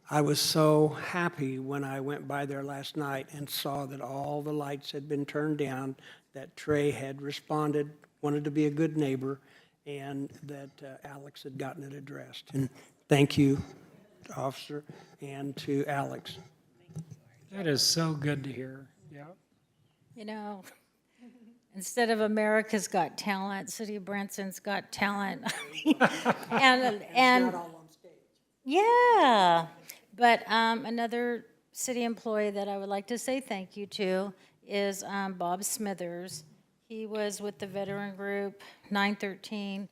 S10: I was so happy when I went by there last night and saw that all the lights had been turned down, that Trey had responded, wanted to be a good neighbor, and that Alex had gotten it addressed. And thank you, officer, and to Alex.
S1: That is so good to hear. Yeah.
S15: You know, instead of America's Got Talent, City of Branson's Got Talent. and yeah, but another city employee that I would like to say thank you to is Bob Smithers. He was with the veteran group 913.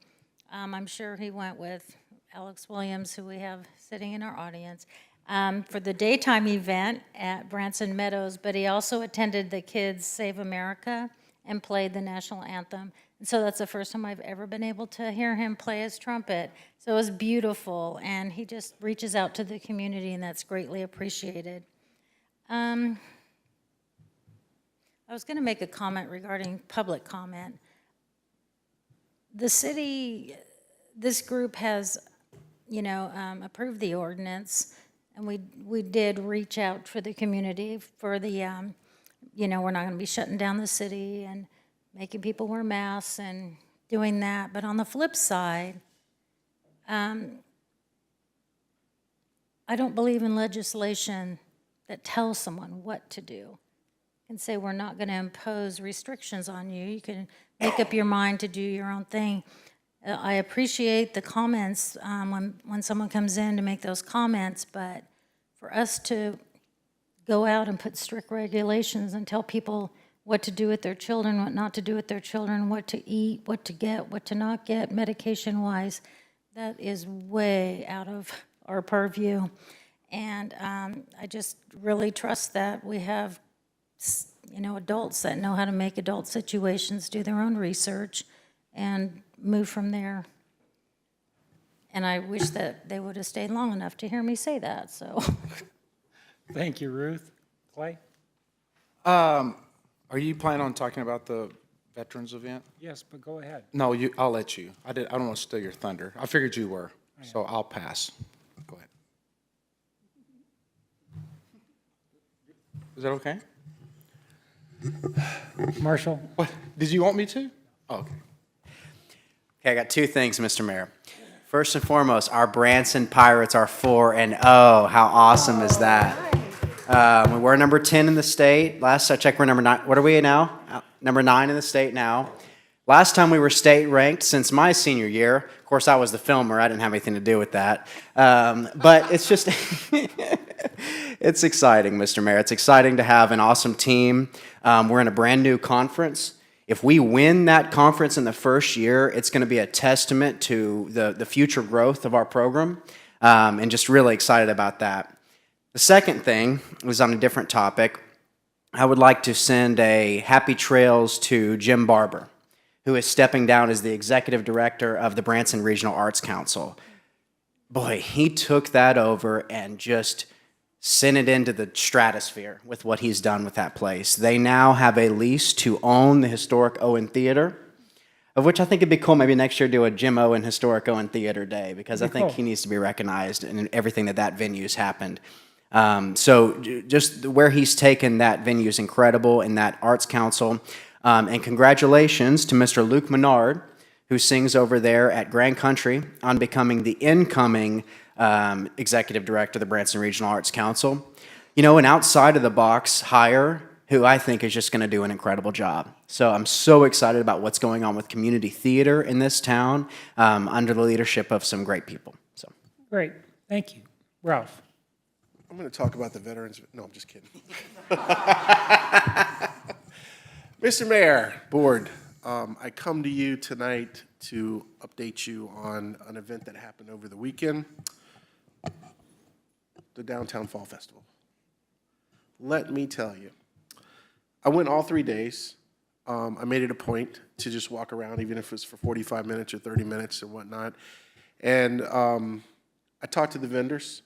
S15: I'm sure he went with Alex Williams, who we have sitting in our audience, for the daytime event at Branson Meadows, but he also attended the Kids Save America and played the national anthem. And so that's the first time I've ever been able to hear him play his trumpet. So it was beautiful, and he just reaches out to the community, and that's greatly appreciated. I was going to make a comment regarding public comment. The city, this group has, approved the ordinance, and we did reach out for the community for the, we're not going to be shutting down the city and making people wear masks and doing that. But on the flip side, I don't believe in legislation that tells someone what to do. And say we're not going to impose restrictions on you. You can make up your mind to do your own thing. I appreciate the comments when someone comes in to make those comments, but for us to go out and put strict regulations and tell people what to do with their children, what not to do with their children, what to eat, what to get, what to not get, medication-wise, that is way out of our purview. And I just really trust that we have, adults that know how to make adult situations, do their own research, and move from there. And I wish that they would have stayed long enough to hear me say that, so.
S1: Thank you, Ruth. Clay?
S9: Are you planning on talking about the veterans event?
S1: Yes, but go ahead.
S9: No, I'll let you. I don't want to steal your thunder. I figured you were, so I'll pass. Go ahead. Is that okay?
S1: Marshall?
S9: What? Did you want me to? Oh, okay.
S4: Okay, I got two things, Mr. Mayor. First and foremost, our Branson Pirates are 4-0. How awesome is that? We're number 10 in the state. Last I checked, we're number 9. What are we now? Number 9 in the state now. Last time we were state ranked since my senior year. Of course, I was the filmer. I didn't have anything to do with that. But it's just, it's exciting, Mr. Mayor. It's exciting to have an awesome team. We're in a brand new conference. If we win that conference in the first year, it's going to be a testament to the future growth of our program, and just really excited about that. The second thing was on a different topic. I would like to send a happy trails to Jim Barber, who is stepping down as the executive director of the Branson Regional Arts Council. Boy, he took that over and just sent it into the stratosphere with what he's done with that place. They now have a lease to own the historic Owen Theater, of which I think it'd be cool maybe next year do a Jim Owen Historic Owen Theater Day, because I think he needs to be recognized in everything that venue's happened. So just where he's taken that venue is incredible, in that Arts Council. And congratulations to Mr. Luke Menard, who sings over there at Grand Country, on becoming the incoming executive director of the Branson Regional Arts Council. An outside-of-the-box hire who I think is just going to do an incredible job. So I'm so excited about what's going on with community theater in this town under the leadership of some great people. So
S1: Great. Thank you. Ralph?
S8: I'm going to talk about the veterans. No, I'm just kidding. Mr. Mayor, Board, I come to you tonight to update you on an event that happened over the weekend, the Downtown Fall Festival. Let me tell you, I went all 3 days. I made it a point to just walk around, even if it was for 45 minutes or 30 minutes or whatnot. And I talked to the vendors,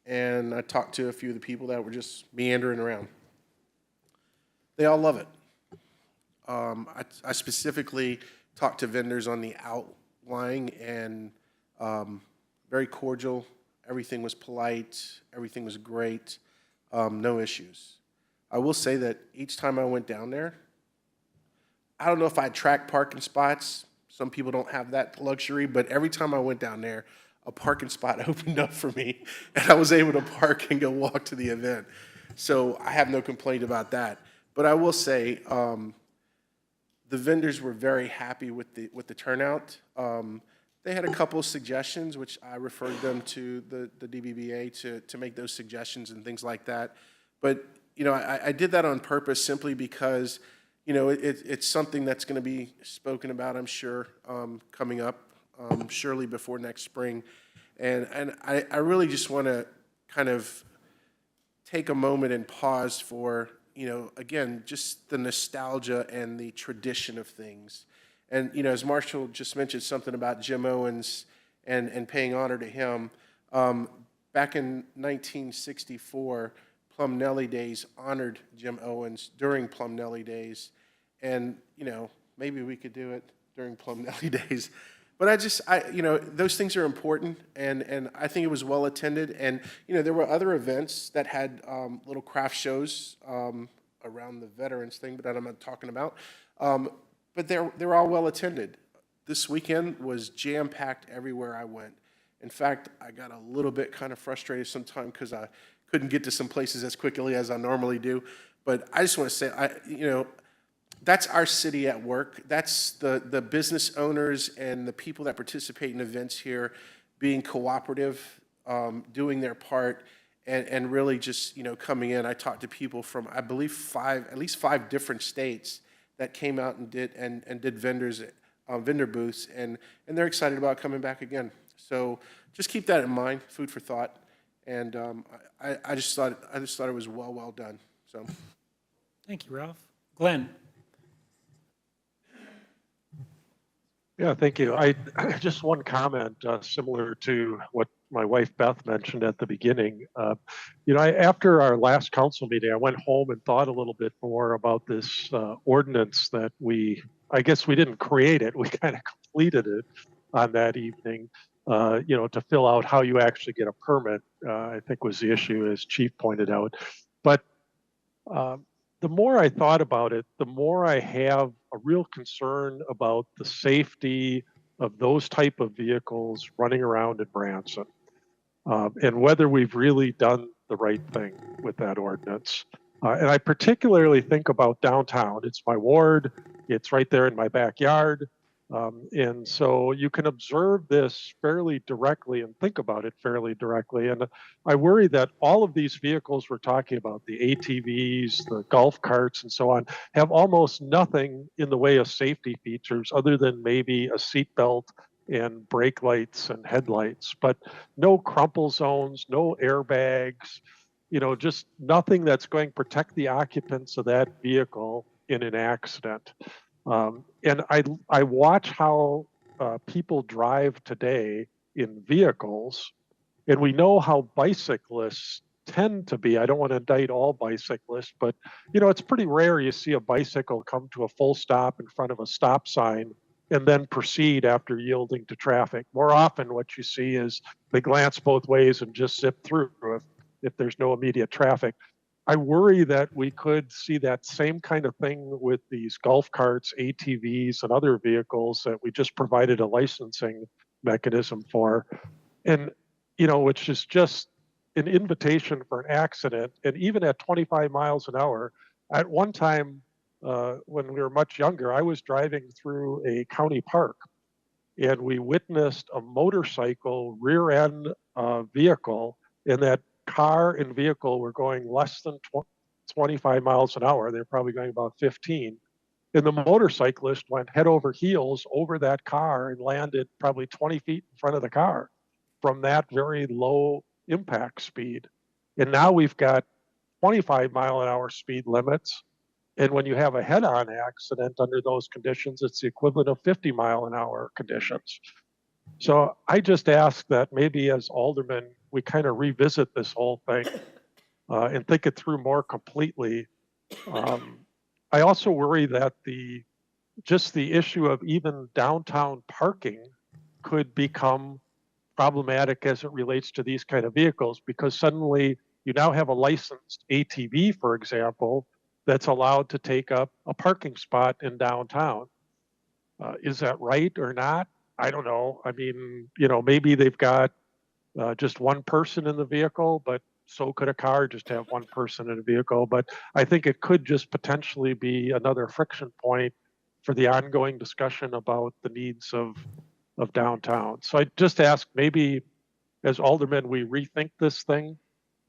S8: and I talked to a few of the people that were just meandering around. They all love it. I specifically talked to vendors on the outlying, and very cordial. Everything was polite. Everything was great. No issues. I will say that each time I went down there, I don't know if I tracked parking spots. Some people don't have that luxury, but every time I went down there, a parking spot opened up for me, and I was able to park and go walk to the event. So I have no complaint about that. But I will say, the vendors were very happy with the turnout. They had a couple of suggestions, which I referred them to the DBBA to make those suggestions and things like that. But I did that on purpose simply because it's something that's going to be spoken about, I'm sure, coming up, surely before next spring. And I really just want to kind of take a moment and pause for, again, just the nostalgia and the tradition of things. And, as Marshall just mentioned something about Jim Owens and paying honor to him, back in 1964, Plum Nelly Days honored Jim Owens during Plum Nelly Days. And, maybe we could do it during Plum Nelly Days. But those things are important, and I think it was well attended. And, there were other events that had little craft shows around the veterans thing, but I'm not talking about. But they're all well attended. This weekend was jam-packed everywhere I went. In fact, I got a little bit kind of frustrated sometimes because I couldn't get to some places as quickly as I normally do. But I just want to say, that's our city at work. That's the business owners and the people that participate in events here being cooperative, doing their part, and really just, coming in. I talked to people from, I believe, at least five different states that came out and did vendor booths, and they're excited about coming back again. So just keep that in mind, food for thought. And I just thought it was well done. So
S1: Thank you, Ralph. Glenn?
S14: Yeah, thank you. Just one comment similar to what my wife Beth mentioned at the beginning. After our last council meeting, I went home and thought a little bit more about this ordinance that I guess we didn't create it, we kind of completed it on that evening, to fill out how you actually get a permit, I think was the issue, as Chief pointed out. But the more I thought about it, the more I have a real concern about the safety of those type of vehicles running around in Branson, and whether we've really done the right thing with that ordinance. And I particularly think about downtown. It's my ward. It's right there in my backyard. And so you can observe this fairly directly and think about it fairly directly. And I worry that all of these vehicles we're talking about, the ATVs, the golf carts, and so on, have almost nothing in the way of safety features other than maybe a seatbelt and brake lights and headlights, but no crumple zones, no airbags, just nothing that's going to protect the occupants of that vehicle in an accident. And I watch how people drive today in vehicles, and we know how bicyclists tend to be. I don't want to indict all bicyclists, but it's pretty rare you see a bicycle come to a full stop in front of a stop sign and then proceed after yielding to traffic. More often what you see is they glance both ways and just zip through if there's no immediate traffic. I worry that we could see that same kind of thing with these golf carts, ATVs, and other vehicles that we just provided a licensing mechanism for. And, which is just an invitation for an accident. And even at 25 miles an hour, at one time when we were much younger, I was driving through a county park and we witnessed a motorcycle rear end vehicle, and that car and vehicle were going less than 25 miles an hour. They're probably going about 15. And the motorcyclist went head over heels over that car and landed probably 20 feet in front of the car from that very low impact speed. And now we've got 25-mile-an-hour speed limits. And when you have a head-on accident under those conditions, it's the equivalent of 50-mile-an-hour conditions. So I just ask that maybe as aldermen, we kind of revisit this whole thing and think it through more completely. I also worry that the issue of even downtown parking could become problematic as it relates to these kind of vehicles, because suddenly you now have a licensed ATV, for example, that's allowed to take up a parking spot in downtown. Is that right or not? I don't know. I mean, maybe they've got just one person in the vehicle, but so could a car just have one person in a vehicle. But I think it could just potentially be another friction point for the ongoing discussion about the needs of downtown. So I just ask, maybe as aldermen, we rethink this thing.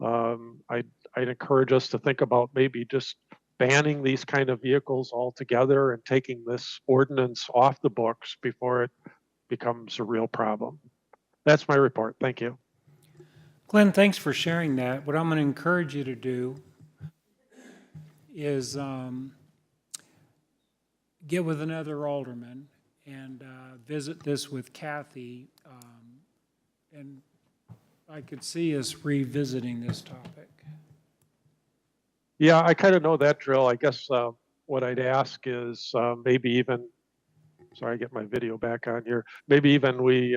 S14: I'd encourage us to think about maybe just banning these kind of vehicles altogether and taking this ordinance off the books before it becomes a real problem. That's my report. Thank you.
S1: Glenn, thanks for sharing that. What I'm going to encourage you to do is get with another alderman and visit this with Kathy. And I could see us revisiting this topic.
S14: Yeah, I kind of know that drill. I guess what I'd ask is maybe even, sorry, I get my video back on here. Maybe even we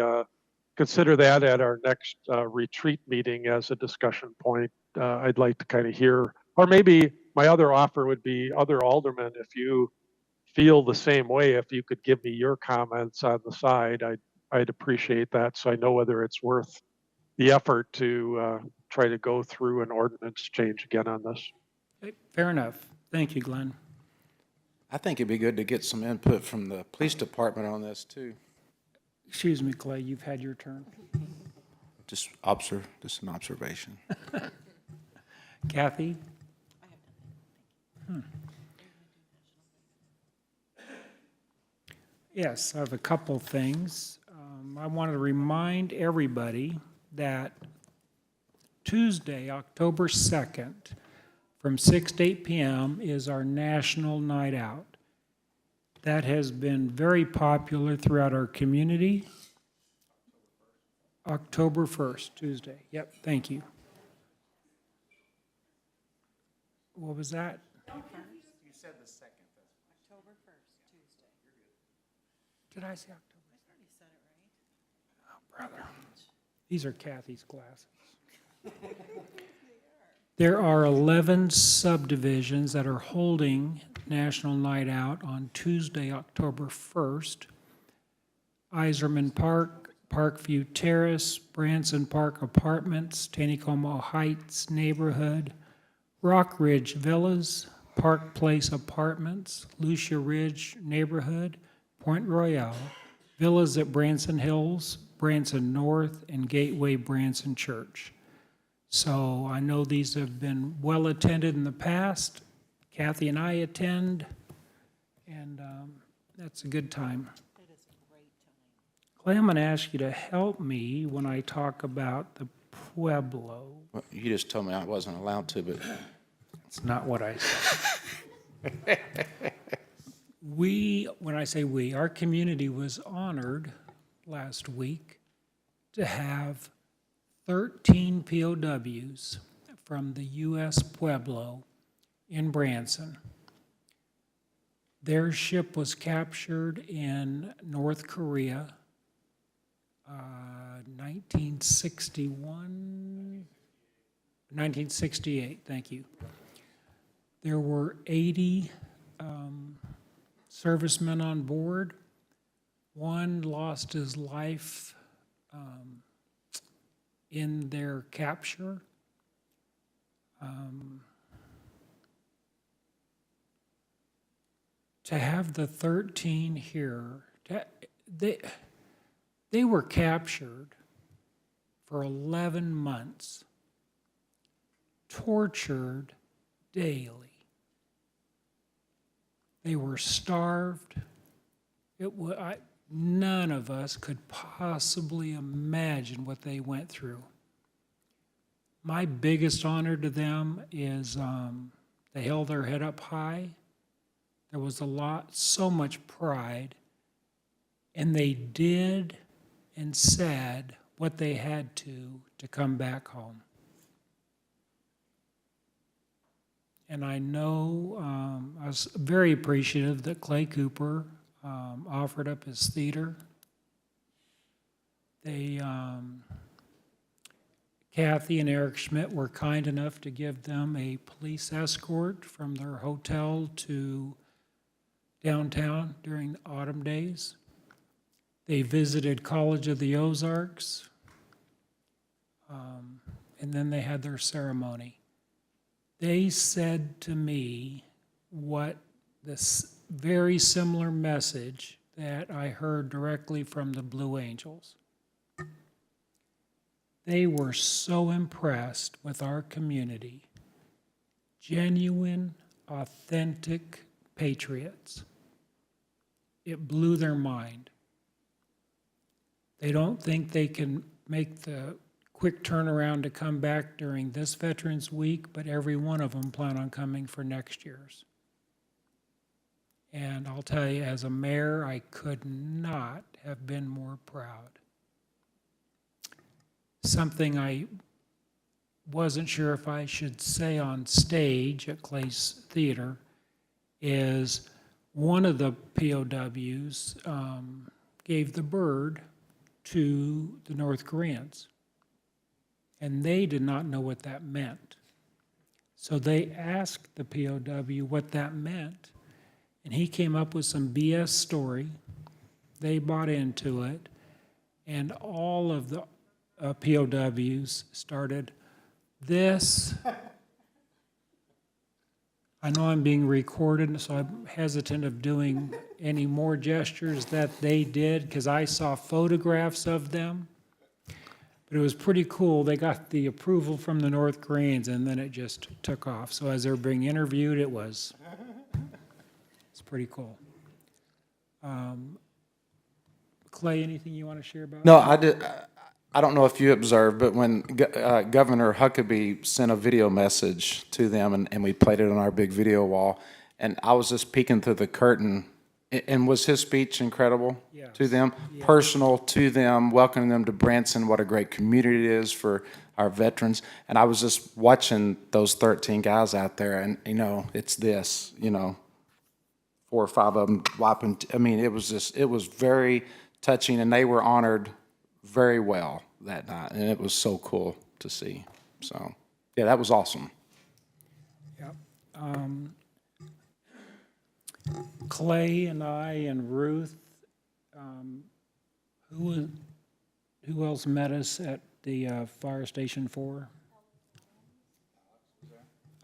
S14: consider that at our next retreat meeting as a discussion point. I'd like to kind of hear, or maybe my other offer would be other aldermen, if you feel the same way, if you could give me your comments on the side, I'd appreciate that, so I know whether it's worth the effort to try to go through an ordinance change again on this.
S1: Fair enough. Thank you, Glenn.
S9: I think it'd be good to get some input from the police department on this, too.
S1: Excuse me, Clay, you've had your turn.
S9: Just an observation.
S1: Kathy? Yes, I have a couple things. I want to remind everybody that Tuesday, October 2nd, from 6 to 8 p.m. is our National Night Out. That has been very popular throughout our community. October 1st, Tuesday. Yep, thank you. What was that?
S9: You said the 2nd.
S11: October 1st, Tuesday.
S1: Did I say October 2nd? You said it right. Oh, brother. These are Kathy's glasses. There are 11 subdivisions that are holding National Night Out on Tuesday, October 1st. Iserman Park, Parkview Terrace, Branson Park Apartments, Taneycomo Heights Neighborhood, Rock Ridge Villas, Park Place Apartments, Lucia Ridge Neighborhood, Point Royale, Villas at Branson Hills, Branson North, and Gateway Branson Church. So I know these have been well attended in the past. Kathy and I attend, and that's a good time. Clay, I'm going to ask you to help me when I talk about the Pueblo.
S9: Well, you just told me I wasn't allowed to, but
S1: It's not what I said. When I say we, our community was honored last week to have 13 POWs from the U.S. Pueblo in Branson. Their ship was captured in North Korea, 1968, thank you. There were 80 servicemen on board. One lost his life in their capture. To have the 13 here, they were captured for 11 months, tortured daily. They were starved. None of us could possibly imagine what they went through. My biggest honor to them is they held their head up high. There was so much pride, and they did and said what they had to come back home. And I know I was very appreciative that Clay Cooper offered up his theater. Kathy and Eric Schmidt were kind enough to give them a police escort from their hotel to downtown during the autumn days. They visited College of the Ozarks, and then they had their ceremony. They said to me this very similar message that I heard directly from the Blue Angels. They were so impressed with our community, genuine, authentic patriots. It blew their mind. They don't think they can make the quick turnaround to come back during this Veterans Week, but every one of them plan on coming for next year's. And I'll tell you, as a mayor, I could not have been more proud. Something I wasn't sure if I should say on stage at Clay's Theater is one of the POWs gave the bird to the North Koreans, and they did not know what that meant. So they asked the POW what that meant, and he came up with some BS story. They bought into it, and all of the POWs started, "This I know I'm being recorded, so I'm hesitant of doing any more gestures that they did, because I saw photographs of them. But it was pretty cool. They got the approval from the North Koreans, and then it just took off. So as they were being interviewed, it's pretty cool. Clay, anything you want to share about?
S9: No, I did. I don't know if you observed, but when Governor Huckabee sent a video message to them, and we played it on our big video wall, and I was just peeking through the curtain, and was his speech incredible to them, personal to them, welcoming them to Branson, what a great community it is for our veterans. And I was just watching those 13 guys out there, and, it's this, 4 or 5 of them wiping. It was very touching, and they were honored very well that night, and it was so cool to see. So, yeah, that was awesome.
S1: Yep. Clay and I and Ruth, who else met us at the Fire Station 4?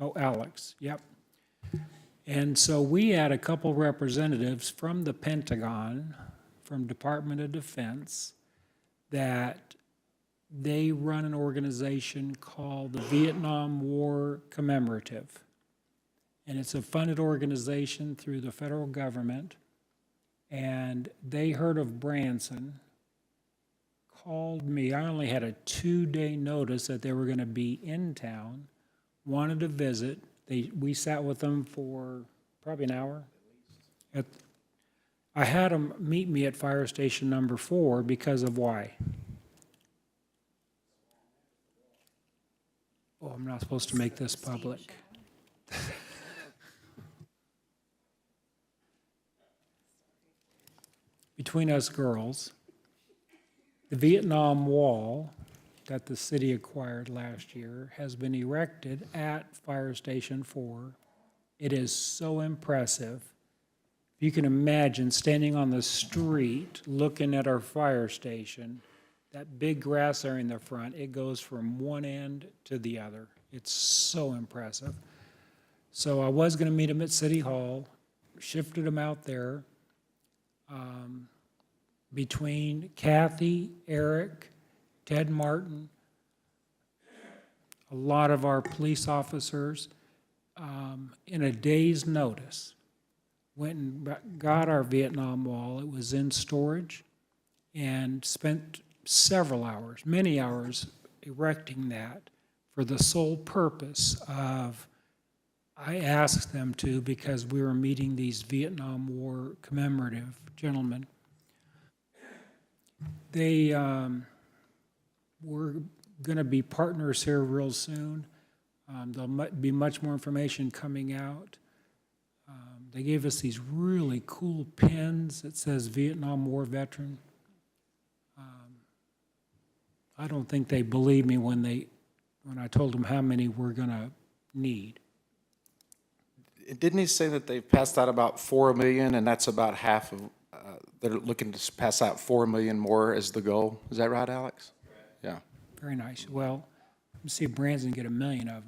S1: Oh, Alex, yep. And so we had a couple representatives from the Pentagon, from Department of Defense, that they run an organization called the Vietnam War Commemorative. And it's a funded organization through the federal government. And they heard of Branson, called me. I only had a 2-day notice that they were going to be in town, wanted to visit. We sat with them for probably an hour. I had them meet me at Fire Station number 4 because of why? Oh, I'm not supposed to make this public. Between us girls, the Vietnam Wall that the city acquired last year has been erected at Fire Station 4. It is so impressive. You can imagine standing on the street looking at our fire station, that big grass area in the front, it goes from one end to the other. It's so impressive. So I was going to meet him at City Hall, shifted him out there. Between Kathy, Eric, Ted Martin, a lot of our police officers, in a day's notice, went and got our Vietnam Wall. It was in storage, and spent several hours, many hours, erecting that for the sole purpose of, I asked them to because we were meeting these Vietnam War commemorative gentlemen. They were going to be partners here real soon. There'll be much more information coming out. They gave us these really cool pins that says Vietnam War veteran. I don't think they believed me when I told them how many we're going to need.
S9: Didn't he say that they've passed out about 4 million, and that's about half of, they're looking to pass out 4 million more as the goal? Is that right, Alex? Yeah.
S1: Very nice. Well, let's see if Branson get 1 million of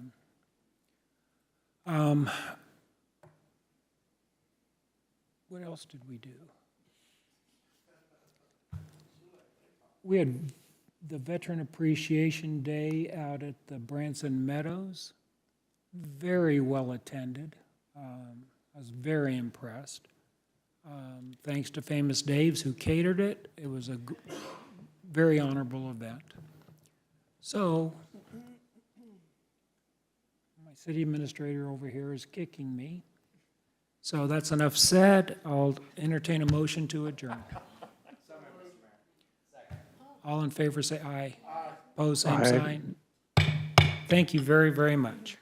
S1: them. What else did we do? We had the Veteran Appreciation Day out at the Branson Meadows. Very well attended. I was very impressed. Thanks to Famous Dave's who catered it. It was a very honorable event. So, my city administrator over here is kicking me. So that's enough said. I'll entertain a motion to adjourn. All in favor say aye. Opposed, same sign. Thank you very, very much.